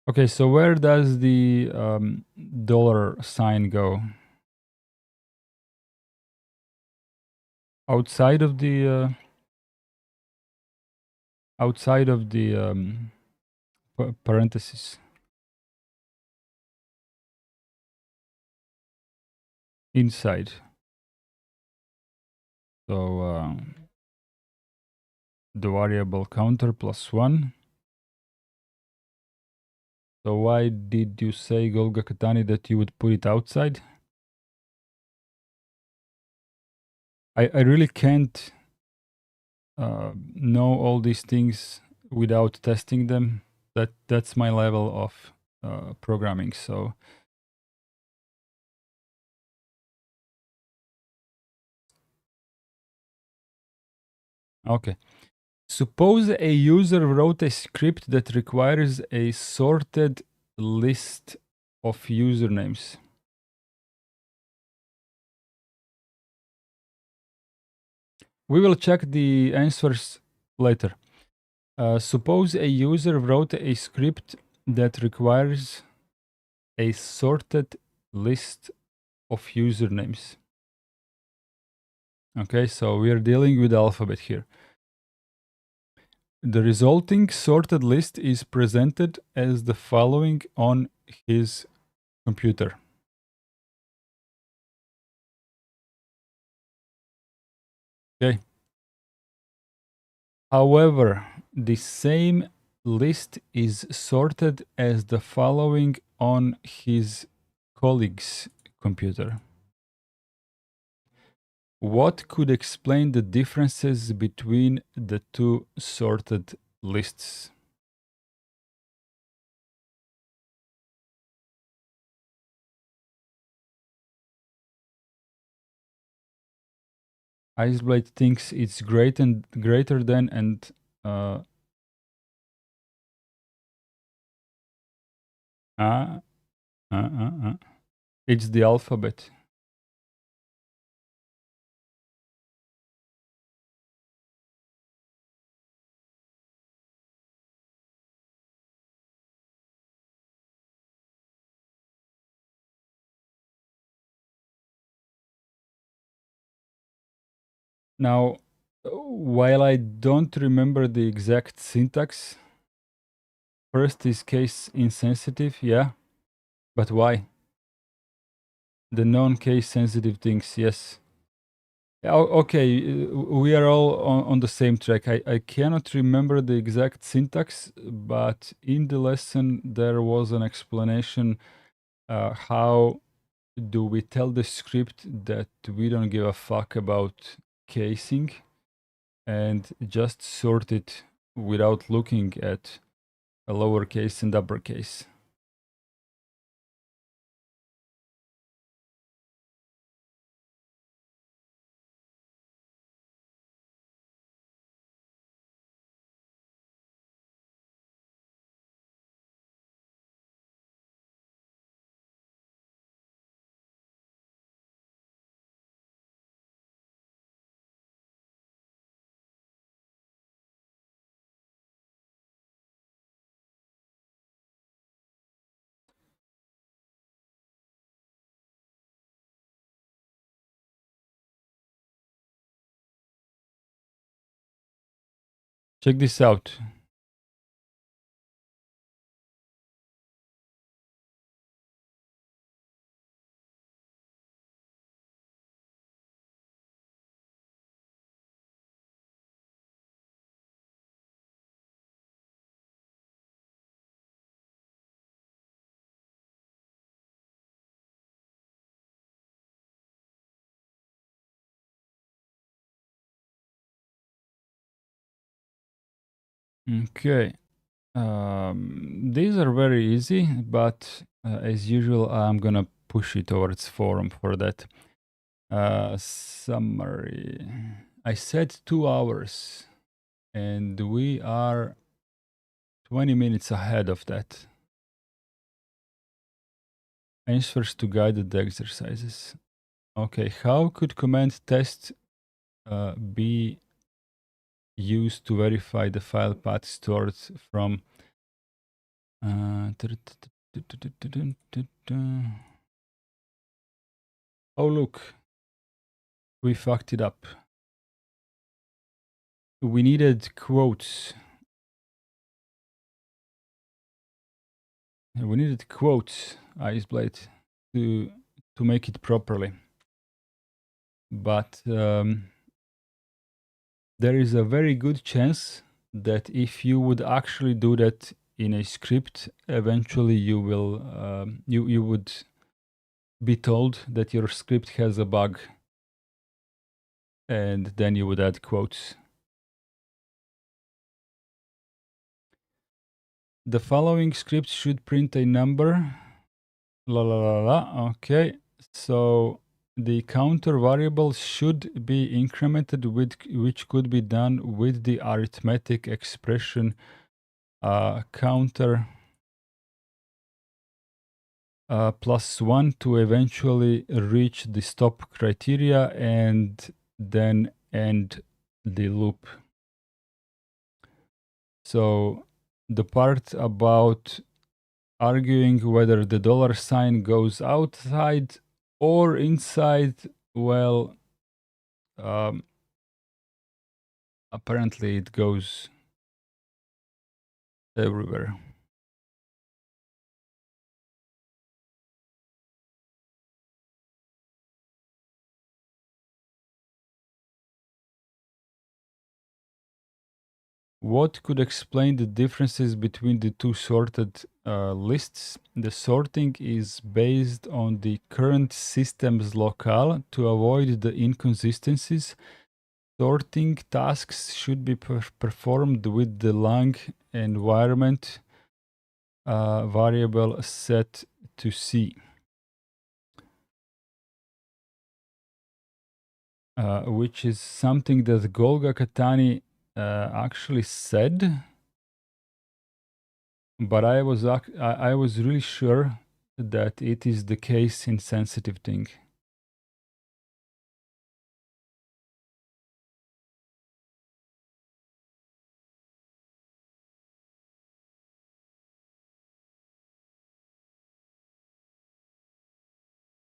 Okay, so where does the dollar sign go? Outside of the parentheses. Inside. So the variable counter plus 1. So why did you say, Golga Katani, that you would put it outside? I really can't know all these things without testing them. That's my level of programming. So okay. Suppose a user wrote a script that requires a sorted list of usernames. We will check the answers later. Suppose a user wrote a script that requires a sorted list of usernames. Okay, so we are dealing with the alphabet here. The resulting sorted list is presented as the following on his computer. Okay. However, the same list is sorted as the following on his colleague's computer. What could explain the differences between the two sorted lists? Iceblade thinks it's great and greater than and uh uh, uh, uh, uh. It's the alphabet. Now, while I don't remember the exact syntax, first is case insensitive, yeah, but why? The non-case sensitive things, yes. Okay, we are all on the same track. I cannot remember the exact syntax, but in the lesson there was an explanation how do we tell the script that we don't give a fuck about casing and just sort it without looking at a lowercase and uppercase. Check this out. Okay. These are very easy, but as usual, I'm gonna push it towards forum for that. Summary. I said 2 hours, and we are 20 minutes ahead of that. Answers to guided exercises. Okay, how could command test be used to verify the file path stored from oh look, we fucked it up. We needed quotes. We needed quotes, Iceblade, to to make it properly. But there is a very good chance that if you would actually do that in a script, eventually you will you would be told that your script has a bug, and then you would add quotes. The following script should print a number. La la la la. Okay, so the counter variable should be incremented, with which could be done with the arithmetic expression counter +1 to eventually reach the stop criteria and then end the loop. So the part about arguing whether the dollar sign goes outside or inside, well, apparently it goes everywhere. What could explain the differences between the two sorted lists, the sorting is based on the current system's locale to avoid the inconsistencies. Sorting tasks should be performed with the lang environment variable set to C. Which is something that Golga Katani actually said, but I was really sure that it is the case insensitive thing.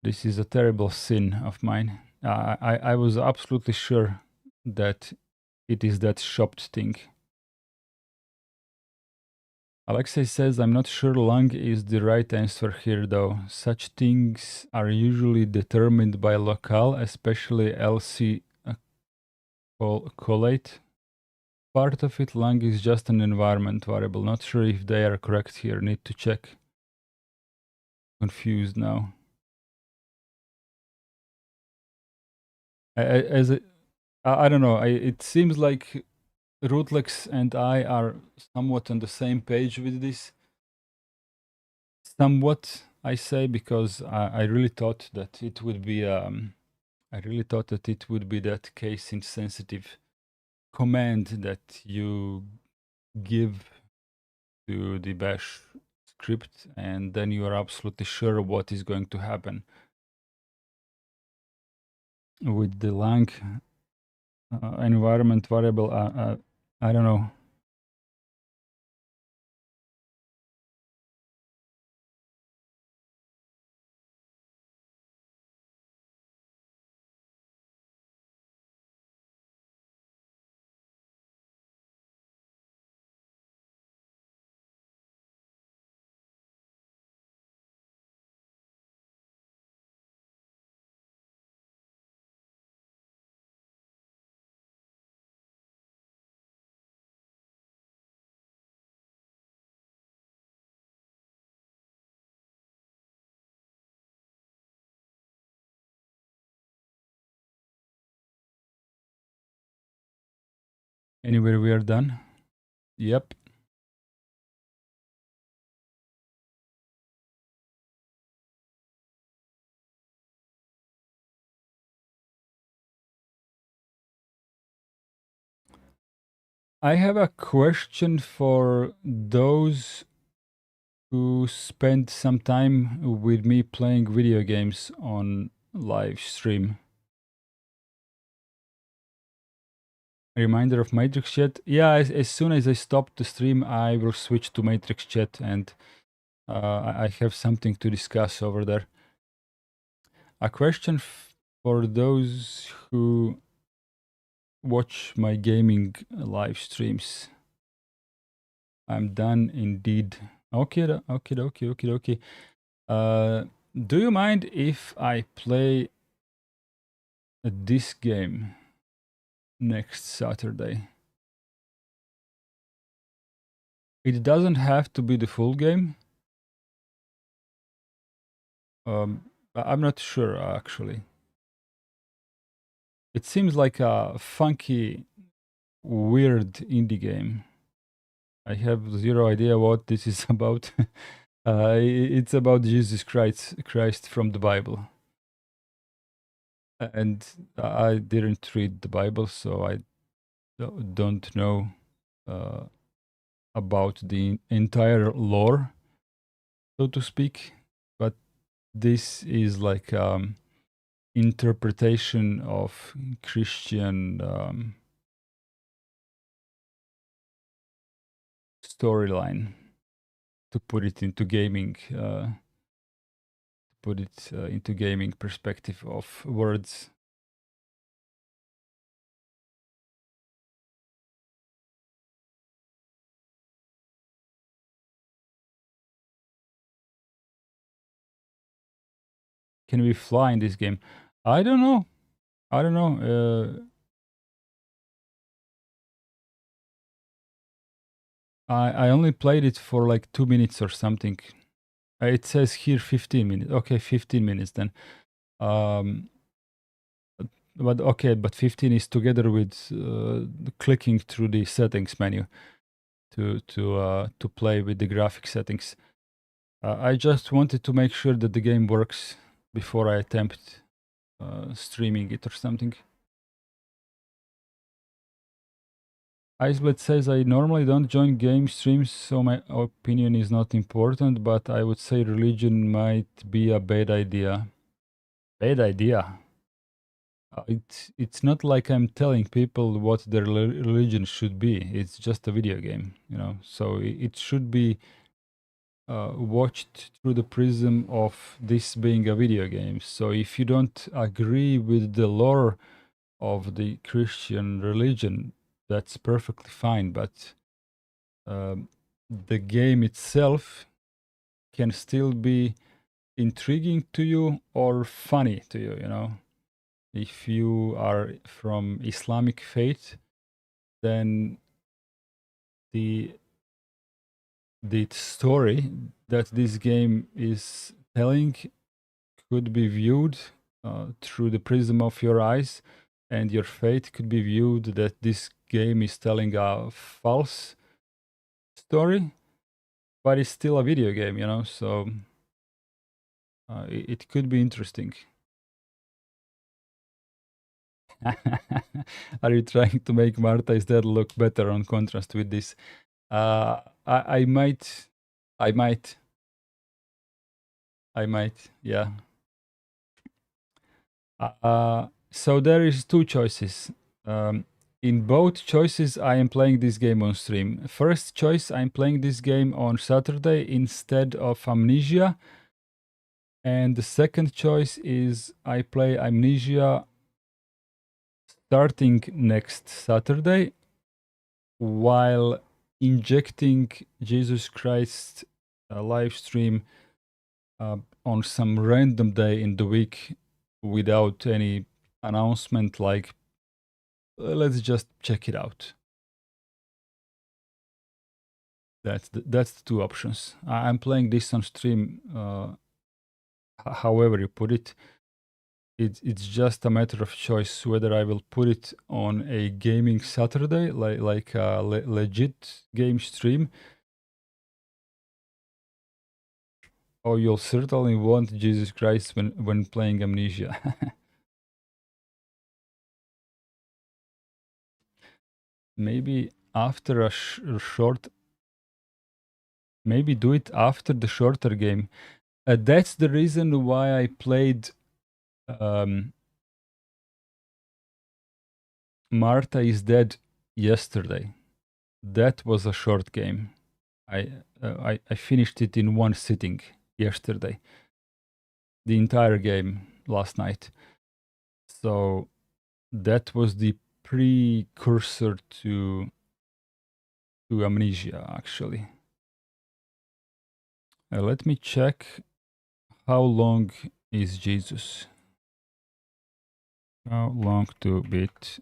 This is a terrible sin of mine. I was absolutely sure that it is that shopped thing. Alexei says, I'm not sure lang is the right answer here though. Such things are usually determined by locale, especially LC collate. Part of it, lang is just an environment variable. Not sure if they are correct here. Need to check. Confused now. I don't know. It seems like Rootlex and I are somewhat on the same page with this. Somewhat, I say, because I really thought that it would be that case insensitive command that you give to the bash script, and then you are absolutely sure what is going to happen. With the lang environment variable, I don't know. Anyway, we are done. Yep. I have a question for those who spend some time with me playing video games on live stream. A reminder of Matrix Chat. Yeah, as soon as I stop the stream, I will switch to Matrix Chat, and I have something to discuss over there. A question for those who watch my gaming live streams. I'm done indeed. Okay. Do you mind if I play this game next Saturday? It doesn't have to be the full game. I'm not sure actually. It seems like a funky, weird indie game. I have zero idea what this is about. It's about Jesus Christ from the Bible. And I didn't read the Bible, so I don't know about the entire lore, so to speak. But this is like interpretation of Christian storyline to put it into gaming. Into gaming perspective of words. Can we fly in this game? I don't know. I only played it for like 2 minutes or something. It says here 15 minutes. Okay, 15 minutes then. Um, but okay, but 15 is together with clicking through the settings menu to play with the graphic settings. I just wanted to make sure that the game works before I attempt streaming it or something. Iceblood says, I normally don't join game streams, so my opinion is not important, but I would say religion might be a bad idea. Bad idea? It's not like I'm telling people what their religion should be. It's just a video game, you know. So it should be watched through the prism of this being a video game. So if you don't agree with the lore of the Christian religion, that's perfectly fine. But the game itself can still be intriguing to you or funny to you, you know. If you are from Islamic faith, then the the story that this game is telling could be viewed through the prism of your eyes, and your faith could be viewed that this game is telling a false story, but it's still a video game, you know. So it could be interesting. Are you trying to make Marta is dead look better on contrast with this? I might, I might, I might, yeah. So there is two choices. In both choices, I am playing this game on stream. First choice, I'm playing this game on Saturday instead of Amnesia. And the second choice is I play Amnesia starting next Saturday while injecting Jesus Christ live stream on some random day in the week without any announcement, like let's just check it out. That's the two options. I'm playing this on stream. However you put it, it's just a matter of choice whether I will put it on a gaming Saturday, like a legit game stream, or you'll certainly want Jesus Christ when playing Amnesia. Maybe after a short, maybe do it after the shorter game. That's the reason why I played Marta is Dead yesterday. That was a short game. I finished it in one sitting yesterday. The entire game last night. So that was the precursor to Amnesia, actually. Let me check how long is Jesus. How long to beat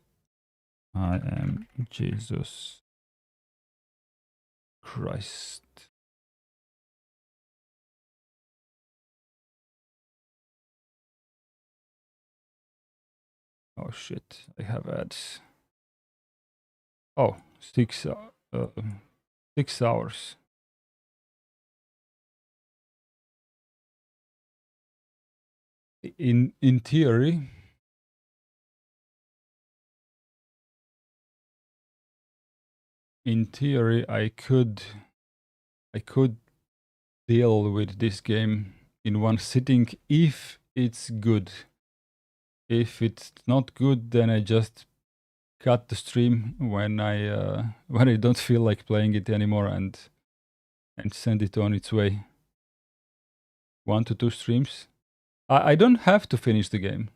I am Jesus Christ. Oh shit, I have ads. Oh, 6 hours. In theory, I could deal with this game in one sitting if it's good. If it's not good, then I just cut the stream when I don't feel like playing it anymore and send it on its way. 1 to 2 streams. I don't have to finish the game.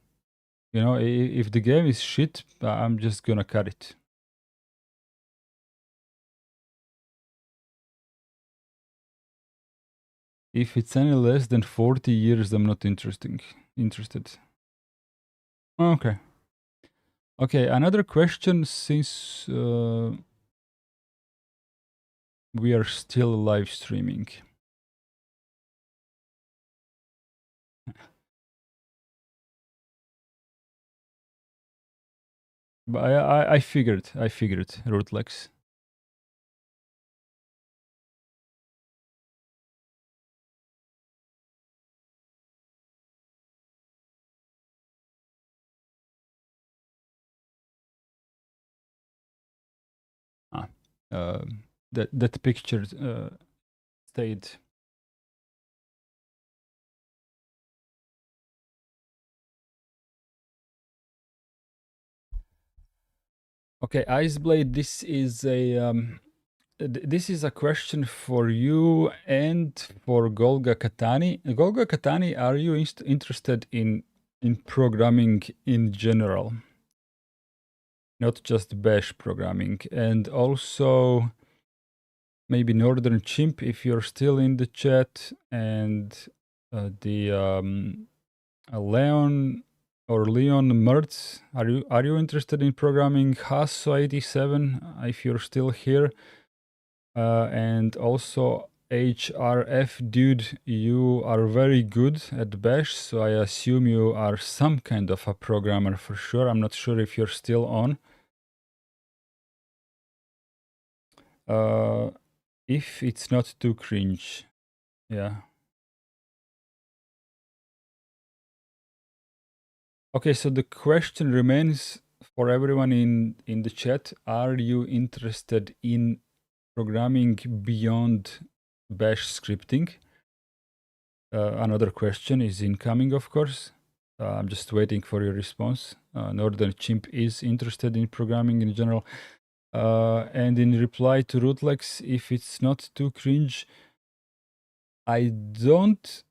You know, if the game is shit, I'm just gonna cut it. If it's any less than 40 years, I'm not interested. Okay. Okay, another question since we are still live streaming. But I figured, Rootlex. Ah, that picture stayed. Okay, Iceblade, this is this is a question for you and for Golga Katani. Golga Katani, are you interested in programming in general, not just Bash programming? And also maybe Northern Chimp, if you're still in the chat, and the Leon or Leon Mertz, are you interested in programming Hasso 87? If you're still here, and also HRF dude, you are very good at Bash, so I assume you are some kind of a programmer for sure. I'm not sure if you're still on. If it's not too cringe, yeah. Okay, so the question remains for everyone in the chat: are you interested in programming beyond Bash scripting? Another question is incoming, of course. I'm just waiting for your response. Northern Chimp is interested in programming in general. And in reply to Rootlex, if it's not too cringe, I don't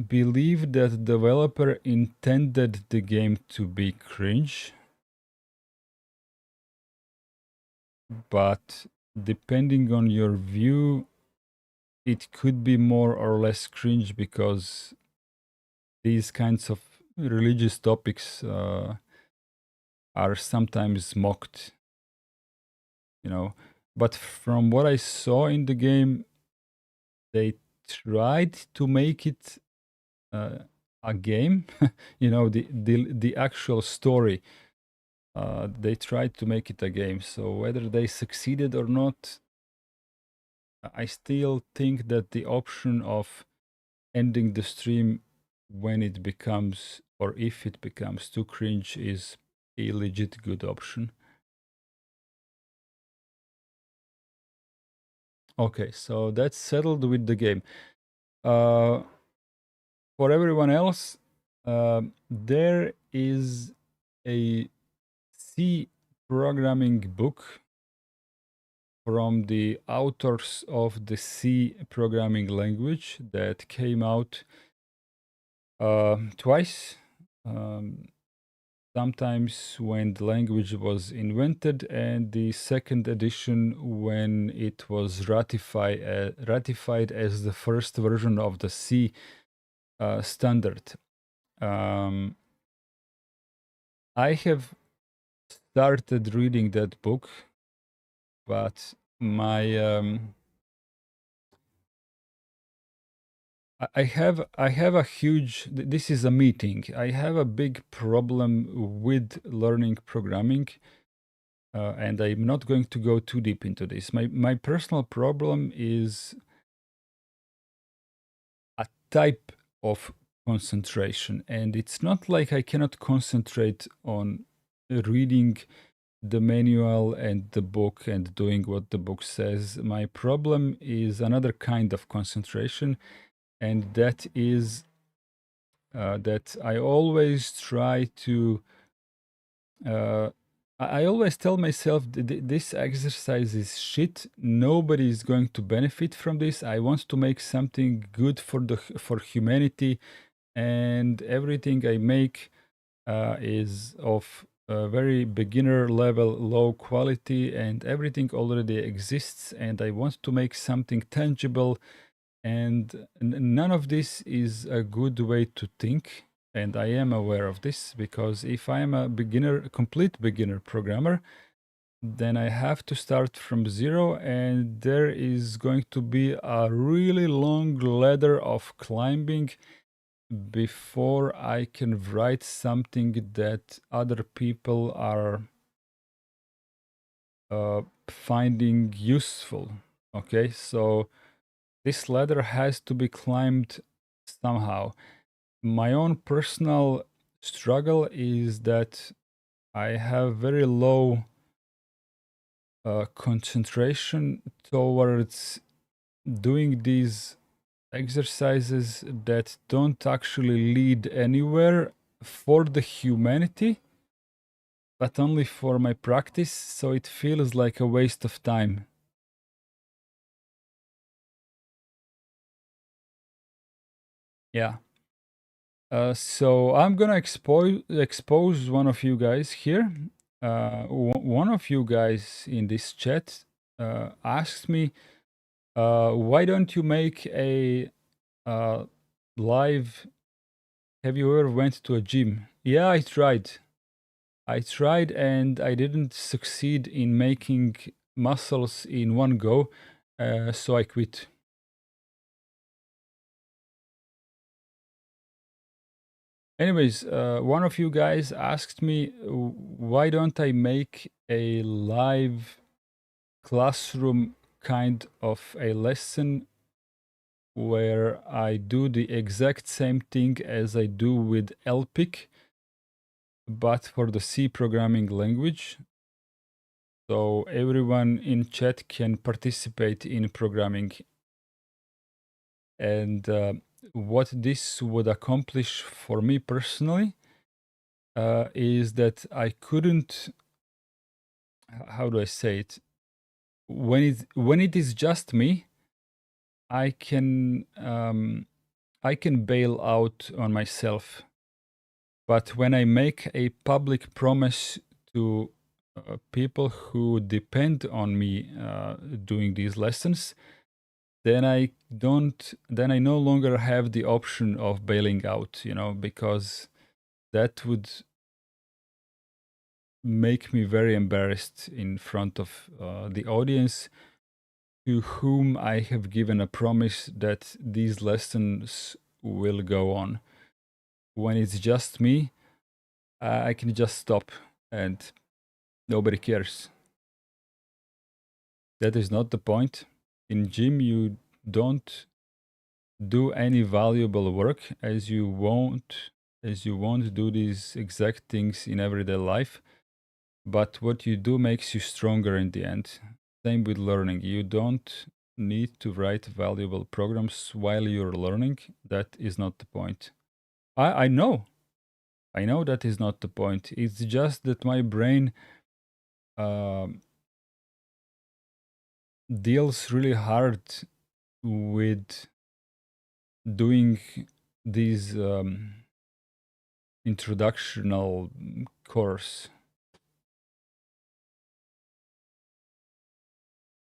believe that developer intended the game to be cringe. But depending on your view, it could be more or less cringe because these kinds of religious topics are sometimes mocked, you know. But from what I saw in the game, they tried to make it a game, you know, the actual story. They tried to make it a game. So whether they succeeded or not, I still think that the option of ending the stream when it becomes, or if it becomes too cringe, is a legit good option. Okay, so that's settled with the game. For everyone else, there is a C programming book from the authors of the C programming language that came out twice. Sometimes when the language was invented, and the second edition when it was ratified as the first version of the C standard. I have started reading that book, but my I have a huge. This is a meeting. I have a big problem with learning programming, and I'm not going to go too deep into this. My personal problem is a type of concentration, and it's not like I cannot concentrate on reading the manual and the book and doing what the book says. My problem is another kind of concentration, and that is that I always try to. I always tell myself this exercise is shit. Nobody is going to benefit from this. I want to make something good for humanity, and everything I make is of a very beginner level, low quality, and everything already exists. And I want to make something tangible, and none of this is a good way to think. And I am aware of this because if I am a complete beginner programmer, then I have to start from zero, and there is going to be a really long ladder of climbing before I can write something that other people are finding useful. Okay, so this ladder has to be climbed somehow. My own personal struggle is that I have very low concentration towards doing these exercises that don't actually lead anywhere for the humanity, but only for my practice, so it feels like a waste of time. Yeah. So I'm gonna expose one of you guys here. One of you guys in this chat asked me, "Why don't you make a live? Have you ever went to a gym?" Yeah, I tried. I tried, and I didn't succeed in making muscles in one go, so I quit. Anyways, one of you guys asked me, why don't I make a live classroom kind of a lesson where I do the exact same thing as I do with LPIC, but for the C programming language. So everyone in chat can participate in programming. And what this would accomplish for me personally is that I couldn't, how do I say it? When it is just me, I can bail out on myself. But when I make a public promise to people who depend on me doing these lessons, then I don't. Then I no longer have the option of bailing out. Because that would make me very embarrassed in front of the audience to whom I have given a promise that these lessons will go on. When it's just me, I can just stop and nobody cares. That is not the point. In gym, you don't do any valuable work as you won't do these exact things in everyday life. But what you do makes you stronger in the end. Same with learning. You don't need to write valuable programs while you're learning. That is not the point. I know. I know that is not the point. It's just that my brain um deals really hard with doing these introductional course.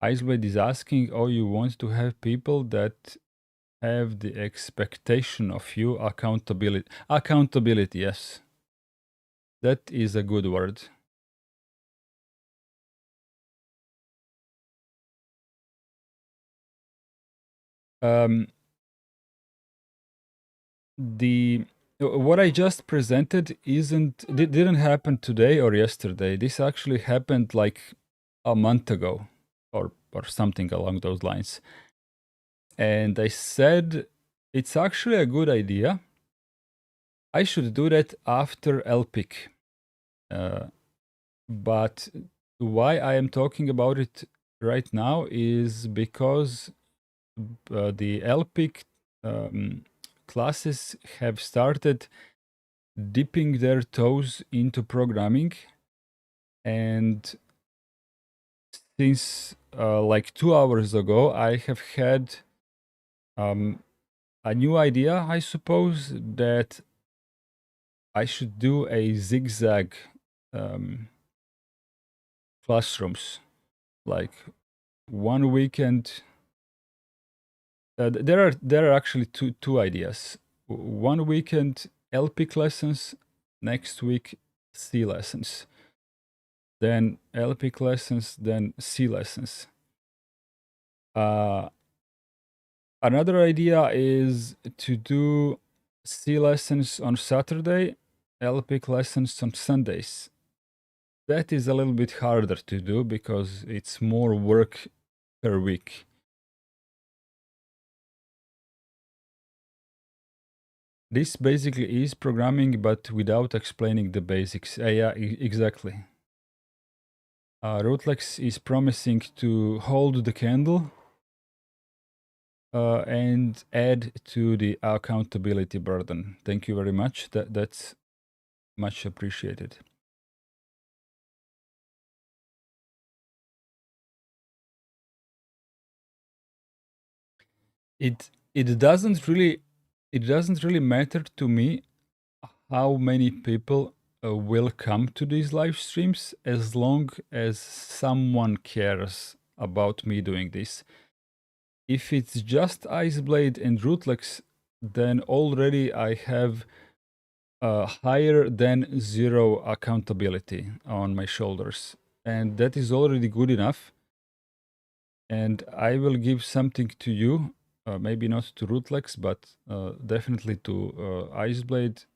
Iceblade is asking, oh, you want to have people that have the expectation of you accountability. Accountability, yes. That is a good word. Um, the what I just presented didn't happen today or yesterday. This actually happened like a month ago, or something along those lines. And I said it's actually a good idea. I should do that after LPIC. But why I am talking about it right now is because the LPIC classes have started dipping their toes into programming, and since like 2 hours ago, I have had a new idea, I suppose, that I should do a zigzag classrooms, like one weekend. There are actually two ideas. One weekend LPIC lessons, next week C lessons. then LPIC lessons, then C lessons. Another idea is to do C lessons on Saturday, LPIC lessons on Sundays. That is a little bit harder to do because it's more work per week. This basically is programming, but without explaining the basics. Yeah, exactly. Rootlex is promising to hold the candle and add to the accountability burden. Thank you very much. That's much appreciated. It doesn't really matter to me how many people will come to these live streams as long as someone cares about me doing this. If it's just Iceblade and Rootlex, then already I have higher than 0 accountability on my shoulders. And that is already good enough. And I will give something to you, maybe not to Rootlex, but definitely to Iceblade,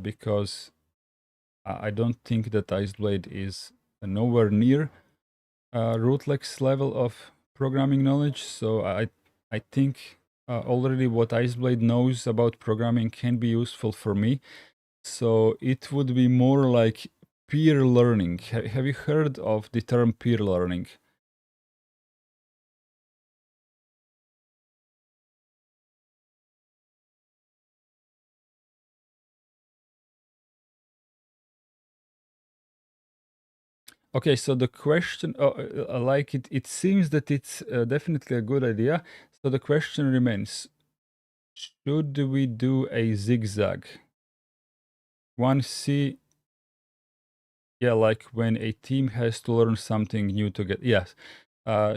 because I don't think that Iceblade is nowhere near Rootlex level of programming knowledge. So I think already what Iceblade knows about programming can be useful for me. So it would be more like peer learning. Have you heard of the term peer learning? Okay, so the question, I like it. It seems that it's definitely a good idea. So the question remains: should we do a zigzag? 1C, yeah, like when a team has to learn something new together. Yes.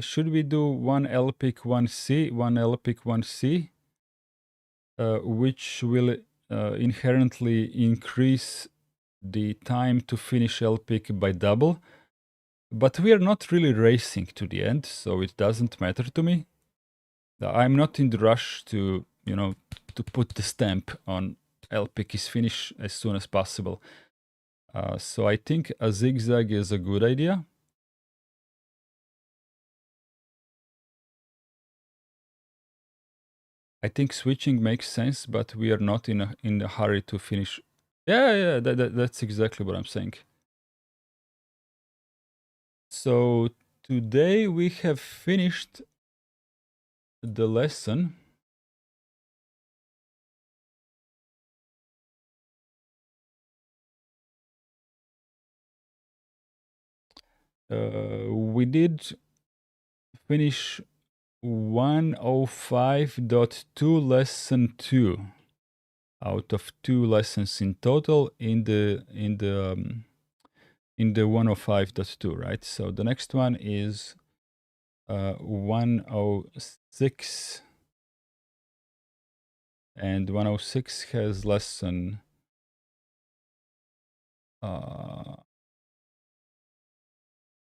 Should we do one LPIC, 1C, one LPIC, 1C, which will inherently increase the time to finish LPIC by double? But we are not really racing to the end, so it doesn't matter to me. I'm not in the rush to, to put the stamp on LPIC is finish as soon as possible. So I think a zigzag is a good idea. I think switching makes sense, but we are not in a hurry to finish. Yeah, that's exactly what I'm saying. So today we have finished the lesson. We did finish 105.2 lesson 2 out of 2 lessons in total in the 105.2, right? So the next one is 106, and 106 has lesson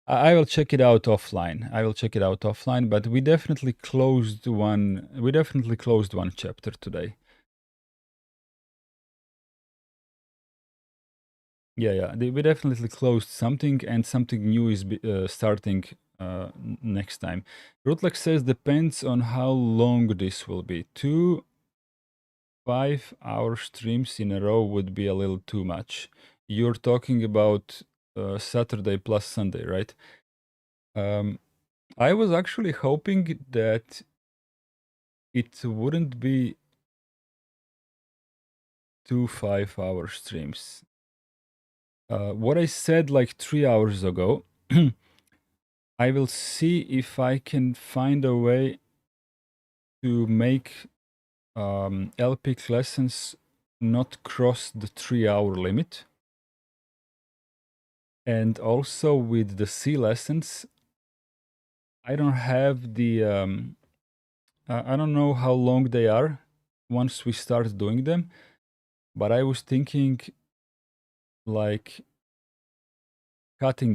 I will check it out offline. But we definitely closed one. We definitely closed one chapter today. Yeah. We definitely closed something, and something new is starting next time. Rootlex says depends on how long this will be. 2 5-hour streams in a row would be a little too much. You're talking about Saturday plus Sunday, right? I was actually hoping that it wouldn't be 2 5-hour streams. What I said like 3 hours ago, I will see if I can find a way to make LPIC lessons not cross the 3-hour limit. And also with the C lessons, I don't have the, I don't know how long they are once we start doing them, but I was thinking like cutting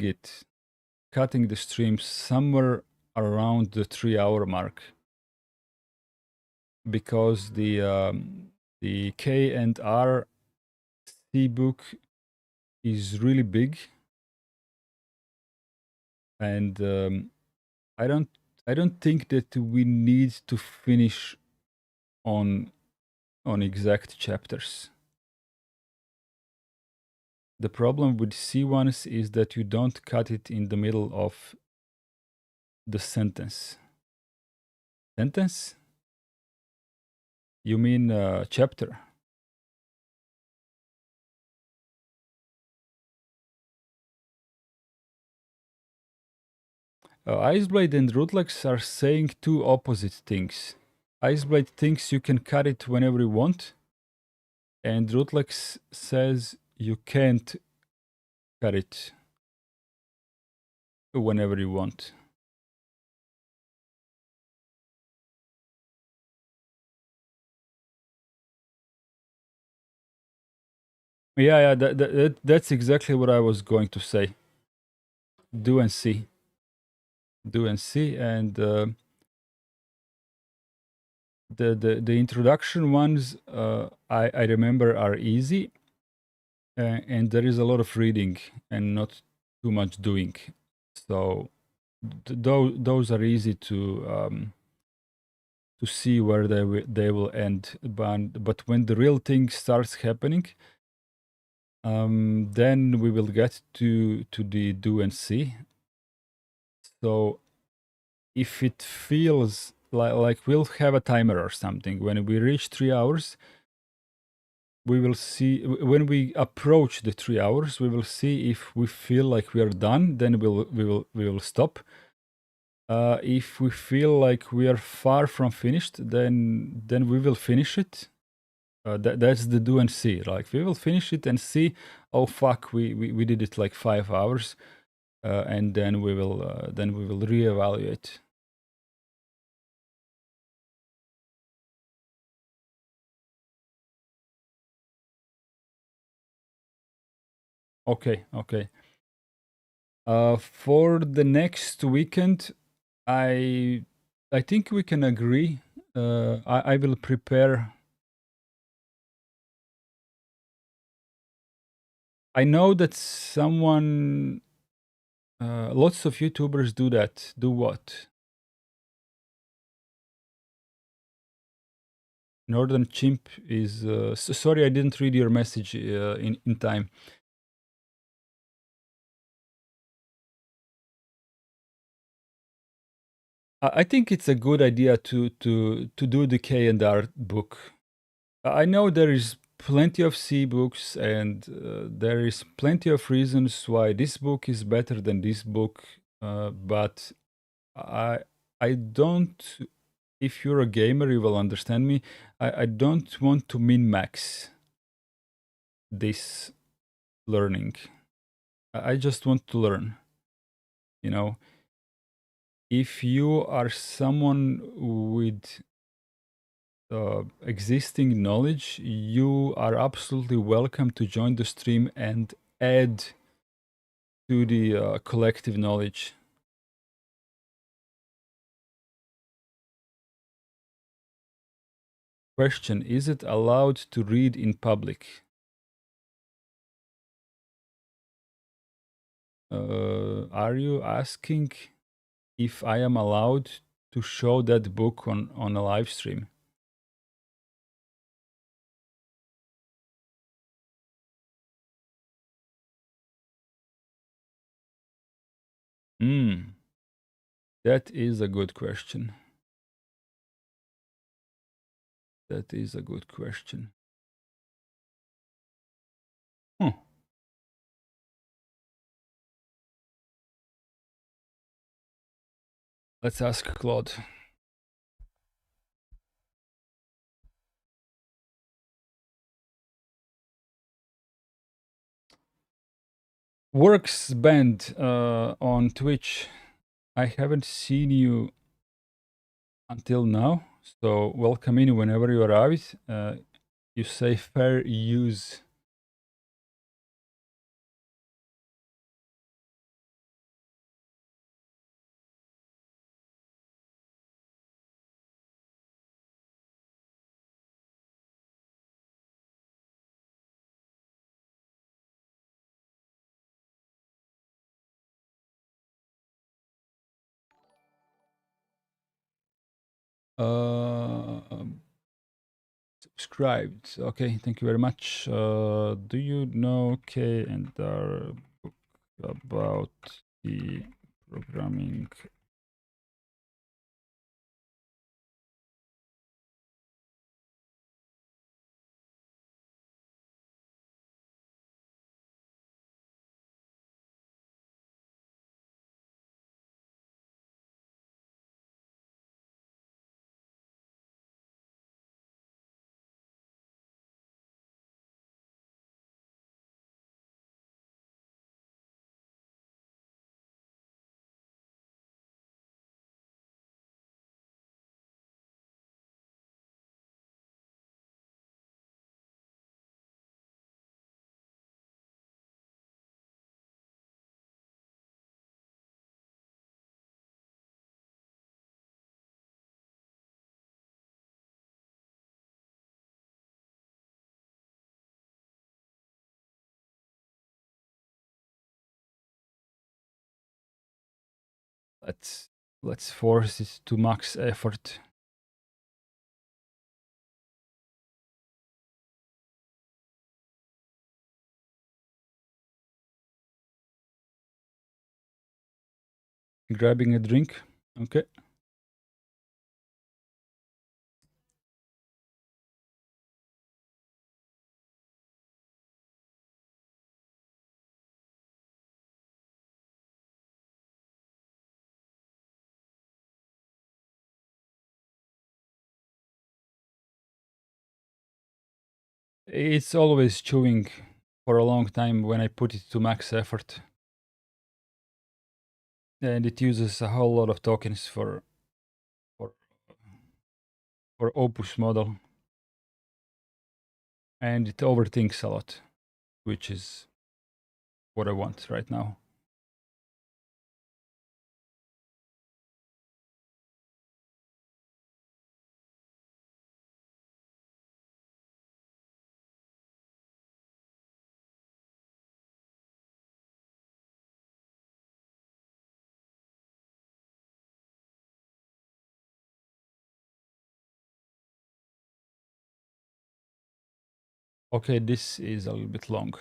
the stream somewhere around the 3 hour mark, because the K and R C book is really big, and I don't think that we need to finish on exact chapters. The problem with C1s is that you don't cut it in the middle of the sentence. Sentence? You mean chapter? Iceblade and Rootlex are saying two opposite things. Iceblade thinks you can cut it whenever you want, and Rootlex says you can't cut it whenever you want. Yeah, that's exactly what I was going to say. Do and see. Do and see, and the introduction ones I remember are easy, and there is a lot of reading and not too much doing. So those are easy to see where they will end. But when the real thing starts happening, then we will get to the do and see. So if it feels like we'll have a timer or something, when we reach 3 hours, we will see. When we approach the 3 hours, we will see if we feel like we are done. Then we will stop. If we feel like we are far from finished, then we will finish it. That's the do and see. Like, we will finish it and see. Oh fuck, we did it like 5 hours, and then we will reevaluate. Okay. For the next weekend, I think we can agree. I will prepare. I know that lots of YouTubers do that. Do what? Northern Chimp is. Sorry, I didn't read your message in time. I think it's a good idea to do the K and R book. I know there is plenty of C books, and there is plenty of reasons why this book is better than this book. But I don't. If you're a gamer, you will understand me. I don't want to min max this learning. I just want to learn. You know, if you are someone with existing knowledge, you are absolutely welcome to join the stream and add to the collective knowledge. Question: is it allowed to read in public? Are you asking if I am allowed to show that book on a live stream? That is a good question. That is a good question. Let's ask Claude. Works Band on Twitch. I haven't seen you until now, so welcome in whenever you arrive. You say fair use. Subscribed. Okay, thank you very much. Do you know K and R book about the programming? Let's let's force it to max effort. Grabbing a drink. Okay. It's always chewing for a long time when I put it to max effort. And it uses a whole lot of tokens for for Opus model. And it overthinks a lot, which is what I want right now. Okay, this is a little bit long.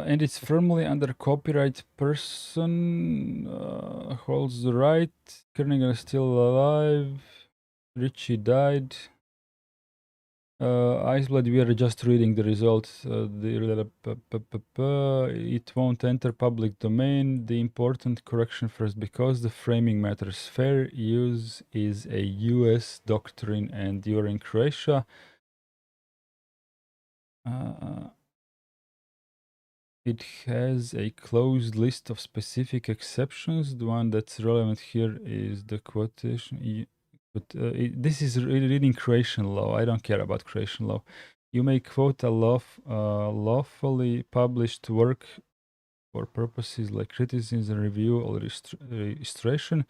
And it's firmly under copyright. Person holds the right. Kernigan is still alive. Richie died. Iceblood, we are just reading the results. It won't enter public domain. The important correction first, because the framing matters. Fair use is a US doctrine and you're in Croatia. It has a closed list of specific exceptions. The one that's relevant here is the quotation. But this is reading Croatian law. I don't care about Croatian law. You may quote a lawfully published work for purposes like criticism, review, or registration,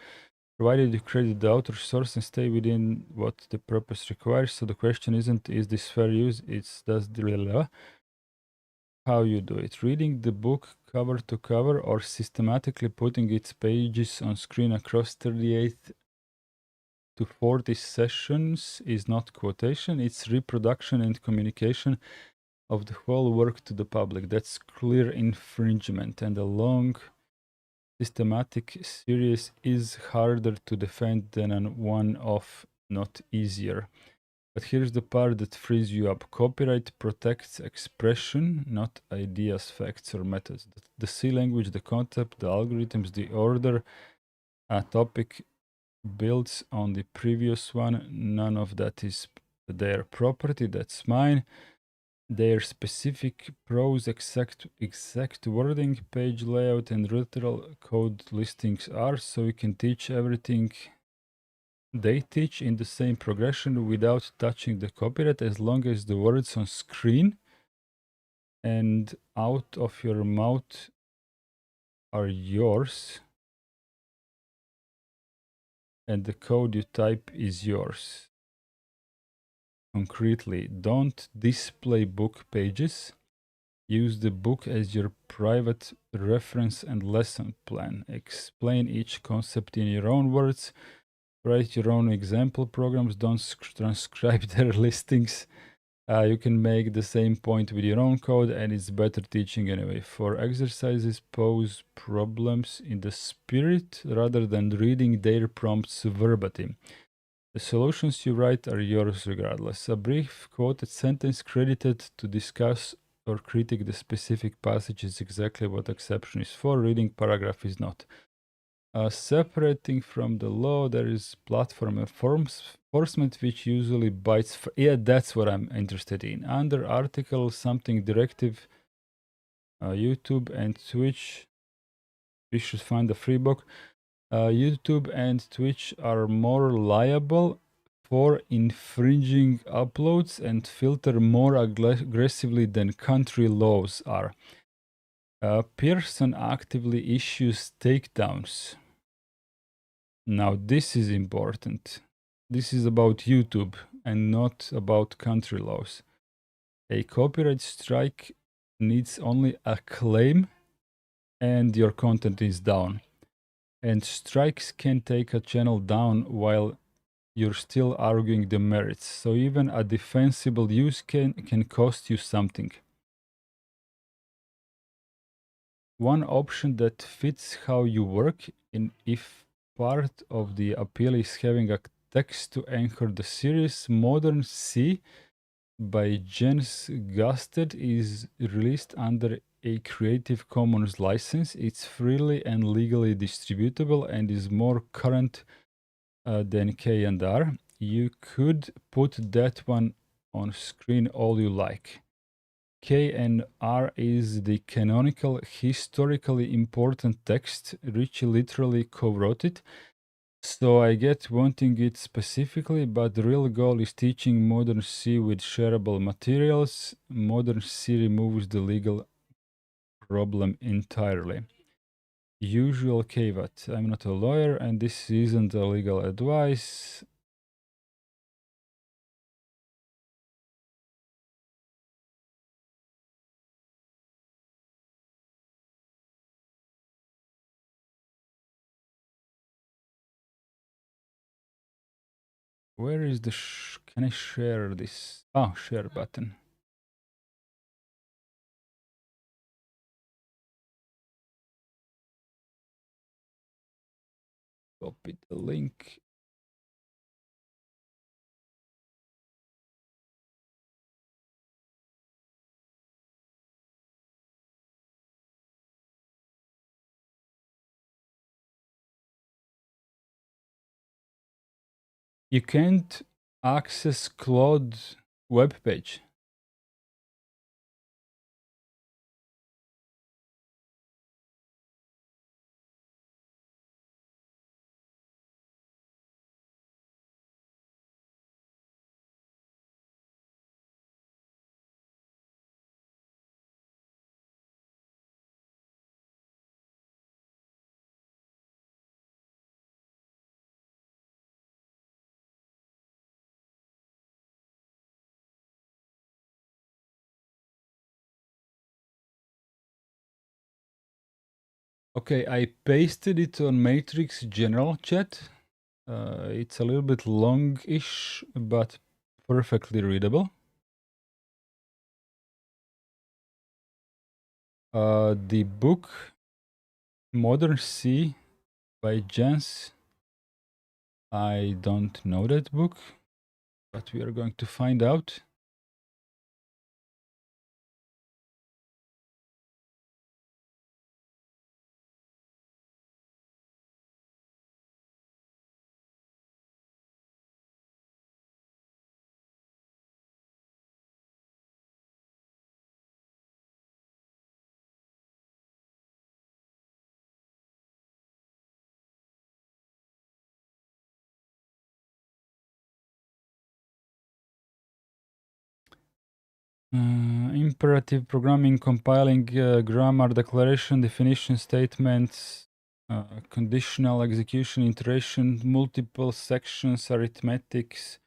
provided you credit the author source and stay within what the purpose requires. So the question isn't, is this fair use? It's does the how you do it. Reading the book cover to cover or systematically putting its pages on screen across 38 to 40 sessions is not quotation, it's reproduction and communication of the whole work to the public. That's clear infringement, and a long systematic series is harder to defend than a one-off, not easier. But here's the part that frees you up. Copyright protects expression, not ideas, facts, or methods. The C language, the concept, the algorithms, the order, a topic builds on the previous one. None of that is their property. That's mine. their specific prose, exact wording, page layout, and literal code listings are, so you can teach everything they teach in the same progression without touching the copyright, as long as the words on screen and out of your mouth are yours and the code you type is yours. Concretely, don't display book pages. Use the book as your private reference and lesson plan. Explain each concept in your own words. Write your own example programs. Don't transcribe their listings. You can make the same point with your own code, and it's better teaching anyway. For exercises, pose problems in the spirit rather than reading their prompts verbatim. The solutions you write are yours regardless. A brief quoted sentence credited to discuss or critique the specific passage is exactly what exception is for. Reading paragraph is not. Separating from the law, there is platform enforcement, which usually bites. Yeah, that's what I'm interested in. Under article something directive, YouTube and Twitch. We should find a free book. YouTube and Twitch are more liable for infringing uploads and filter more aggressively than country laws are. Pearson actively issues takedowns. Now, this is important. This is about YouTube and not about country laws. A copyright strike needs only a claim and your content is down. And strikes can take a channel down while you're still arguing the merits. So even a defensible use can cost you something. One option that fits how you work, in if part of the appeal is having a text to anchor the series, Modern C by Jens Gusted is released under a Creative Commons license. It's freely and legally distributable and is more current than K and R. You could put that one on screen all you like. K and R is the canonical, historically important text. Richie literally co-wrote it. So I get wanting it specifically, but the real goal is teaching Modern C with shareable materials. Modern C removes the legal problem entirely. Usual caveat. I'm not a lawyer and this isn't a legal advice. Where is the can I share this? Oh, share button. Copy the link. You can't access Claude web page. Okay, I pasted it on Matrix general chat. It's a little bit long-ish, but perfectly readable. The book Modern C by Jens. I don't know that book, but we are going to find out. Imperative programming, compiling grammar, declaration, definition statements, conditional execution, iteration, multiple sections, arithmetics,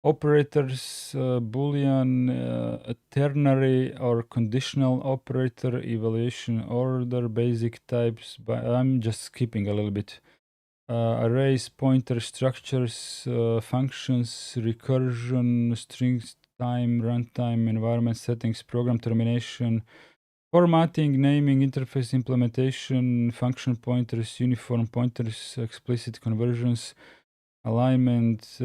operators, Boolean, ternary or conditional operator, evaluation order, basic types. I'm just skipping a little bit. Arrays, pointer structures, functions, recursion, strings, time, runtime, environment settings, program termination, formatting, naming, interface implementation, function pointers, uniform pointers, explicit conversions, alignment.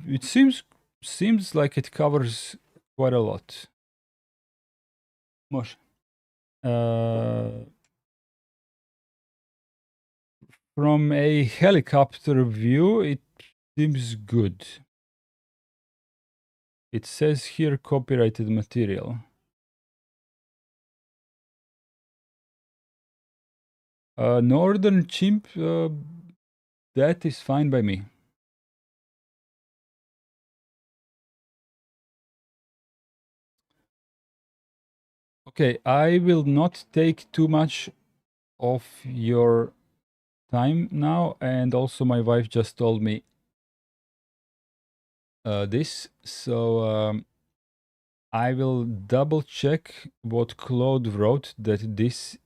It seems like it covers quite a lot. Može. From a helicopter view, it seems good. It says here copyrighted material. Northern chimp, that is fine by me. Okay, I will not take too much of your time now, and also my wife just told me this, so I will double check what Claude wrote, that this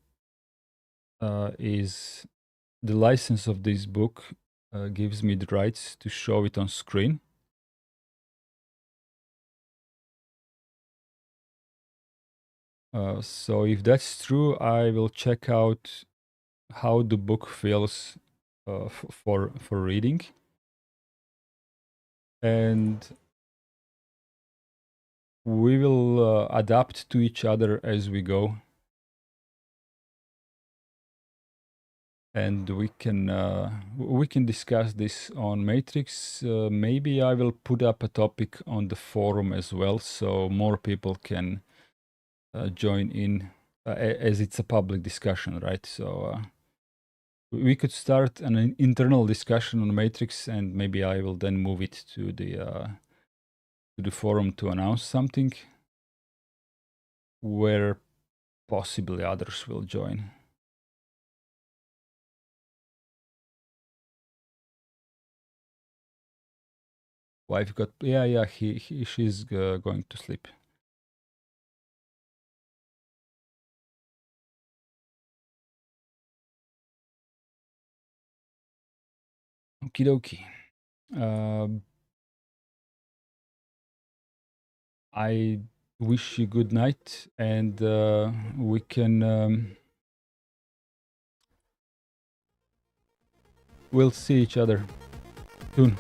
is the license of this book gives me the rights to show it on screen. So if that's true, I will check out how the book feels for reading, and we will adapt to each other as we go, and we can discuss this on Matrix. Maybe I will put up a topic on the forum as well, so more people can join in, as it's a public discussion, right? So we could start an internal discussion on Matrix, and maybe I will then move it to the forum to announce something where possibly others will join. Wife got, yeah, she's going to sleep. Okie dokie. I wish you good night, and we can we'll see each other soon.